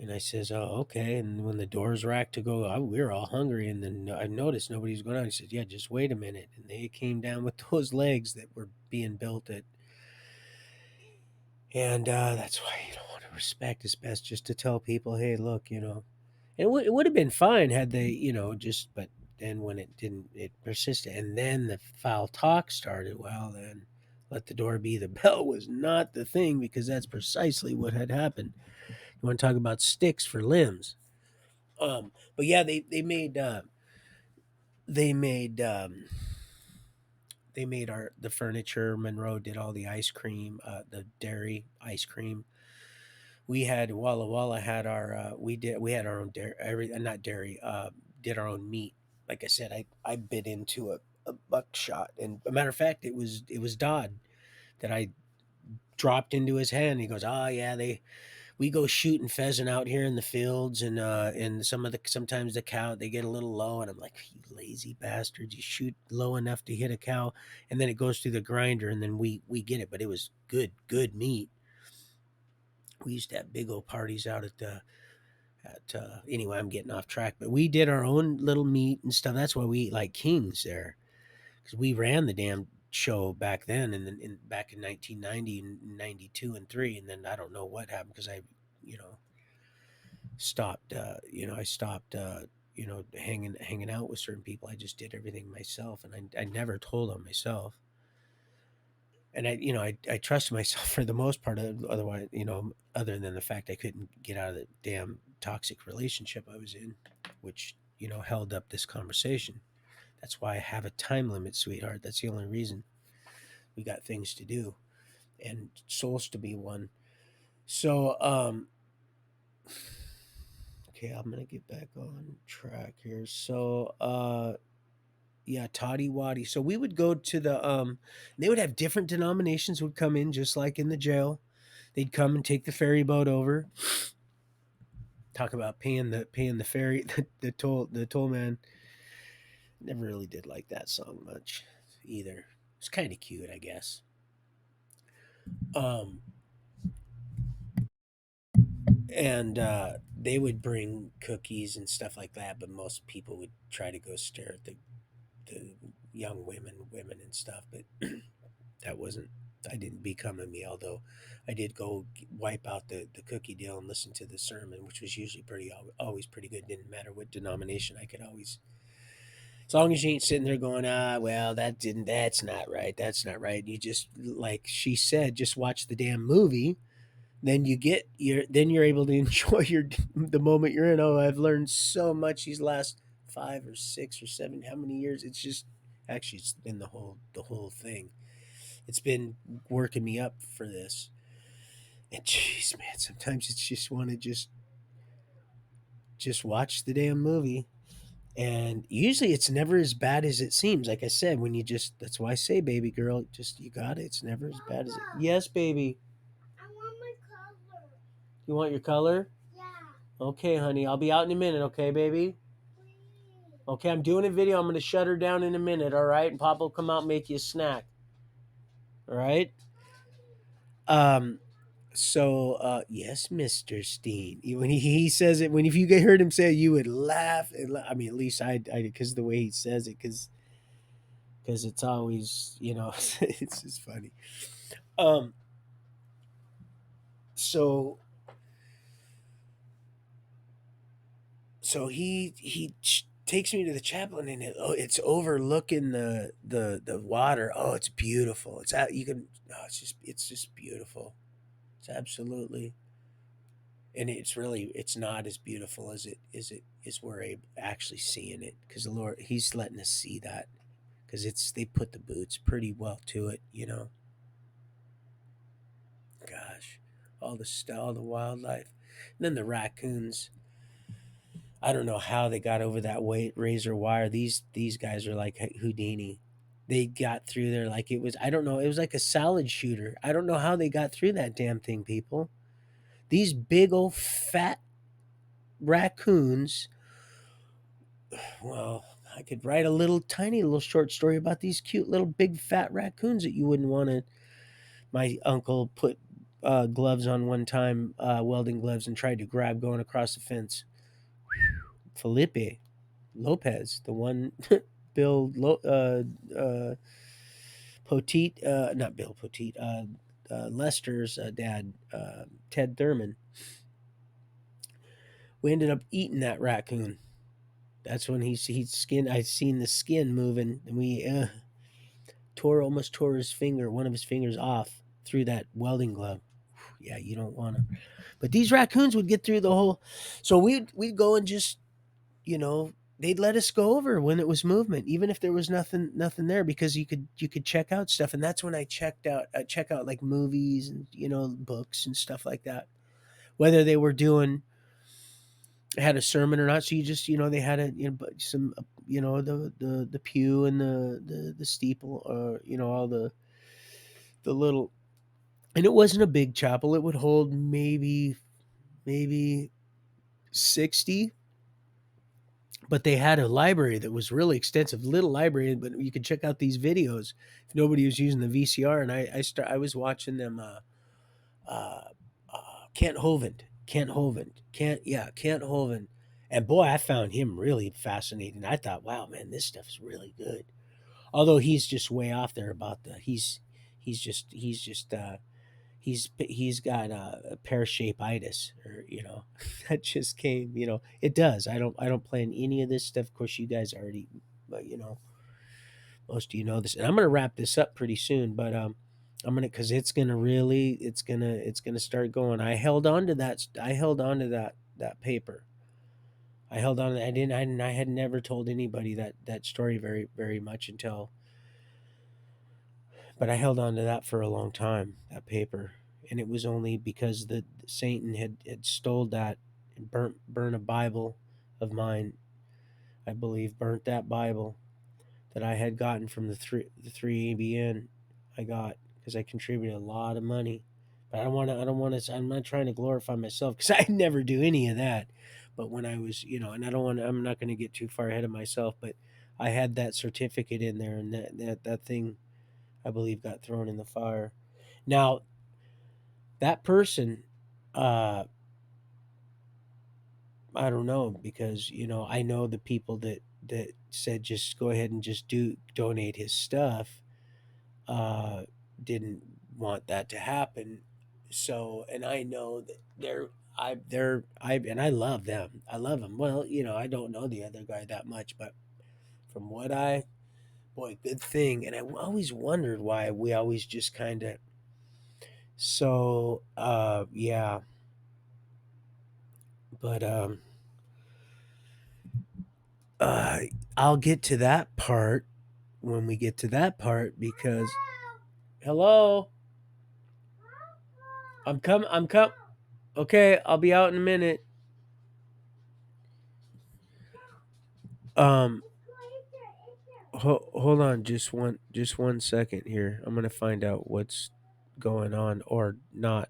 And I says, "Oh, okay." And when the doors racked to go, we were all hungry, and then I noticed nobody's going on. He said, "Yeah, just wait a minute." And they came down with those legs that were being built at, and that's why you don't want to respect. It's best just to tell people, "Hey, look, it would have been fine had they, just, but then when it didn't, it persisted. And then the foul talk started. Well, then let the door be. The bell was not the thing because that's precisely what had happened. You want to talk about sticks for limbs? But yeah, they made, they made the furniture. Monroe did all the ice cream, the dairy ice cream. We had Walla Walla had we had our own dairy, not dairy, did our own meat. Like I said, I bit into a buckshot, and a matter of fact, it was Dodd that I dropped into his hand. He goes, "Oh yeah, we go shooting pheasant out here in the fields, and sometimes the cow they get a little low," and I'm like, "You lazy bastards! You shoot low enough to hit a cow, and then it goes through the grinder, and then we get it." But it was good meat. We used to have big old parties out anyway, I'm getting off track, but we did our own little meat and stuff. That's why we eat like kings there, because we ran the damn show back then, and then back in 1990 and 92 and 3, and then I don't know what happened because you know stopped I stopped hanging out with certain people. I just did everything myself, and I never told on myself. And I trusted myself for the most part. Otherwise, other than the fact I couldn't get out of the damn toxic relationship I was in, which held up this conversation. That's why I have a time limit, sweetheart. That's the only reason. We got things to do, and souls to be one. So, okay, I'm gonna get back on track here. So, yeah, Toddy Waddy. So we would go to they would have different denominations would come in, just like in the jail. They'd come and take the ferry boat over. Talk about paying the ferry, the toll man. Never really did like that song much either. It's kind of cute, I guess. Um, and they would bring cookies and stuff like that, but most people would try to go stare at the young women and stuff. But that wasn't. I didn't become a me, although I did go wipe out the cookie deal and listen to the sermon, which was usually always pretty good. Didn't matter what denomination, I could always, as long as you ain't sitting there going, well, that's not right. You just, like she said, just watch the damn movie. Then you're able to enjoy the moment you're in. Oh, I've learned so much these last 5 or 6 or 7, how many years? It's just, actually, it's been the whole thing. It's been working me up for this. And jeez, man, sometimes it's just want to just watch the damn movie. And usually it's never as bad as it seems. Like I said, when you just, that's why I say, baby girl, just, you got it. It's never as bad as it. Yes, baby. You want your color? Yeah. Okay, honey. I'll be out in a minute, okay, baby? Okay, I'm doing a video. I'm going to shut her down in a minute, all right? And Papa will come out and make you a snack. All right? Um, yes, Mr. Steen. When he says it, if you heard him say it, you would laugh. I mean, at least I because the way he says it, because it's always, it's just funny. Um, so he takes me to the chapel, and it's overlooking the water. Oh, it's beautiful. It's out. You can. Oh, it's just beautiful. It's absolutely. And it's not as beautiful as we're actually seeing it, because the Lord, He's letting us see that, because they put the boots pretty well to it. Gosh, all the wildlife, and then the raccoons. I don't know how they got over that razor wire. These guys are like Houdini. They got through there like it was. I don't know. It was like a salad shooter. I don't know how they got through that damn thing, people. These big old fat raccoons. Well, I could write a tiny little short story about these cute little big fat raccoons that you wouldn't want to. My uncle put gloves on one time, welding gloves, and tried to grab going across the fence. Felipe Lopez, the one Bill Poteet, not Bill Poteet, Lester's dad, Ted Thurman. We ended up eating that raccoon. That's when he skin. I seen the skin moving, and we almost tore one of his fingers off through that welding glove. Yeah, you don't want to. But these raccoons would get through the whole. So we'd go and just, they'd let us go over when it was movement, even if there was nothing there, because you could check out stuff. And that's when I check out like movies and, books and stuff like that, whether they were doing had a sermon or not. So you just, they had some, the pew and the steeple, all the little. And it wasn't a big chapel. It would hold maybe 60, but they had a library that was really extensive, little library, but you could check out these videos if nobody was using the VCR. And I was watching them, uh, Kent Hovind, Kent Hovind. And boy, I found him really fascinating. I thought, wow, man, this stuff is really good. Although he's just way off there about he's got a pear shape itis, or that just came. It does. I don't plan any of this stuff. Of course, you guys already, but most of you know this, and I'm gonna wrap this up pretty soon. But I'm gonna, because it's gonna start going. I held on to that paper. I held on. I had never told anybody that story very very much until. But I held on to that for a long time, that paper. And it was only because the Satan had stole that and burnt a Bible of mine, I believe, burnt that Bible that I had gotten from the three ABN I got, because I contributed a lot of money. But I don't want to, I'm not trying to glorify myself, because I never do any of that. But when I was, and I'm not going to get too far ahead of myself, but I had that certificate in there, and that thing, I believe, got thrown in the fire. Now, that person, uh, I don't know, because I know the people that said just go ahead and just donate his stuff, uh, didn't want that to happen. So, and I know that and I love them. I love them. Well, I don't know the other guy that much, but from what boy, good thing. And I always wondered why we always just kind of. So, yeah, but uh, I'll get to that part when we get to that part, because hello, I'm come. Okay, I'll be out in a minute. Um, hold on, just one second here. I'm gonna find out what's going on or not.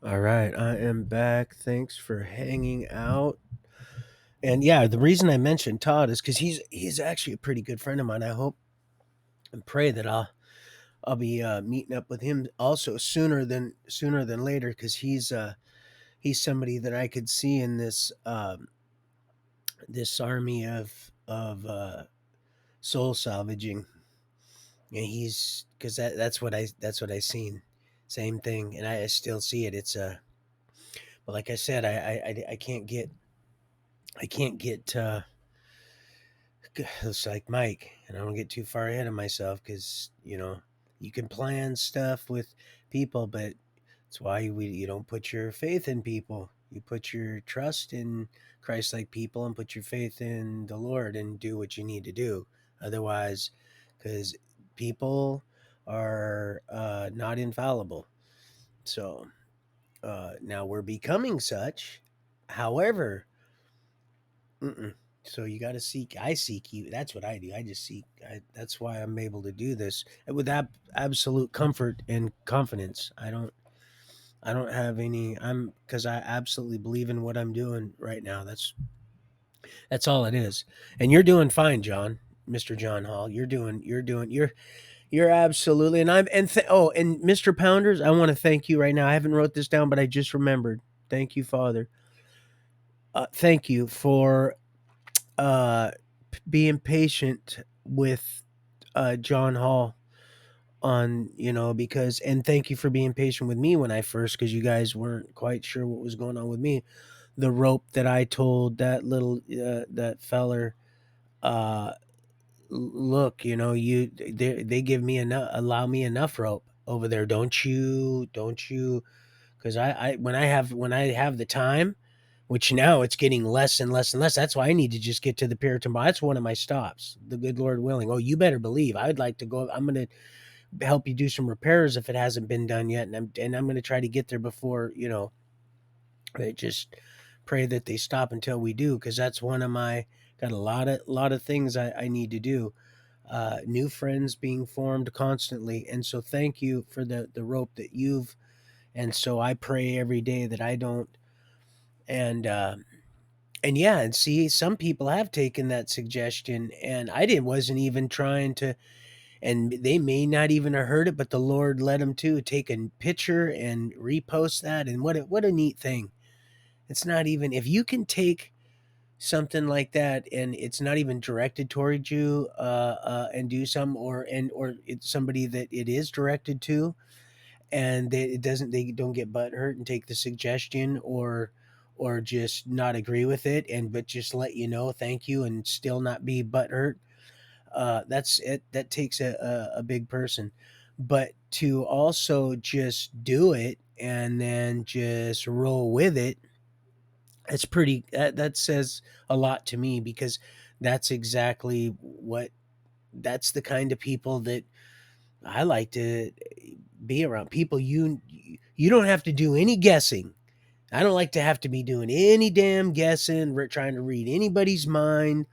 All right, I am back. Thanks for hanging out. And yeah, the reason I mentioned Todd is because he's actually a pretty good friend of mine. I hope and pray that I'll be meeting up with him also sooner than later because he's somebody that I could see in this army of soul salvaging. And he's because that's what I seen, same thing, and I still see it. It's but like I said, I can't get it's like Mike, and I don't get too far ahead of myself because you can plan stuff with people, but it's why you don't put your faith in people. You put your trust in Christ-like people and put your faith in the Lord and do what you need to do. Otherwise, because people are not infallible. So now we're becoming such. However, mm-mm. So you got to seek. I seek you. That's what I do. I just seek. That's why I'm able to do this with absolute comfort and confidence. I don't have any. I'm because I absolutely believe in what I'm doing right now. That's all it is. And you're doing fine, John, Mr. John Hall. You're absolutely. And I'm and and Mr. Pounders, I want to thank you right now. I haven't wrote this down, but I just remembered. Thank you, Father. Thank you for uh being patient with John Hall on because and thank you for being patient with me when I first because you guys weren't quite sure what was going on with me. The rope that I told that little that feller, uh look, they give me enough, allow me enough rope over there. Don't you because when I have the time, which now it's getting less and less and less. That's why I need to just get to the pier tomorrow. That's one of my stops, the good Lord willing. Oh, you better believe I'd like to go. I'm going to help you do some repairs if it hasn't been done yet. And I'm going to try to get there before, I just pray that they stop until we do. Cause that's one of my, got a lot of things I need to do. New friends being formed constantly. And so thank you for the rope that and so I pray every day that I don't, and yeah, and see, some people have taken that suggestion, and wasn't even trying to, and they may not even have heard it, but the Lord led them to take a picture and repost that, and what a neat thing. It's not even if you can take something like that, and it's not even directed towards you, and do some, or it's somebody that it is directed to, and they don't get butt hurt and take the suggestion or just not agree with it and but just let you know thank you and still not be butt hurt. That's it. That takes a big person, but to also just do it and then just roll with it, it's pretty that says a lot to me because that's exactly what that's the kind of people that I like to be around. People you don't have to do any guessing. I don't like to have to be doing any damn guessing, trying to read anybody's mind.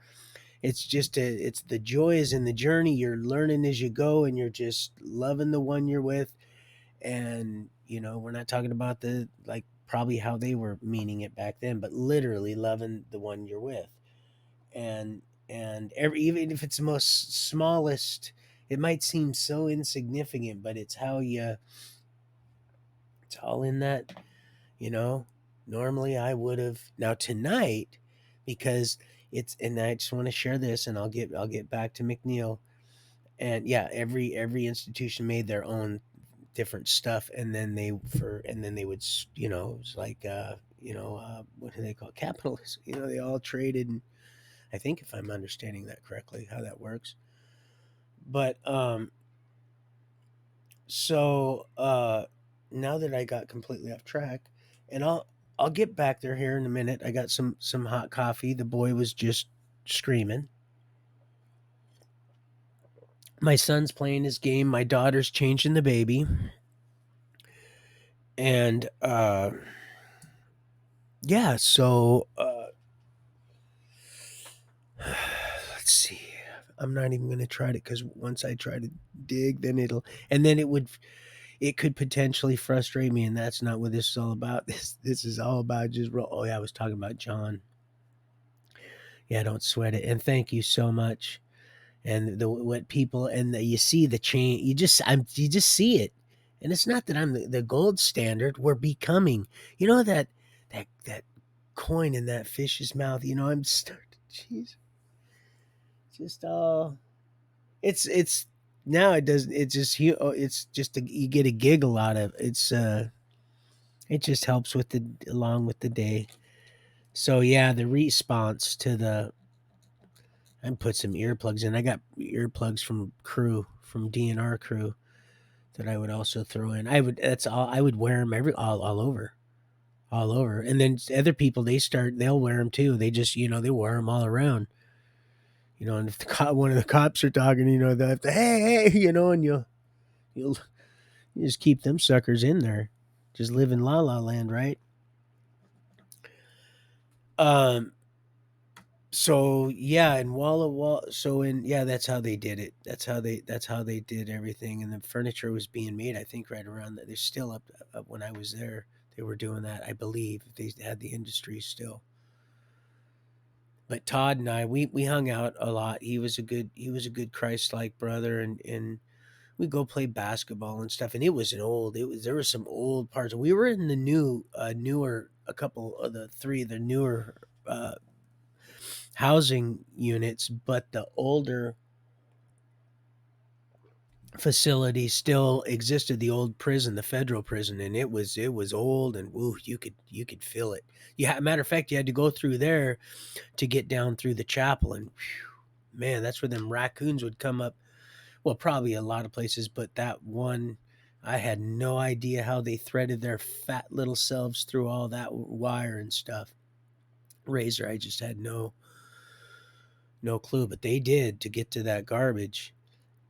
It's the joy is in the journey. You're learning as you go, and you're just loving the one you're with. And we're not talking about the like probably how they were meaning it back then, but literally loving the one you're with. And even if it's the most smallest, it might seem so insignificant, but it's all in that, you know. Normally I would have now tonight because it's and I just want to share this and I'll get back to McNeil. And yeah, every institution made their own different stuff and then they would it's like what do they call it? Capitalism. They all traded and I think if I'm understanding that correctly how that works. But so now that I got completely off track, and I'll get back there here in a minute. I got some hot coffee. The boy was just screaming. My son's playing his game. My daughter's changing the baby. And yeah, so let's see. I'm not even going to try it cuz once I try to dig then it would it could potentially frustrate me, and that's not what this is all about. This is all about just oh yeah, I was talking about John. Yeah, don't sweat it. And thank you so much. And the what people and you see the change. You just see it, and it's not that I'm the gold standard. We're becoming. You know that coin in that fish's mouth. You know I'm starting. Jeez, just it's now it doesn't. It's just it's just you get a giggle out of it. It just helps with the along with the day. So yeah, the response to the I put some earplugs in. I got earplugs from DNR crew that I would also throw in. That's all I would wear them all over, all over. And then other people they'll wear them too. They just they wear them all around. And if one of the cops are talking, they have to hey, and you'll you just keep them suckers in there, just live in la la land, right? Um, So yeah, in Walla Walla, so in yeah, that's how they did it. That's how they did everything, and the furniture was being made. I think right around that. They're still up when I was there. They were doing that. I believe they had the industry still. But Todd and I, we hung out a lot. He was a good Christ like brother, and we go play basketball and stuff. And there were some old parts. We were in the newer a couple of the newer housing units, but the older facility still existed. The old prison, the federal prison, and it was old and woo, you could feel it. Yeah, matter of fact, you had to go through there to get down through the chapel, and whew, man, that's where them raccoons would come up. Well, probably a lot of places, but that one. I had no idea how they threaded their fat little selves through all that wire and stuff. Razor, I just had no clue, but they did to get to that garbage.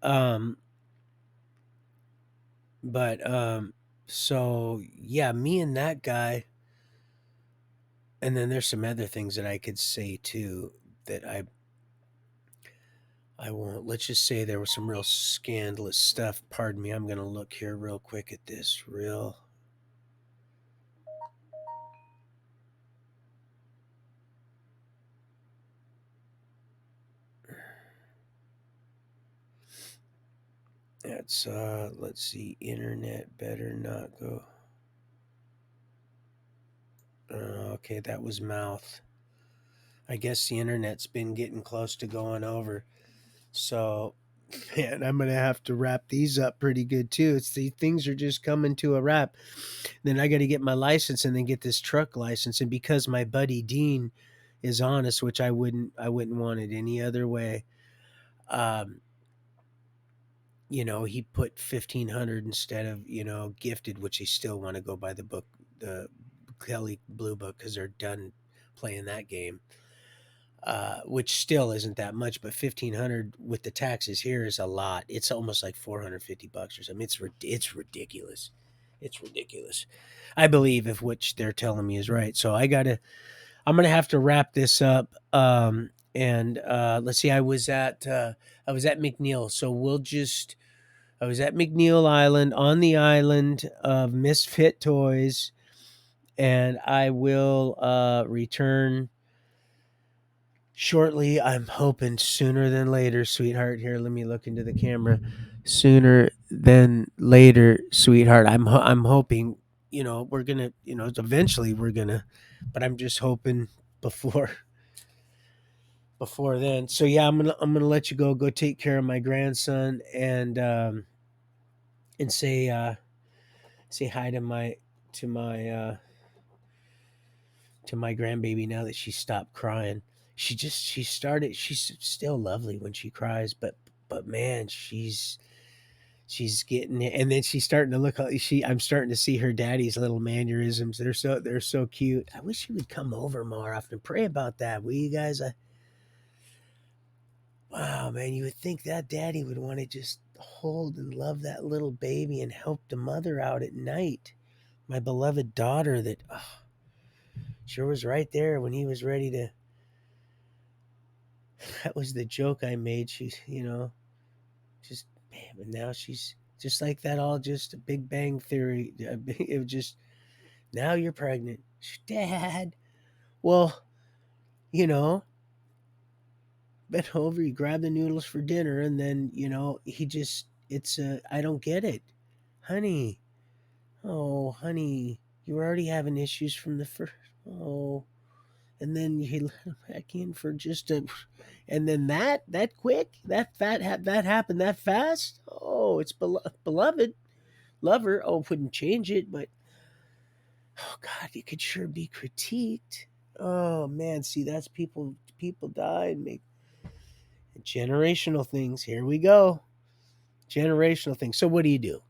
Um, But so yeah, me and that guy, and then there's some other things that I could say too that I won't. Let's just say there was some real scandalous stuff. Pardon me, I'm gonna look here real quick at this. Real. That's let's see, internet better not go. Okay, that was mouth. I guess the internet's been getting close to going over. So, man, I'm gonna have to wrap these up pretty good too. It's the things are just coming to a wrap. Then I got to get my license and then get this truck license. And because my buddy Dean is honest, which I wouldn't want it any other way. Um, he put 1,500 instead of gifted, which they still want to go by the book, the Kelly Blue Book, because they're done playing that game. Which still isn't that much, but 1,500 with the taxes here is a lot. It's almost like $450 or something. It's ridiculous. It's ridiculous. I believe if what they're telling me is right. So I'm gonna have to wrap this up. And let's see. I was at McNeil. So I was at McNeil Island on the island of Misfit Toys, and I will return shortly. I'm hoping sooner than later, sweetheart. Here, let me look into the camera. Sooner than later, sweetheart. I'm hoping. We're gonna. Eventually we're gonna. But I'm just hoping before before then. So yeah, I'm gonna let you go. Go take care of my grandson and say hi to my uh, to my grandbaby now that she stopped crying. She's still lovely when she cries, but man, she's getting it. And then she's starting to I'm starting to see her daddy's little mannerisms. They're so cute. I wish she would come over more often. Pray about that, will you guys? Wow, man, you would think that daddy would want to just hold and love that little baby and help the mother out at night. My beloved daughter that sure was right there when he was ready to. That was the joke I made. She's, just man, but now she's just like that. All just a Big Bang Theory. It was just now you're pregnant, Dad. Well, you know, bent over, you grab the noodles for dinner, and then he just I don't get it, honey. Oh, honey, you were already having issues from the first. Oh, and then he let him back in for just a, and then that quick that happened that fast. Oh, it's beloved lover. Oh, wouldn't change it, but oh God, you could sure be critiqued. Oh man, see that's people die and make generational things. Here we go, generational things. So what do you do?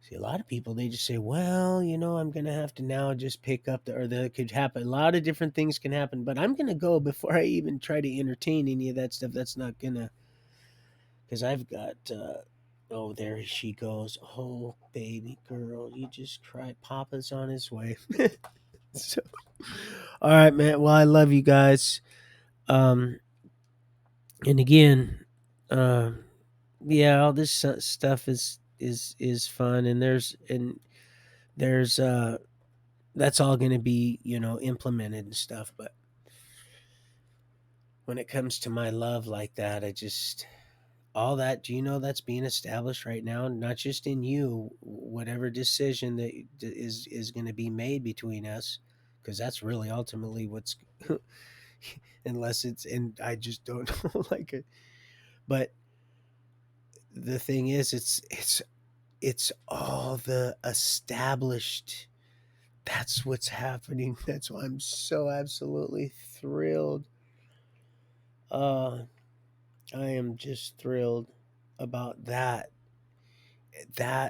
See, a lot of people, they just say, well, I'm going to have to now just pick up or that could happen. A lot of different things can happen, but I'm going to go before I even try to entertain any of that stuff. That's not going to, because I've got, oh, there she goes. Oh, baby girl, you just cried. Papa's on his way. So, all right, man. Well, I love you guys. Um, and again, um, yeah, all this stuff is fun, and there's that's all going to be implemented and stuff. But when it comes to my love like that, I just all that, do you know that's being established right now, not just in you, whatever decision that is going to be made between us, because that's really ultimately what's unless it's, and I just don't know like it. But the thing is, it's all the established. That's what's happening. That's why I'm so absolutely thrilled. Uh, I am just thrilled about that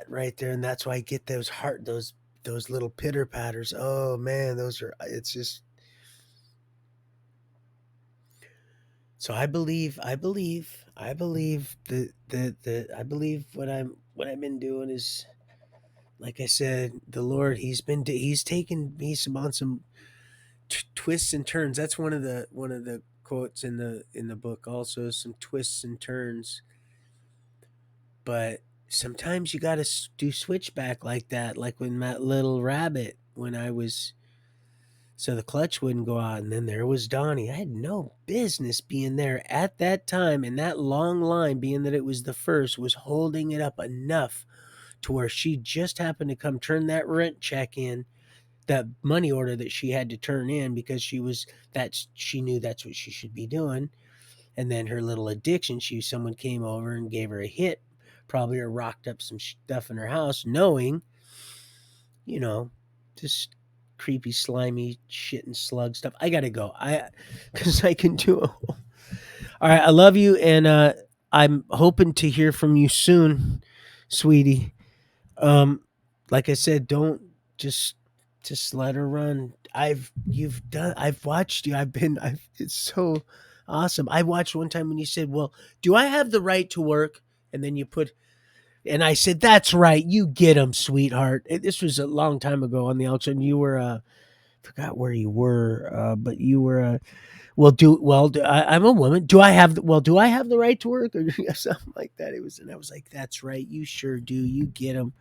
right there, and that's why I get those little pitter patters. Oh man, those are. It's just so I believe the I believe what I've been doing is, like I said, the Lord. He's taken me on some twists and turns. That's one of the quotes in the book. Also, some twists and turns, but sometimes you got to do switchback like that, like when that little rabbit when I was so the clutch wouldn't go out, and then there was Donnie. I had no business being there at that time, and that long line, being that it was the first, was holding it up enough to where she just happened to come turn that rent check in, that money order that she had to turn in because she knew that's what she should be doing. And then her little addiction, someone came over and gave her a hit, probably, or rocked up some stuff in her house, knowing, you know, just creepy, slimy shit and slug stuff. I gotta go. Because I can do it. All right, I love you, and I'm hoping to hear from you soon, sweetie. Um, like I said, don't just just let her run. I've watched you. It's so awesome. I watched one time when you said, "Well, do I have the right to work?" And then you put, and I said, "That's right. You get him, sweetheart." This was a long time ago on the auction. You were forgot where you were, but you were I'm a woman. Do I have the right to work, or something like that? It was, and I was like, "That's right. You sure do. You get him."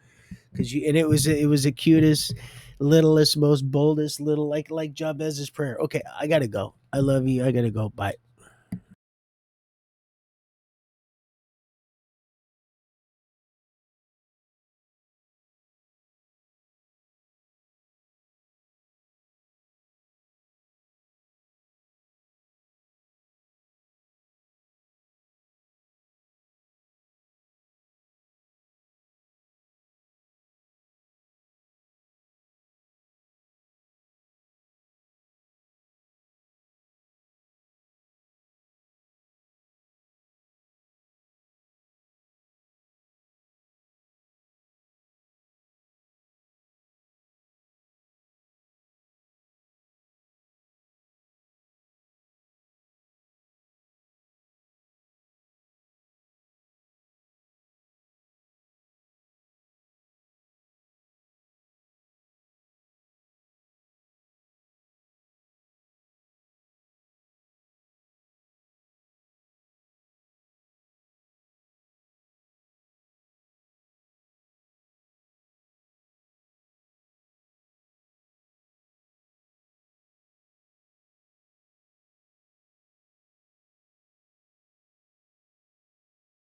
Because and it was the cutest, littlest, most boldest little, like Jabez's prayer. Okay, I gotta go. I love you. I gotta go. Bye.